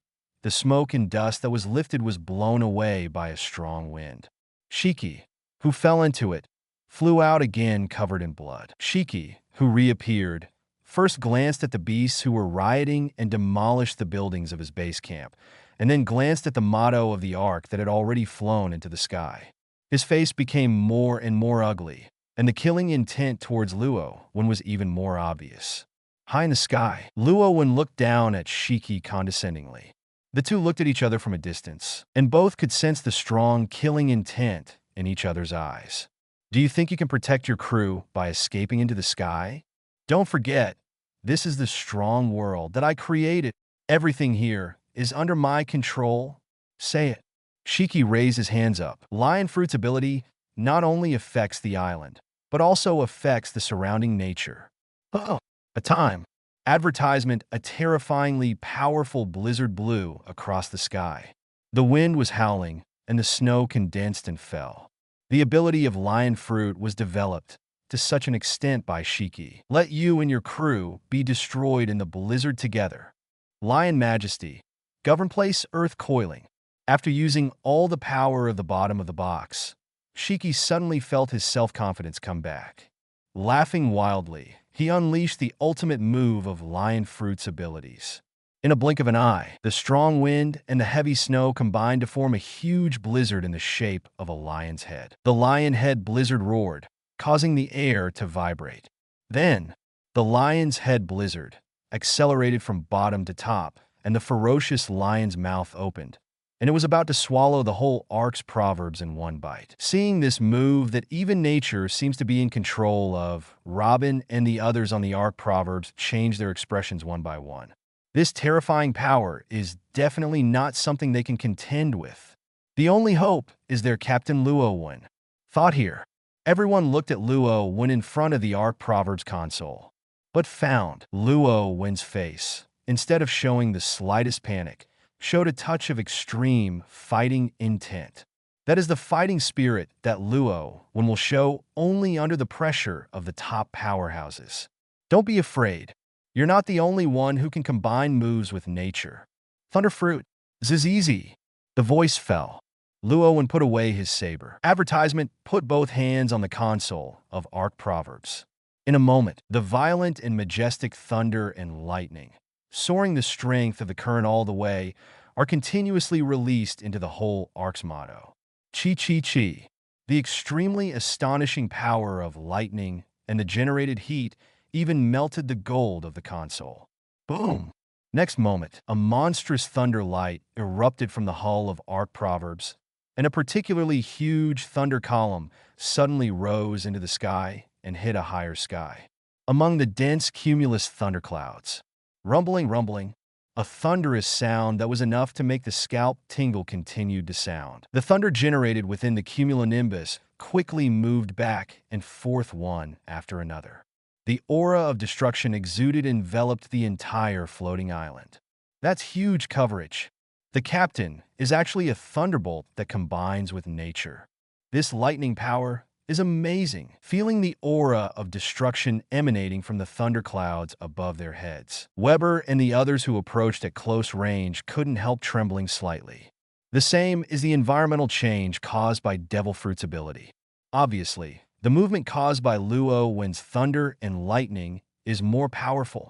The smoke and dust that was lifted was blown away by a strong wind. Shiki, who fell into it, flew out again covered in blood. Shiki, who reappeared, first glanced at the beasts who were rioting and demolished the buildings of his base camp, and then glanced at the motto of the Ark that had already flown into the sky. His face became more and more ugly, and the killing intent towards Luo Wen was even more obvious. High in the sky, Luo Wen looked down at Shiki condescendingly. The two looked at each other from a distance, and both could sense the strong, killing intent in each other's eyes. Do you think you can protect your crew by escaping into the sky? Don't forget, this is the strong world that I created. Everything here is under my control. Say it. Shiki raised his hands up. Lion Fruit's ability not only affects the island, but also affects the surrounding nature. Oh, a time. Advertisement, a terrifyingly powerful blizzard blew across the sky. The wind was howling, and the snow condensed and fell. The ability of Lion Fruit was developed to such an extent by Shiki. Let you and your crew be destroyed in the blizzard together. Lion Majesty. Govern place Earth coiling. After using all the power of the bottom of the box, Shiki suddenly felt his self-confidence come back. Laughing wildly, he unleashed the ultimate move of Lion Fruit's abilities. In a blink of an eye, the strong wind and the heavy snow combined to form a huge blizzard in the shape of a lion's head. The lion head blizzard roared, causing the air to vibrate. Then, the lion's head blizzard accelerated from bottom to top, and the ferocious lion's mouth opened, and it was about to swallow the whole ark's proverbs in one bite. Seeing this move that even nature seems to be in control of, Robin and the others on the ark proverbs changed their expressions one by one. This terrifying power is definitely not something they can contend with. The only hope is their captain Luo Wen. Thought here. Everyone looked at Luo Wen in front of the ark proverbs console, but found Luo Wen's face, instead of showing the slightest panic, showed a touch of extreme fighting intent. That is the fighting spirit that Luo Wen will show only under the pressure of the top powerhouses. Don't be afraid. You're not the only one who can combine moves with nature. Thunderfruit. This is easy. The voice fell. Luo Wen put away his saber. Advertisement put both hands on the console of Ark Proverbs. In a moment, the violent and majestic thunder and lightning, soaring the strength of the current all the way, are continuously released into the whole Ark's motto. Chi Chi Chi. The extremely astonishing power of lightning and the generated heat even melted the gold of the console. Boom! Next moment, a monstrous thunder light erupted from the hull of Ark Proverbs, and a particularly huge thunder column suddenly rose into the sky and hit a higher sky. Among the dense cumulus thunderclouds, rumbling, a thunderous sound that was enough to make the scalp tingle continued to sound. The thunder generated within the cumulonimbus quickly moved back and forth one after another. The aura of destruction exuded enveloped the entire floating island. That's huge coverage. The captain is actually a thunderbolt that combines with nature. This lightning power is amazing, feeling the aura of destruction emanating from the thunderclouds above their heads. Weber and the others who approached at close range couldn't help trembling slightly. The same is the environmental change caused by Devil Fruit's ability. Obviously, the movement caused by Luo Wen's thunder and lightning is more powerful.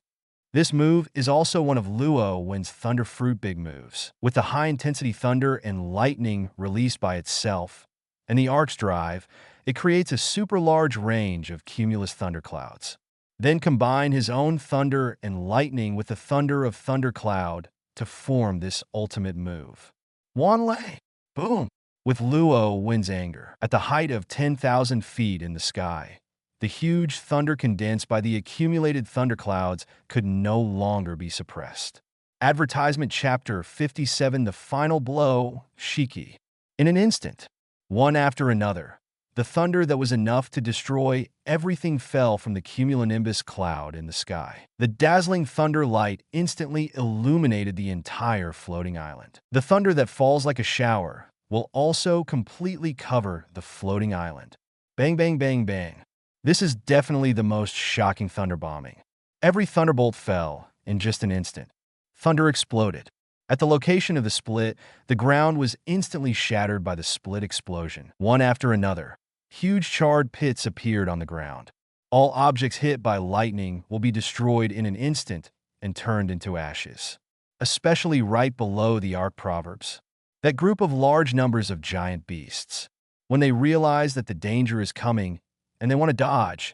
This move is also one of Luo Wen's Thunder Fruit big moves. With the high-intensity thunder and lightning released by itself, and the Ark's drive, it creates a super large range of cumulus thunderclouds. Then combine his own thunder and lightning with the thunder of Thundercloud to form this ultimate move. Unlea. Boom! With Luo Wen's anger, at the height of 10,000 feet in the sky, the huge thunder condensed by the accumulated thunderclouds could no longer be suppressed. Advertisement Chapter 57 The Final Blow, Shiki. In an instant, one after another, the thunder that was enough to destroy everything fell from the cumulonimbus cloud in the sky. The dazzling thunder light instantly illuminated the entire floating island. The thunder that falls like a shower will also completely cover the floating island. Bang, bang, bang, bang. This is definitely the most shocking thunder bombing. Every thunderbolt fell in just an instant. Thunder exploded. At the location of the split, the ground was instantly shattered by the split explosion. One after another, huge charred pits appeared on the ground. All objects hit by lightning will be destroyed in an instant and turned into ashes. Especially right below the Ark Proverbs. That group of large numbers of giant beasts. When they realize that the danger is coming and they want to dodge,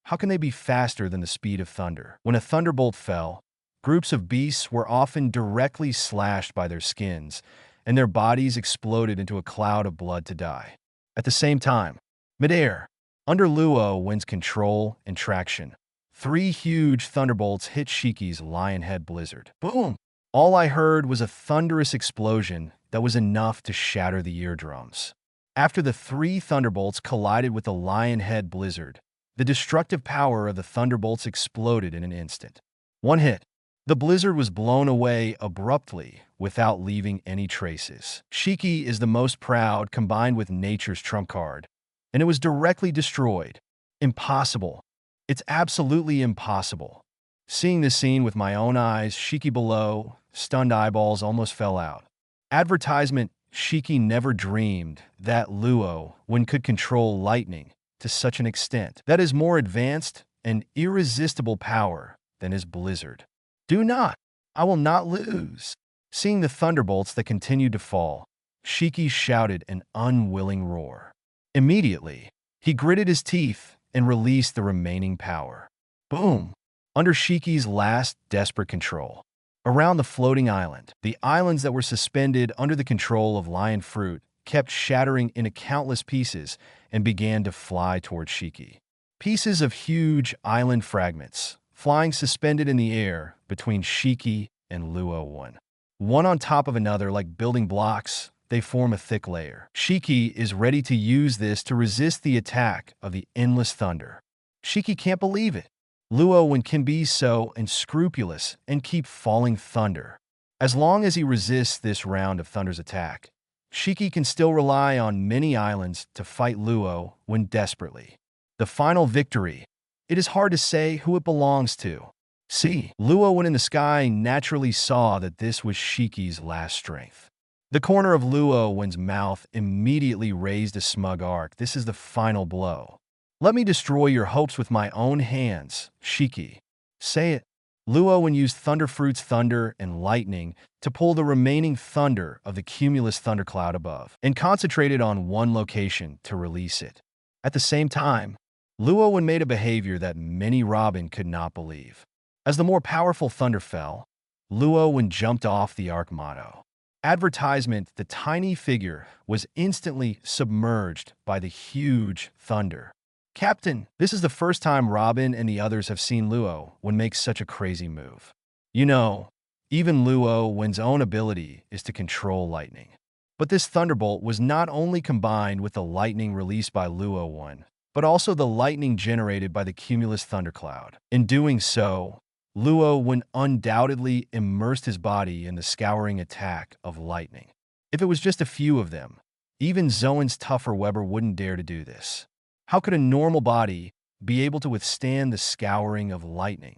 how can they be faster than the speed of thunder? When a thunderbolt fell, groups of beasts were often directly slashed by their skins, and their bodies exploded into a cloud of blood to die. At the same time, midair, under Luo Wen's control and traction, 3 huge thunderbolts hit Shiki's lion head blizzard. Boom! All I heard was a thunderous explosion that was enough to shatter the eardrums. After the 3 thunderbolts collided with the lion head blizzard, the destructive power of the thunderbolts exploded in an instant. One hit. The blizzard was blown away abruptly without leaving any traces. Shiki is the most proud combined with nature's trump card, and it was directly destroyed. Impossible. It's absolutely impossible. Seeing this scene with my own eyes, Shiki below, stunned eyeballs almost fell out. Advertisement: Shiki never dreamed that Luo Wen could control lightning to such an extent that is more advanced and irresistible power than his blizzard. Do not! I will not lose! Seeing the thunderbolts that continued to fall, Shiki shouted an unwilling roar. Immediately, he gritted his teeth and released the remaining power. Boom! Under Shiki's last desperate control. Around the floating island, the islands that were suspended under the control of lion fruit kept shattering into countless pieces and began to fly toward Shiki. Pieces of huge island fragments, flying suspended in the air between Shiki and Luo Wen. One on top of another like building blocks, they form a thick layer. Shiki is ready to use this to resist the attack of the endless thunder. Shiki can't believe it. Luo Wen can be so unscrupulous and keep falling thunder. As long as he resists this round of thunder's attack, Shiki can still rely on many islands to fight Luo Wen desperately. The final victory. It is hard to say who it belongs to. See, Luo Wen in the sky naturally saw that this was Shiki's last strength. The corner of Luo Wen's mouth immediately raised a smug arc. This is the final blow. Let me destroy your hopes with my own hands, Shiki. Say it. Luo Wen used Thunder Fruit's thunder and lightning to pull the remaining thunder of the cumulus thundercloud above and concentrated on one location to release it. At the same time, Luo Wen made a behavior that many Robin could not believe. As the more powerful thunder fell, Luo Wen jumped off the arc motto. Advertisement: the tiny figure was instantly submerged by the huge thunder. Captain, this is the first time Robin and the others have seen Luo Wen make such a crazy move. You know, even Luo Wen's own ability is to control lightning. But this thunderbolt was not only combined with the lightning released by Luo Wen, but also the lightning generated by the cumulus thundercloud. In doing so, Luo Wen undoubtedly immersed his body in the scouring attack of lightning. If it was just a few of them, even Zoan's tougher Weber wouldn't dare to do this. How could a normal body be able to withstand the scouring of lightning?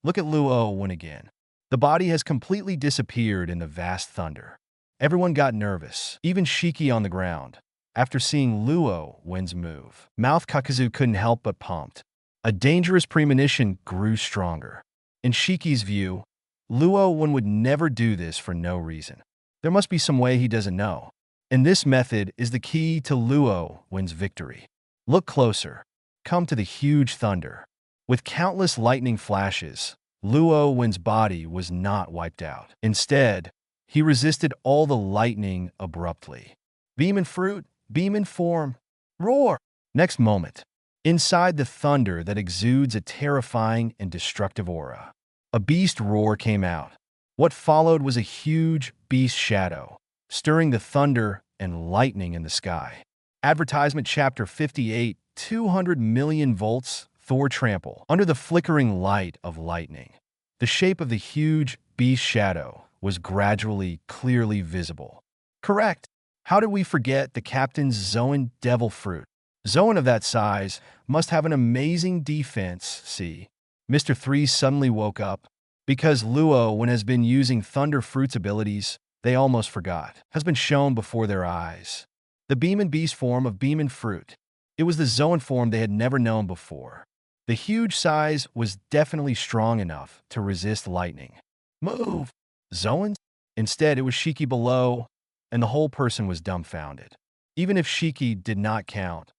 Look at Luo Wen again. The body has completely disappeared in the vast thunder. Everyone got nervous, even Shiki on the ground, after seeing Luo Wen's move. Mouth Kakazu couldn't help but pumped. A dangerous premonition grew stronger. In Shiki's view, Luo Wen would never do this for no reason. There must be some way he doesn't know. And this method is the key to Luo Wen's victory. Look closer. Come to the huge thunder. With countless lightning flashes, Luo Wen's body was not wiped out. Instead, he resisted all the lightning abruptly. Beamon fruit, Beamon form, roar! Next moment, inside the thunder that exudes a terrifying and destructive aura, a beast roar came out. What followed was a huge beast shadow, stirring the thunder and lightning in the sky. Advertisement Chapter 58, 200 million volts, Thor trample. Under the flickering light of lightning, the shape of the huge beast shadow was gradually clearly visible. Correct. How did we forget the captain's Zoan devil fruit? Zoan of that size must have an amazing defense. See, Mr. 3 suddenly woke up. Because Luo Wen has been using Thunder Fruit's abilities, they almost forgot, has been shown before their eyes. The Beamon beast form of Beamon fruit. It was the Zoan form they had never known before. The huge size was definitely strong enough to resist lightning. Move! Zoans? Instead, it was Shiki below, and the whole person was dumbfounded. Even if Shiki did not count,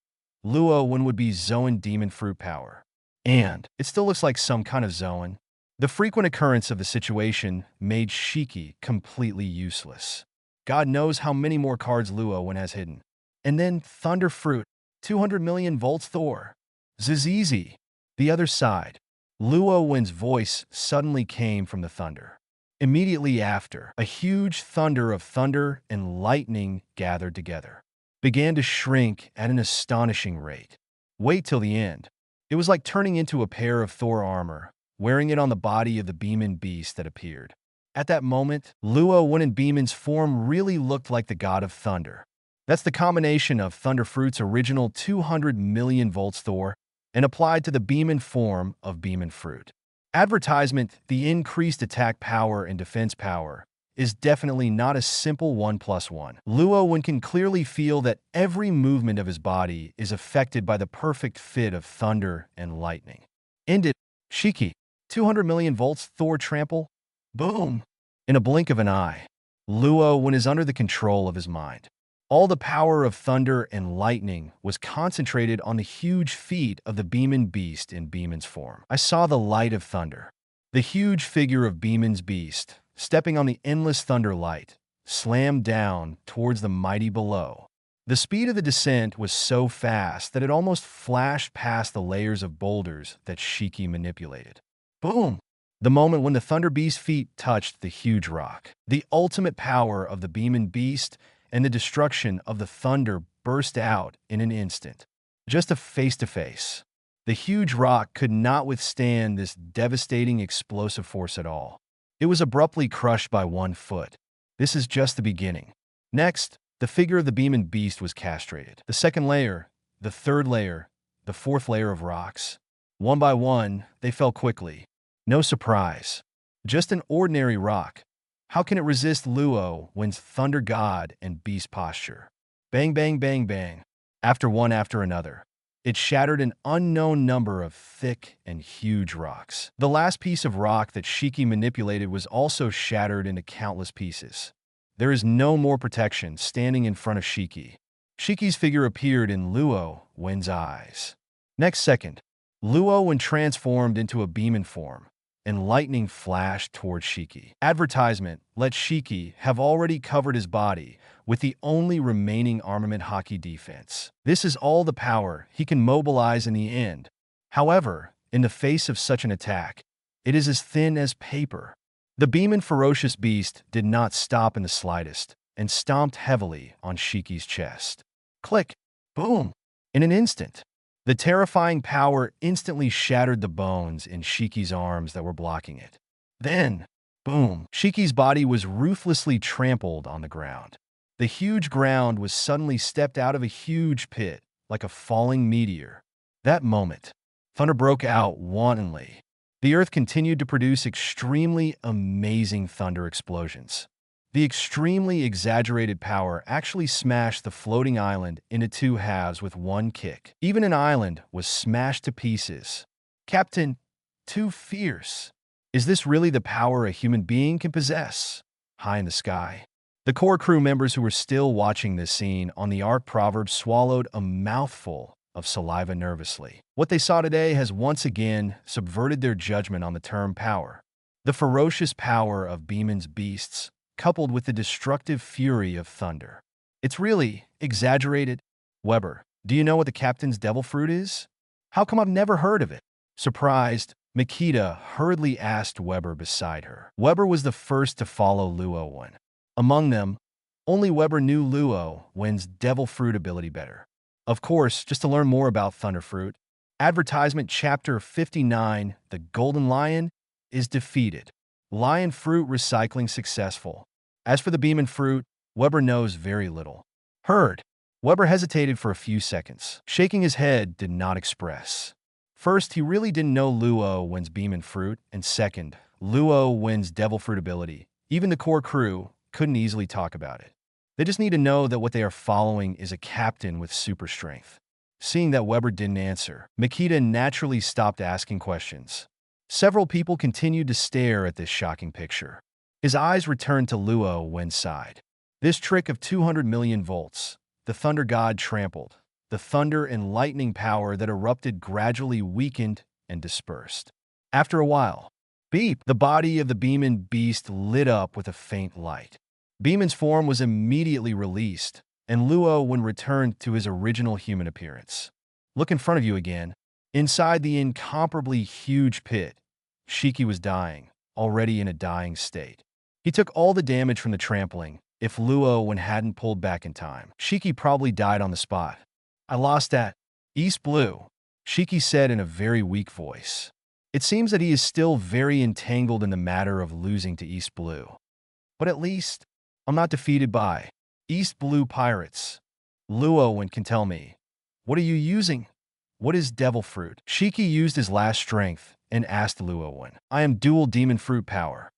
Luo Wen would be Zoan demon fruit power. And it still looks like some kind of Zoan. The frequent occurrence of the situation made Shiki completely useless. God knows how many more cards Luo Wen has hidden. And then Thunder Fruit, 200 million volts Thor. Zizizi. The other side. Luo Wen's voice suddenly came from the thunder. Immediately after, a huge thunder of thunder and lightning gathered together, began to shrink at an astonishing rate. Wait till the end. It was like turning into a pair of Thor armor, wearing it on the body of the Beamon beast that appeared. At that moment, Luo Wen and Beamon's form really looked like the god of thunder. That's the combination of Thunder Fruit's original 200 million volts Thor and applied to the Beamon form of Beamon fruit. Advertisement: the increased attack power and defense power is definitely not a simple 1+1. Luo Wen can clearly feel that every movement of his body is affected by the perfect fit of thunder and lightning. Ended. Shiki. 200 million volts Thor trample. Boom. In a blink of an eye, Luo Wen is under the control of his mind. All the power of thunder and lightning was concentrated on the huge feet of the Beamon beast in Beamon's form. I saw the light of thunder. The huge figure of Beamon's beast, stepping on the endless thunder light, slammed down towards the mighty below. The speed of the descent was so fast that it almost flashed past the layers of boulders that Shiki manipulated. Boom! The moment when the Thunder Beast's feet touched the huge rock. The ultimate power of the Beamon beast and the destruction of the thunder burst out in an instant. Just a face-to-face. The huge rock could not withstand this devastating explosive force at all. It was abruptly crushed by 1 foot. This is just the beginning. Next, the figure of the Beamon beast was castrated. The second layer, the third layer, the fourth layer of rocks. One by one, they fell quickly. No surprise. Just an ordinary rock. How can it resist Luo Wen's thunder god and beast posture? Bang, bang, bang, bang. After one after another. It shattered an unknown number of thick and huge rocks. The last piece of rock that Shiki manipulated was also shattered into countless pieces. There is no more protection standing in front of Shiki. Shiki's figure appeared in Luo Wen's eyes. Next second, Luo Wen transformed into a Beamon form, and lightning flashed towards Shiki. Advertisement: let Shiki have already covered his body with the only remaining armament hockey defense. This is all the power he can mobilize in the end. However, in the face of such an attack, it is as thin as paper. The Beamon ferocious beast did not stop in the slightest and stomped heavily on Shiki's chest. Click! Boom! In an instant, the terrifying power instantly shattered the bones in Shiki's arms that were blocking it. Then, boom! Shiki's body was ruthlessly trampled on the ground. The huge ground was suddenly stepped out of a huge pit, like a falling meteor. That moment, thunder broke out wantonly. The earth continued to produce extremely amazing thunder explosions. The extremely exaggerated power actually smashed the floating island into 2 halves with 1 kick. Even an island was smashed to pieces. Captain, too fierce. Is this really the power a human being can possess? High in the sky. The core crew members who were still watching this scene on the Ark Proverb swallowed a mouthful of saliva nervously. What they saw today has once again subverted their judgment on the term power. The ferocious power of Beamon's beasts, coupled with the destructive fury of thunder. It's really exaggerated. Weber, do you know what the captain's devil fruit is? How come I've never heard of it? Surprised, Makita hurriedly asked Weber beside her. Weber was the first to follow Luo Wen. Among them, only Weber knew Luo Wen's devil fruit ability better. Of course, just to learn more about Thunder Fruit, advertisement chapter 59, the Golden Lion, is defeated. Lion fruit recycling successful. As for the Beamon fruit, Weber knows very little. Heard. Weber hesitated for a few seconds. Shaking his head did not express. First, he really didn't know Luo Wen's Beamon fruit, and second, Luo Wen's devil fruit ability. Even the core crew couldn't easily talk about it. They just need to know that what they are following is a captain with super strength. Seeing that Weber didn't answer, Makita naturally stopped asking questions. Several people continued to stare at this shocking picture. His eyes returned to Luo Wen's side. This trick of 200 million volts, the thunder god trampled. The thunder and lightning power that erupted gradually weakened and dispersed. After a while, beep! The body of the Beamon beast lit up with a faint light. Beamon's form was immediately released, and Luo Wen returned to his original human appearance. Look in front of you again. Inside the incomparably huge pit, Shiki was dying, already in a dying state. He took all the damage from the trampling. If Luo Wen hadn't pulled back in time, Shiki probably died on the spot. I lost at East Blue, Shiki said in a very weak voice. It seems that he is still very entangled in the matter of losing to East Blue. But at least, I'm not defeated by East Blue pirates. Luo Wen can tell me. What are you using? What is devil fruit? Shiki used his last strength and asked Luo Wen. I am dual demon fruit power.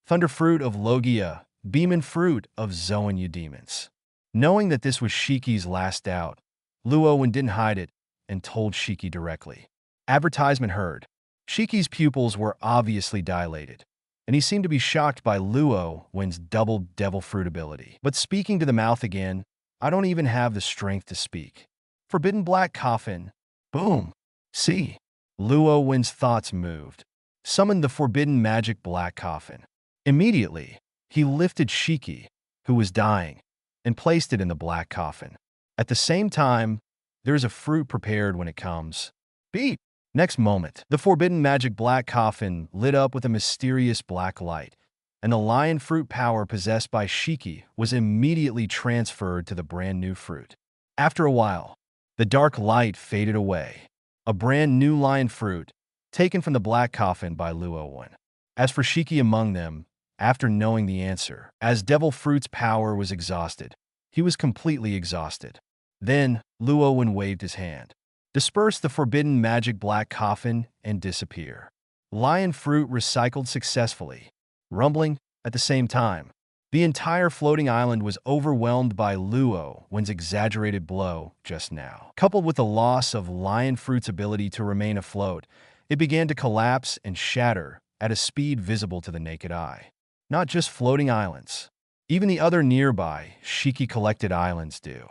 Thunder fruit of Logia, Beamon fruit of Zoan Eudemons. Knowing that this was Shiki's last doubt, Luo Wen didn't hide it and told Shiki directly. Advertisement heard. Shiki's pupils were obviously dilated, and he seemed to be shocked by Luo Wen's double devil fruit ability. But speaking to the mouth again, I don't even have the strength to speak. Forbidden black coffin. Boom. See. Luo Wen's thoughts moved. Summoned the forbidden magic black coffin. Immediately, he lifted Shiki, who was dying, and placed it in the black coffin. At the same time, there is a fruit prepared when it comes. Beep! Next moment, the forbidden magic black coffin lit up with a mysterious black light, and the lion fruit power possessed by Shiki was immediately transferred to the brand new fruit. After a while, the dark light faded away. A brand new lion fruit, taken from the black coffin by Luo Wen. As for Shiki among them, after knowing the answer, as devil fruit's power was exhausted, he was completely exhausted. Then, Luo Wen waved his hand. Disperse the forbidden magic black coffin and disappear. Lion fruit recycled successfully. Rumbling, at the same time, the entire floating island was overwhelmed by Luo Wen's exaggerated blow just now. Coupled with the loss of lion fruit's ability to remain afloat, it began to collapse and shatter at a speed visible to the naked eye. Not just floating islands. Even the other nearby, Shiki-collected islands do.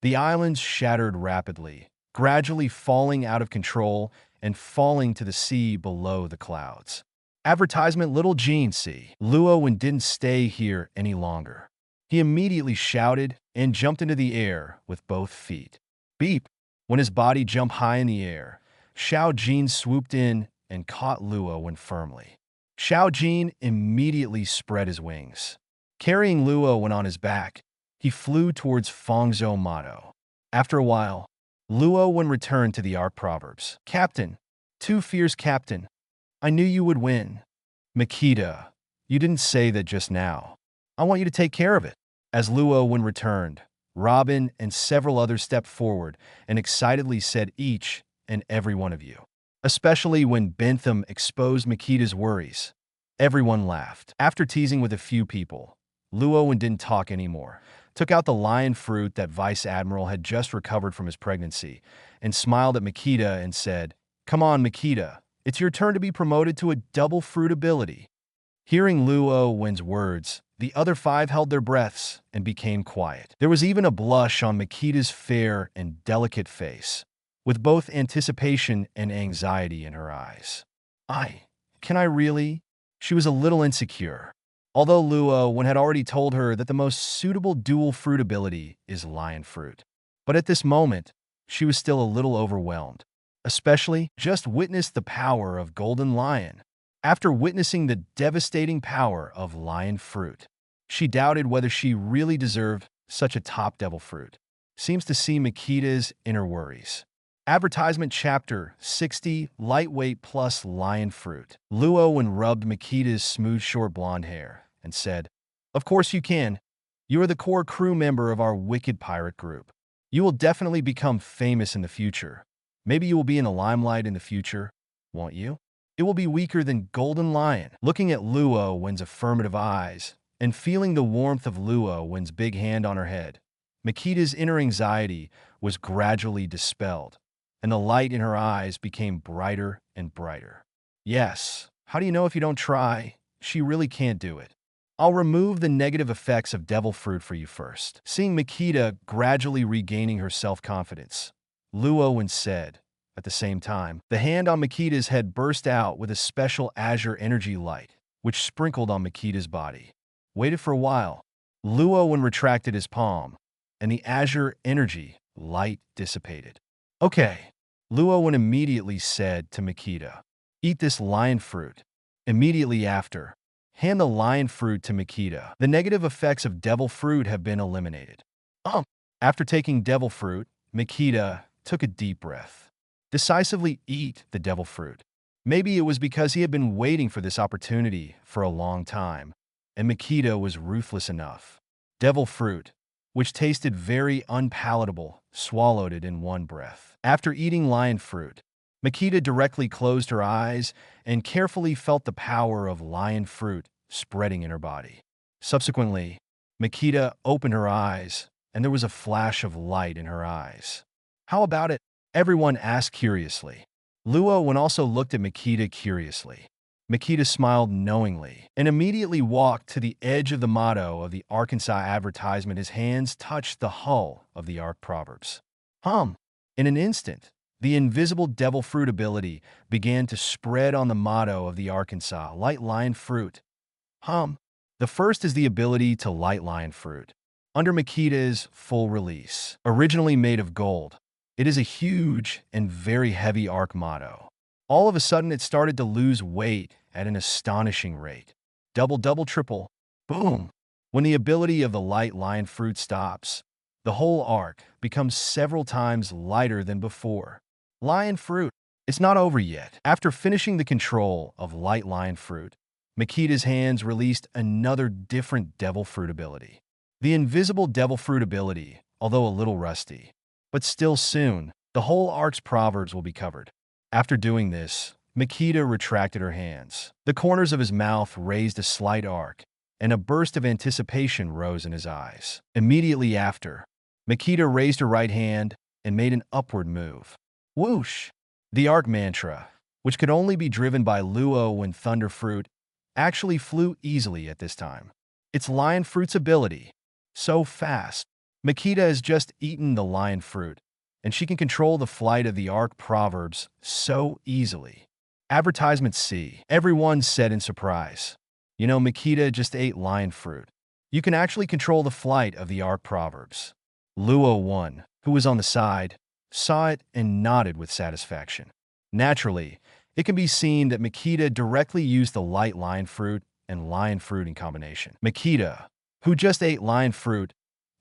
The islands shattered rapidly, gradually falling out of control and falling to the sea below the clouds. Advertisement Little Jean see. Luo Wen didn't stay here any longer. He immediately shouted and jumped into the air with both feet. Beep! When his body jumped high in the air, Xiao Jin swooped in and caught Luo Wen firmly. Xiao Jin immediately spread his wings. Carrying Luo Wen on his back, he flew towards Fangzhou Mato. After a while, Luo Wen returned to the Arc Proverbs. Captain, too fierce captain. I knew you would win. Makita, you didn't say that just now. I want you to take care of it. As Luo Wen returned, Robin and several others stepped forward and excitedly said each and every one of you. Especially when Bentham exposed Makita's worries. Everyone laughed. After teasing with a few people, Luo Wen didn't talk anymore, took out the lion fruit that Vice Admiral had just recovered from his pregnancy, and smiled at Makita and said, Come on, Makita. It's your turn to be promoted to a double fruit ability. Hearing Luo Wen's words, the other five held their breaths and became quiet. There was even a blush on Makita's fair and delicate face, with both anticipation and anxiety in her eyes. Can I really? She was a little insecure. Although Luo Wen had already told her that the most suitable dual fruit ability is lion fruit. But at this moment, she was still a little overwhelmed. Especially, just witnessed the power of Golden Lion. After witnessing the devastating power of lion fruit, she doubted whether she really deserved such a top devil fruit. Seems to see Makita's inner worries. Advertisement Chapter 60 Lightweight Plus Lion Fruit. Luo Wen rubbed Makita's smooth short blonde hair and said, Of course you can. You are the core crew member of our wicked pirate group. You will definitely become famous in the future. Maybe you will be in the limelight in the future, won't you? It will be weaker than Golden Lion. Looking at Luo Wen's affirmative eyes and feeling the warmth of Luo Wen's big hand on her head, Makita's inner anxiety was gradually dispelled, and the light in her eyes became brighter and brighter. Yes, how do you know if you don't try? She really can't do it. I'll remove the negative effects of devil fruit for you first. Seeing Makita gradually regaining her self-confidence, Luo Wen said. At the same time, the hand on Makita's head burst out with a special azure energy light, which sprinkled on Makita's body. Waited for a while. Luo Wen retracted his palm, and the azure energy light dissipated. Okay, Luo Wen immediately said to Makita, Eat this lion fruit. Immediately after, hand the lion fruit to Makita. The negative effects of devil fruit have been eliminated. After taking devil fruit, Makita took a deep breath. Decisively eat the devil fruit. Maybe it was because he had been waiting for this opportunity for a long time, and Makita was ruthless enough. Devil fruit, which tasted very unpalatable, swallowed it in one breath. After eating lion fruit, Makita directly closed her eyes and carefully felt the power of lion fruit spreading in her body. Subsequently, Makita opened her eyes, and there was a flash of light in her eyes. "How about it?" everyone asked curiously. Luo Wen also looked at Makita curiously. Makita smiled knowingly and immediately walked to the edge of the motto of the Arkansas advertisement. His hands touched the hull of the Ark Proverbs. In an instant, the invisible devil fruit ability began to spread on the motto of the Arkansas, light lion fruit. The first is the ability to light lion fruit. Under Makita's full release, originally made of gold, it is a huge and very heavy Ark motto. All of a sudden, it started to lose weight at an astonishing rate. Double, double, triple, boom! When the ability of the light lion fruit stops, the whole arc becomes several times lighter than before. Lion fruit. It's not over yet. After finishing the control of light lion fruit, Makita's hands released another different devil fruit ability. The invisible devil fruit ability, although a little rusty. But still soon, the whole arc's proverbs will be covered. After doing this, Makita retracted her hands. The corners of his mouth raised a slight arc, and a burst of anticipation rose in his eyes. Immediately after, Makita raised her right hand and made an upward move. Whoosh! The arc mantra, which could only be driven by Luo Wen Thunder Fruit, actually flew easily at this time. It's lion fruit's ability. So fast. Makita has just eaten the lion fruit, and she can control the flight of the arc proverbs so easily. Advertisement C. Everyone said in surprise. You know, Makita just ate lion fruit. You can actually control the flight of the arc proverbs. Luo Wen, who was on the side, saw it and nodded with satisfaction. Naturally, it can be seen that Makita directly used the light lion fruit and lion fruit in combination. Makita, who just ate lion fruit,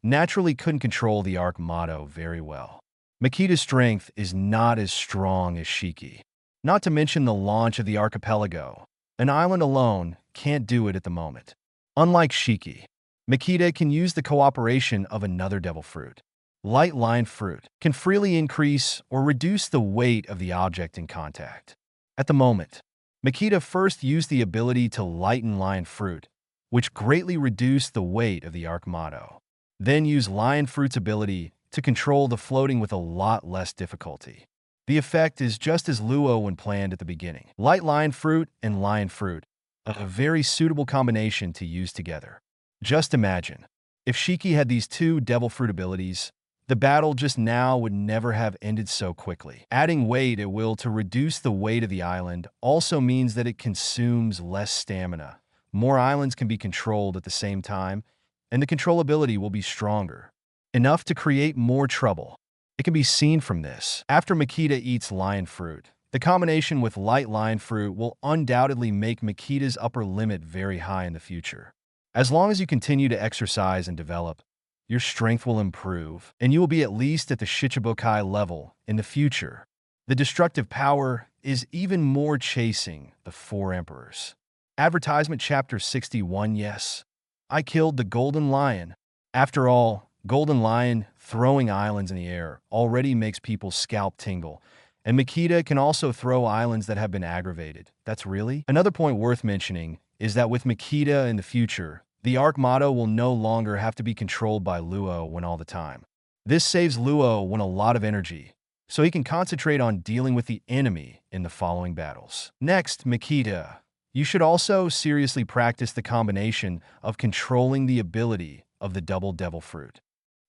naturally couldn't control the arc motto very well. Makita's strength is not as strong as Shiki. Not to mention the launch of the archipelago. An island alone can't do it at the moment. Unlike Shiki, Makita can use the cooperation of another devil fruit. Light lion fruit can freely increase or reduce the weight of the object in contact. At the moment, Makita first used the ability to lighten lion fruit, which greatly reduced the weight of the arc motto. Then use lion fruit's ability to control the floating with a lot less difficulty. The effect is just as Luo Wen planned at the beginning. Light lion fruit and lion fruit, a very suitable combination to use together. Just imagine, if Shiki had these two devil fruit abilities, the battle just now would never have ended so quickly. Adding weight at will to reduce the weight of the island also means that it consumes less stamina. More islands can be controlled at the same time, and the controllability will be stronger, enough to create more trouble. It can be seen from this. After Makita eats lion fruit, the combination with light lion fruit will undoubtedly make Makita's upper limit very high in the future. As long as you continue to exercise and develop, your strength will improve, and you will be at least at the Shichibukai level in the future. The destructive power is even more chasing the four emperors. Advertisement Chapter 61. Yes, I killed the golden lion. After all, golden lion throwing islands in the air already makes people's scalp tingle, and Makita can also throw islands that have been aggravated. That's really? Another point worth mentioning is that with Makita in the future, the arc motto will no longer have to be controlled by Luo Wen all the time. This saves Luo Wen a lot of energy, so he can concentrate on dealing with the enemy in the following battles. Next, Makita. You should also seriously practice the combination of controlling the ability of the double devil fruit.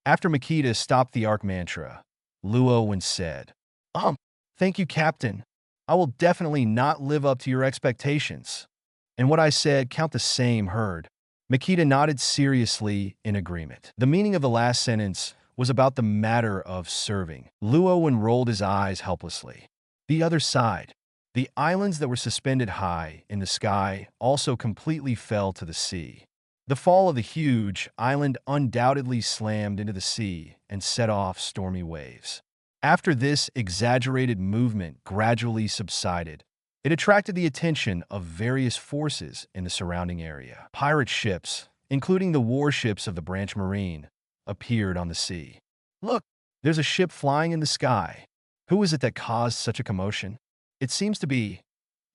After Makita stopped the arc mantra, Luo Wen said, Thank you, Captain. I will definitely not live up to your expectations. And what I said, count the same, heard. Makita nodded seriously in agreement. The meaning of the last sentence was about the matter of serving. Luo Wen rolled his eyes helplessly. The other side. The islands that were suspended high in the sky also completely fell to the sea. The fall of the huge island undoubtedly slammed into the sea and set off stormy waves. After this exaggerated movement gradually subsided, it attracted the attention of various forces in the surrounding area. Pirate ships, including the warships of the Branch Marine, appeared on the sea. Look, there's a ship flying in the sky. Who was it that caused such a commotion? It seems to be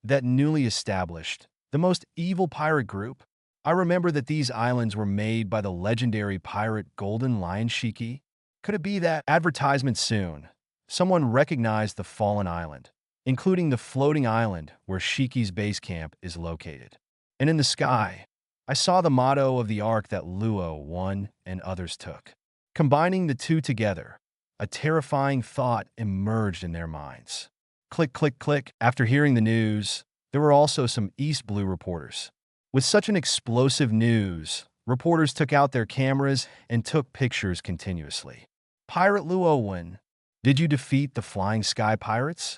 that newly established, the most evil pirate group. I remember that these islands were made by the legendary pirate Golden Lion Shiki. Could it be that advertisement soon? Someone recognized the fallen island, including the floating island where Shiki's base camp is located. And in the sky, I saw the motto of the ark that Luo Wen and others took. Combining the two together, a terrifying thought emerged in their minds. Click, click, click. After hearing the news, there were also some East Blue reporters. With such an explosive news, reporters took out their cameras and took pictures continuously. Pirate Luo Wen, did you defeat the Flying Sky Pirates?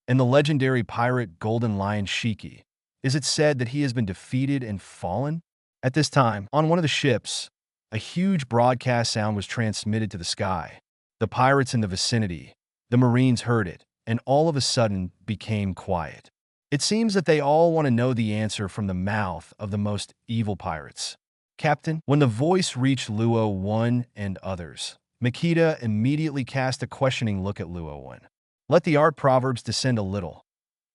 And the legendary pirate Golden Lion Shiki, is it said that he has been defeated and fallen? At this time, on one of the ships, a huge broadcast sound was transmitted to the sky. The pirates in the vicinity, the Marines heard it, and all of a sudden became quiet. It seems that they all want to know the answer from the mouth of the most evil pirates. Captain, when the voice reached Luo Wen and others, Makita immediately cast a questioning look at Luo Wen. Let the art proverbs descend a little.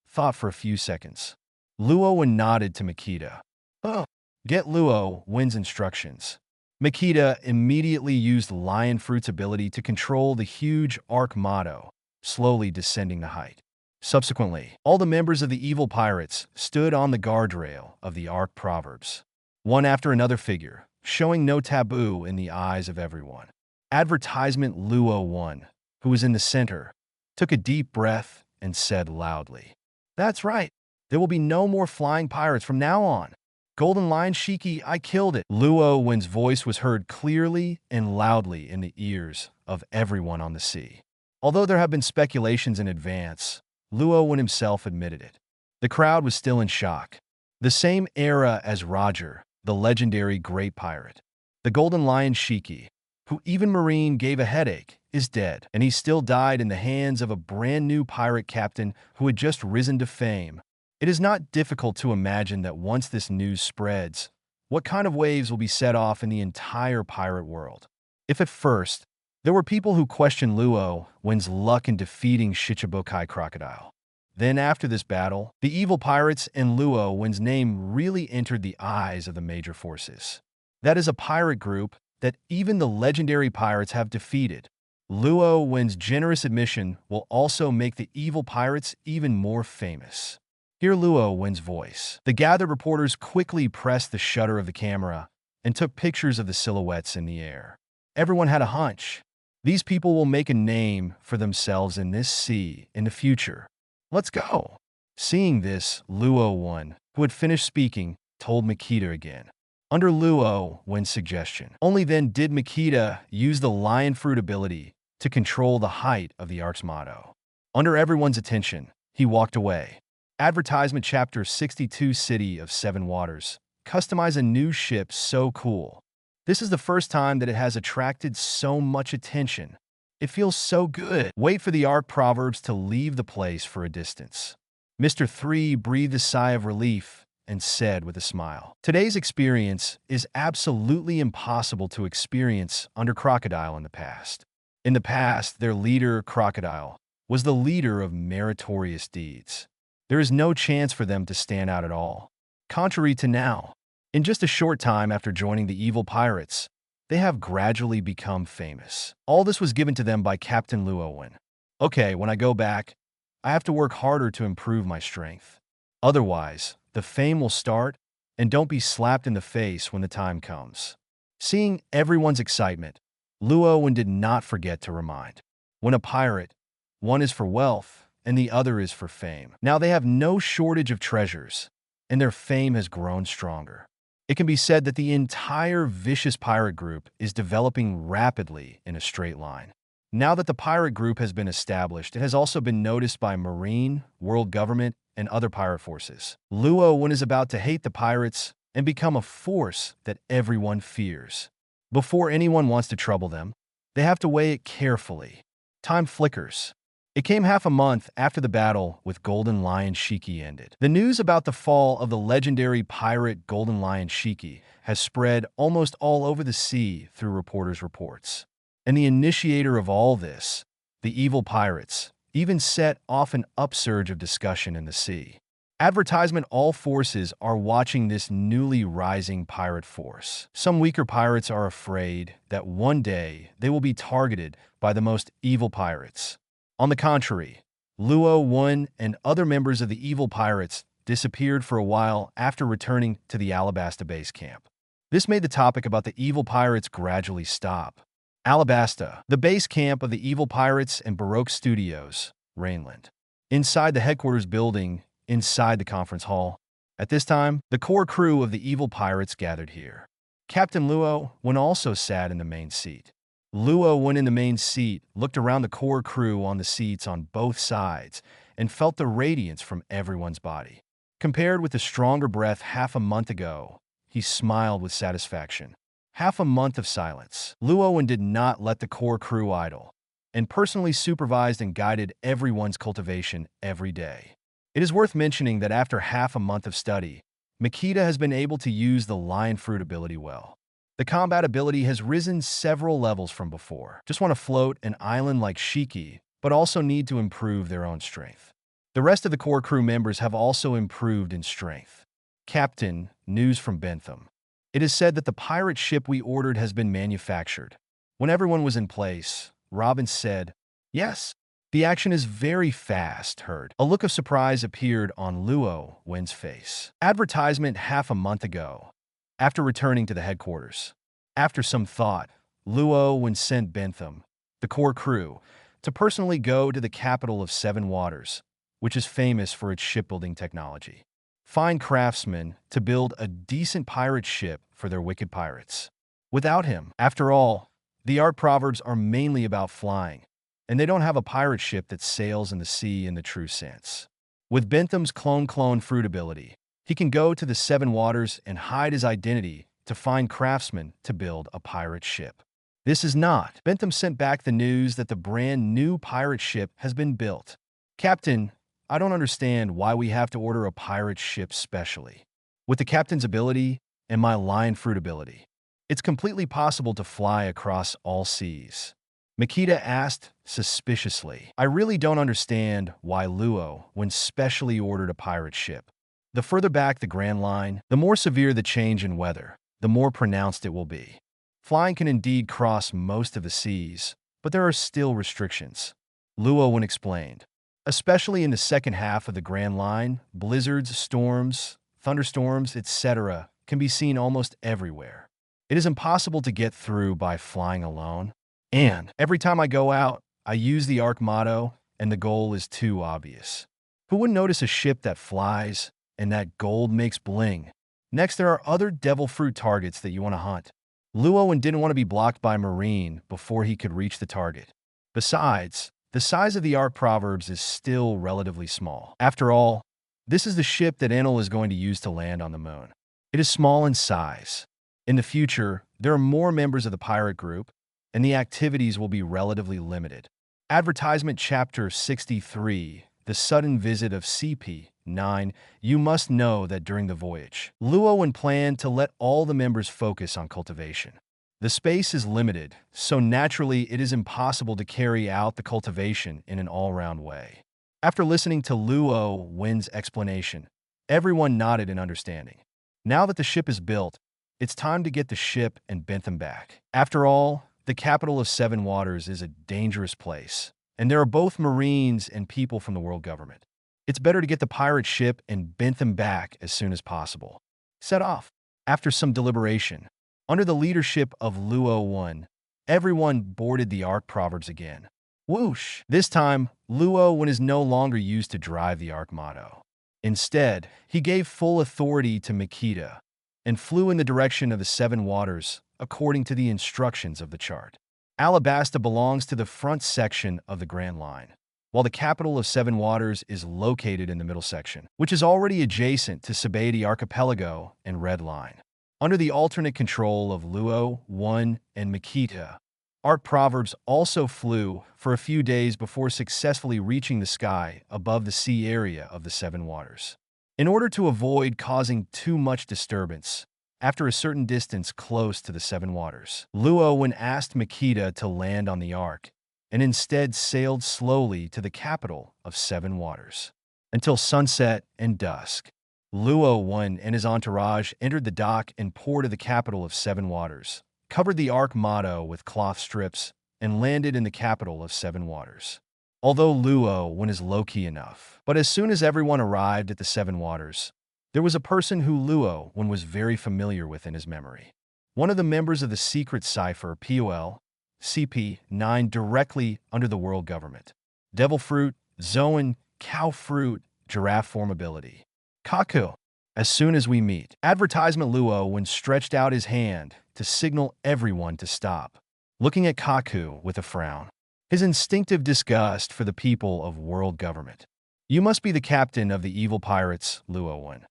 Thought for a few seconds. Luo Wen nodded to Makita. Oh, get Luo Wen's instructions. Makita immediately used Lion Fruit's ability to control the huge arc motto, slowly descending the height. Subsequently, all the members of the evil pirates stood on the guardrail of the arc proverbs, one after another figure, showing no taboo in the eyes of everyone. Advertisement Luo Wen, who was in the center, took a deep breath and said loudly, "That's right. There will be no more flying pirates from now on. Golden Lion Shiki, I killed it." Luo Wen's voice was heard clearly and loudly in the ears of everyone on the sea. Although there have been speculations in advance, Luo Wen himself admitted it. The crowd was still in shock. The same era as Roger, the legendary great pirate. The Golden Lion Shiki, who even Marine gave a headache, is dead, and he still died in the hands of a brand new pirate captain who had just risen to fame. It is not difficult to imagine that once this news spreads, what kind of waves will be set off in the entire pirate world. If at first, there were people who questioned Luo Wen's luck in defeating Shichibukai Crocodile. Then after this battle, the evil pirates and Luo Wen's name really entered the eyes of the major forces. That is a pirate group that even the legendary pirates have defeated. Luo Wen's generous admission will also make the evil pirates even more famous. Hear Luo Wen's voice. The gathered reporters quickly pressed the shutter of the camera and took pictures of the silhouettes in the air. Everyone had a hunch. These people will make a name for themselves in this sea in the future. Let's go. Seeing this, Luo Wen, who had finished speaking, told Makita again. Under Luo Wen's suggestion, only then did Makita use the Lion Fruit ability to control the height of the ark's motto. Under everyone's attention, he walked away. Advertisement Chapter 62 City of Seven Waters. Customize a new ship so cool. This is the first time that it has attracted so much attention. It feels so good. Wait for the arc proverbs to leave the place for a distance. Mr. 3 breathed a sigh of relief and said with a smile, "Today's experience is absolutely impossible to experience under Crocodile in the past. In the past, their leader, Crocodile, was the leader of meritorious deeds. There is no chance for them to stand out at all. Contrary to now, in just a short time after joining the evil pirates, they have gradually become famous. All this was given to them by Captain Luo Wen. Okay, when I go back, I have to work harder to improve my strength. Otherwise, the fame will start, and don't be slapped in the face when the time comes." Seeing everyone's excitement, Luo Wen did not forget to remind. When a pirate, one is for wealth, and the other is for fame. Now they have no shortage of treasures, and their fame has grown stronger. It can be said that the entire vicious pirate group is developing rapidly in a straight line. Now that the pirate group has been established, it has also been noticed by Marine, world government, and other pirate forces. Luo Wen is about to hate the pirates and become a force that everyone fears. Before anyone wants to trouble them, they have to weigh it carefully. Time flickers. It came half a month after the battle with Golden Lion Shiki ended. The news about the fall of the legendary pirate Golden Lion Shiki has spread almost all over the sea through reporters' reports. And the initiator of all this, the evil pirates, even set off an upsurge of discussion in the sea. Advertisement all forces are watching this newly rising pirate force. Some weaker pirates are afraid that one day they will be targeted by the most evil pirates. On the contrary, Luo Wen and other members of the evil pirates disappeared for a while after returning to the Alabasta base camp. This made the topic about the evil pirates gradually stop. Alabasta, the base camp of the evil pirates and Baroque Studios, Rainland. Inside the headquarters building, inside the conference hall. At this time, the core crew of the evil pirates gathered here. Captain Luo Wen also sat in the main seat. Luo Wen in the main seat looked around the core crew on the seats on both sides and felt the radiance from everyone's body. Compared with the stronger breath half a month ago, he smiled with satisfaction. Half a month of silence. Luo Wen did not let the core crew idle, and personally supervised and guided everyone's cultivation every day. It is worth mentioning that after half a month of study, Makita has been able to use the lion fruit ability well. The combat ability has risen several levels from before. Just want to float an island like Shiki, but also need to improve their own strength. The rest of the core crew members have also improved in strength. Captain, news from Bentham. It is said that the pirate ship we ordered has been manufactured. When everyone was in place, Robin said, "Yes." The action is very fast, heard. A look of surprise appeared on Luo Wen's face. Advertisement half a month ago. After returning to the headquarters. After some thought, Luo Wen sent Bentham, the core crew, to personally go to the capital of Seven Waters, which is famous for its shipbuilding technology. Find craftsmen to build a decent pirate ship for their wicked pirates. Without him, after all, the art proverbs are mainly about flying, and they don't have a pirate ship that sails in the sea in the true sense. With Bentham's clone fruit ability, he can go to the Seven Waters and hide his identity to find craftsmen to build a pirate ship. This is not. Bentham sent back the news that the brand new pirate ship has been built. Captain, I don't understand why we have to order a pirate ship specially. With the captain's ability and my lion fruit ability, it's completely possible to fly across all seas. Makita asked suspiciously. I really don't understand why Luo Wen specially ordered a pirate ship. The further back the Grand Line, the more severe the change in weather, the more pronounced it will be. Flying can indeed cross most of the seas, but there are still restrictions. Luo Wen explained. Especially in the second half of the Grand Line, blizzards, storms, thunderstorms, etc. can be seen almost everywhere. It is impossible to get through by flying alone. And every time I go out, I use the ARC motto, and the goal is too obvious. Who wouldn't notice a ship that flies and that gold makes bling? Next, there are other devil fruit targets that you want to hunt. Luo Wen didn't want to be blocked by Marine before he could reach the target. Besides, the size of the ARC proverbs is still relatively small. After all, this is the ship that Enel is going to use to land on the moon. It is small in size. In the future, there are more members of the pirate group, and the activities will be relatively limited. Advertisement Chapter 63, The Sudden Visit of CP9. You must know that during the voyage, Luo Wen planned to let all the members focus on cultivation. The space is limited, so naturally it is impossible to carry out the cultivation in an all-round way. After listening to Luo Wen's explanation, everyone nodded in understanding. Now that the ship is built, it's time to get the ship and Bentham back. After all, the capital of Seven Waters is a dangerous place, and there are both Marines and people from the world government. It's better to get the pirate ship and Bentham back as soon as possible. Set off. After some deliberation, under the leadership of Luo Wen, everyone boarded the ARC proverbs again. Whoosh! This time, Luo Wen is no longer used to drive the ARC motto. Instead, he gave full authority to Makita and flew in the direction of the Seven Waters according to the instructions of the chart. Alabasta belongs to the front section of the Grand Line, while the capital of Seven Waters is located in the middle section, which is already adjacent to Sabaody Archipelago and Red Line. Under the alternate control of Luo Wen and Makita, ARC proverbs also flew for a few days before successfully reaching the sky above the sea area of the Seven Waters. In order to avoid causing too much disturbance, after a certain distance close to the Seven Waters, Luo Wen asked Makita to land on the ARC and instead sailed slowly to the capital of Seven Waters. Until sunset and dusk, Luo Wen and his entourage entered the dock and poured to the capital of Seven Waters, covered the arc motto with cloth strips, and landed in the capital of Seven Waters. Although Luo Wen is low-key enough, but as soon as everyone arrived at the Seven Waters, there was a person who Luo Wen was very familiar with in his memory. One of the members of the secret cipher POL, CP9 directly under the world government. Devil Fruit, Zoan, Cow Fruit, Giraffe Form Ability. Kaku. As soon as we meet. Advertisement. Luo Wen stretched out his hand to signal everyone to stop, looking at Kaku with a frown. His instinctive disgust for the people of world government. You must be the captain of the evil pirates, Luo Wen.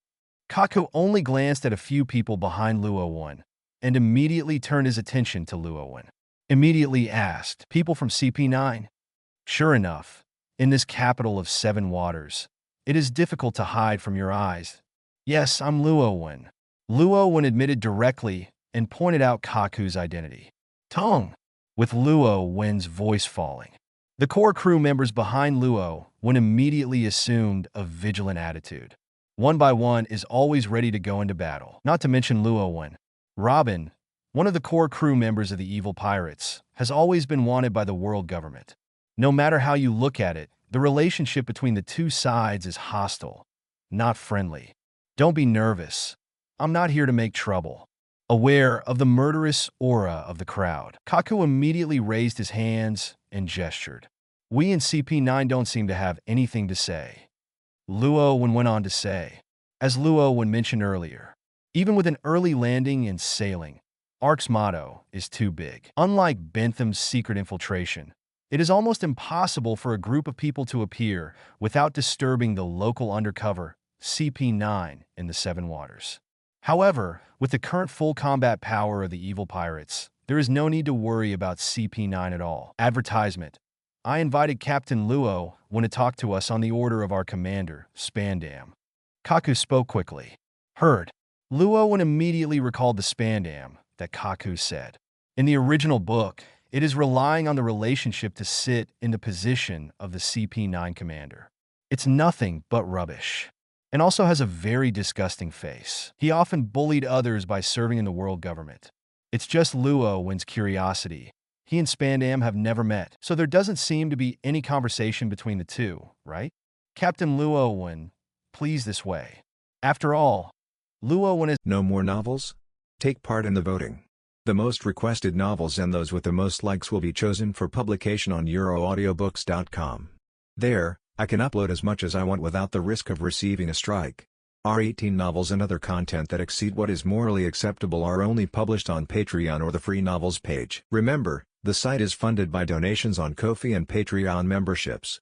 Kaku only glanced at a few people behind Luo Wen and immediately turned his attention to Luo Wen. Immediately asked, people from CP9? Sure enough, in this capital of Seven Waters, it is difficult to hide from your eyes. Yes, I'm Luo Wen. Luo Wen admitted directly and pointed out Kaku's identity. Tong, with Luo Wen's voice falling. The core crew members behind Luo Wen immediately assumed a vigilant attitude. One by one is always ready to go into battle. Not to mention Luo Wen. Robin, one of the core crew members of the evil pirates, has always been wanted by the world government. No matter how you look at it, the relationship between the two sides is hostile, not friendly. Don't be nervous. I'm not here to make trouble. Aware of the murderous aura of the crowd, Kaku immediately raised his hands and gestured. We in CP9 don't seem to have anything to say. Luo Wen went on to say, as Luo Wen mentioned earlier, even with an early landing and sailing, Ark's motto is too big. Unlike Bentham's secret infiltration, it is almost impossible for a group of people to appear without disturbing the local undercover CP9 in the Seven Waters. However, with the current full combat power of the evil pirates, there is no need to worry about CP9 at all. Advertisement. I invited Captain Luo Wen to talk to us on the order of our commander, Spandam. Kaku spoke quickly. Heard. Luo Wen immediately recalled the Spandam that Kaku said. In the original book, it is relying on the relationship to sit in the position of the CP9 commander. It's nothing but rubbish. And also has a very disgusting face. He often bullied others by serving in the world government. It's just Luo Wen's curiosity. He and Spandam have never met, so there doesn't seem to be any conversation between the two, right? Captain Luo Wen, please this way. After all, Luo Wen is— No more novels? Take part in the voting. The most requested novels and those with the most likes will be chosen for publication on euroaudiobooks.com. There, I can upload as much as I want without the risk of receiving a strike. Our 18 novels and other content that exceed what is morally acceptable are only published on Patreon or the free novels page. Remember, the site is funded by donations on Ko-fi and Patreon memberships.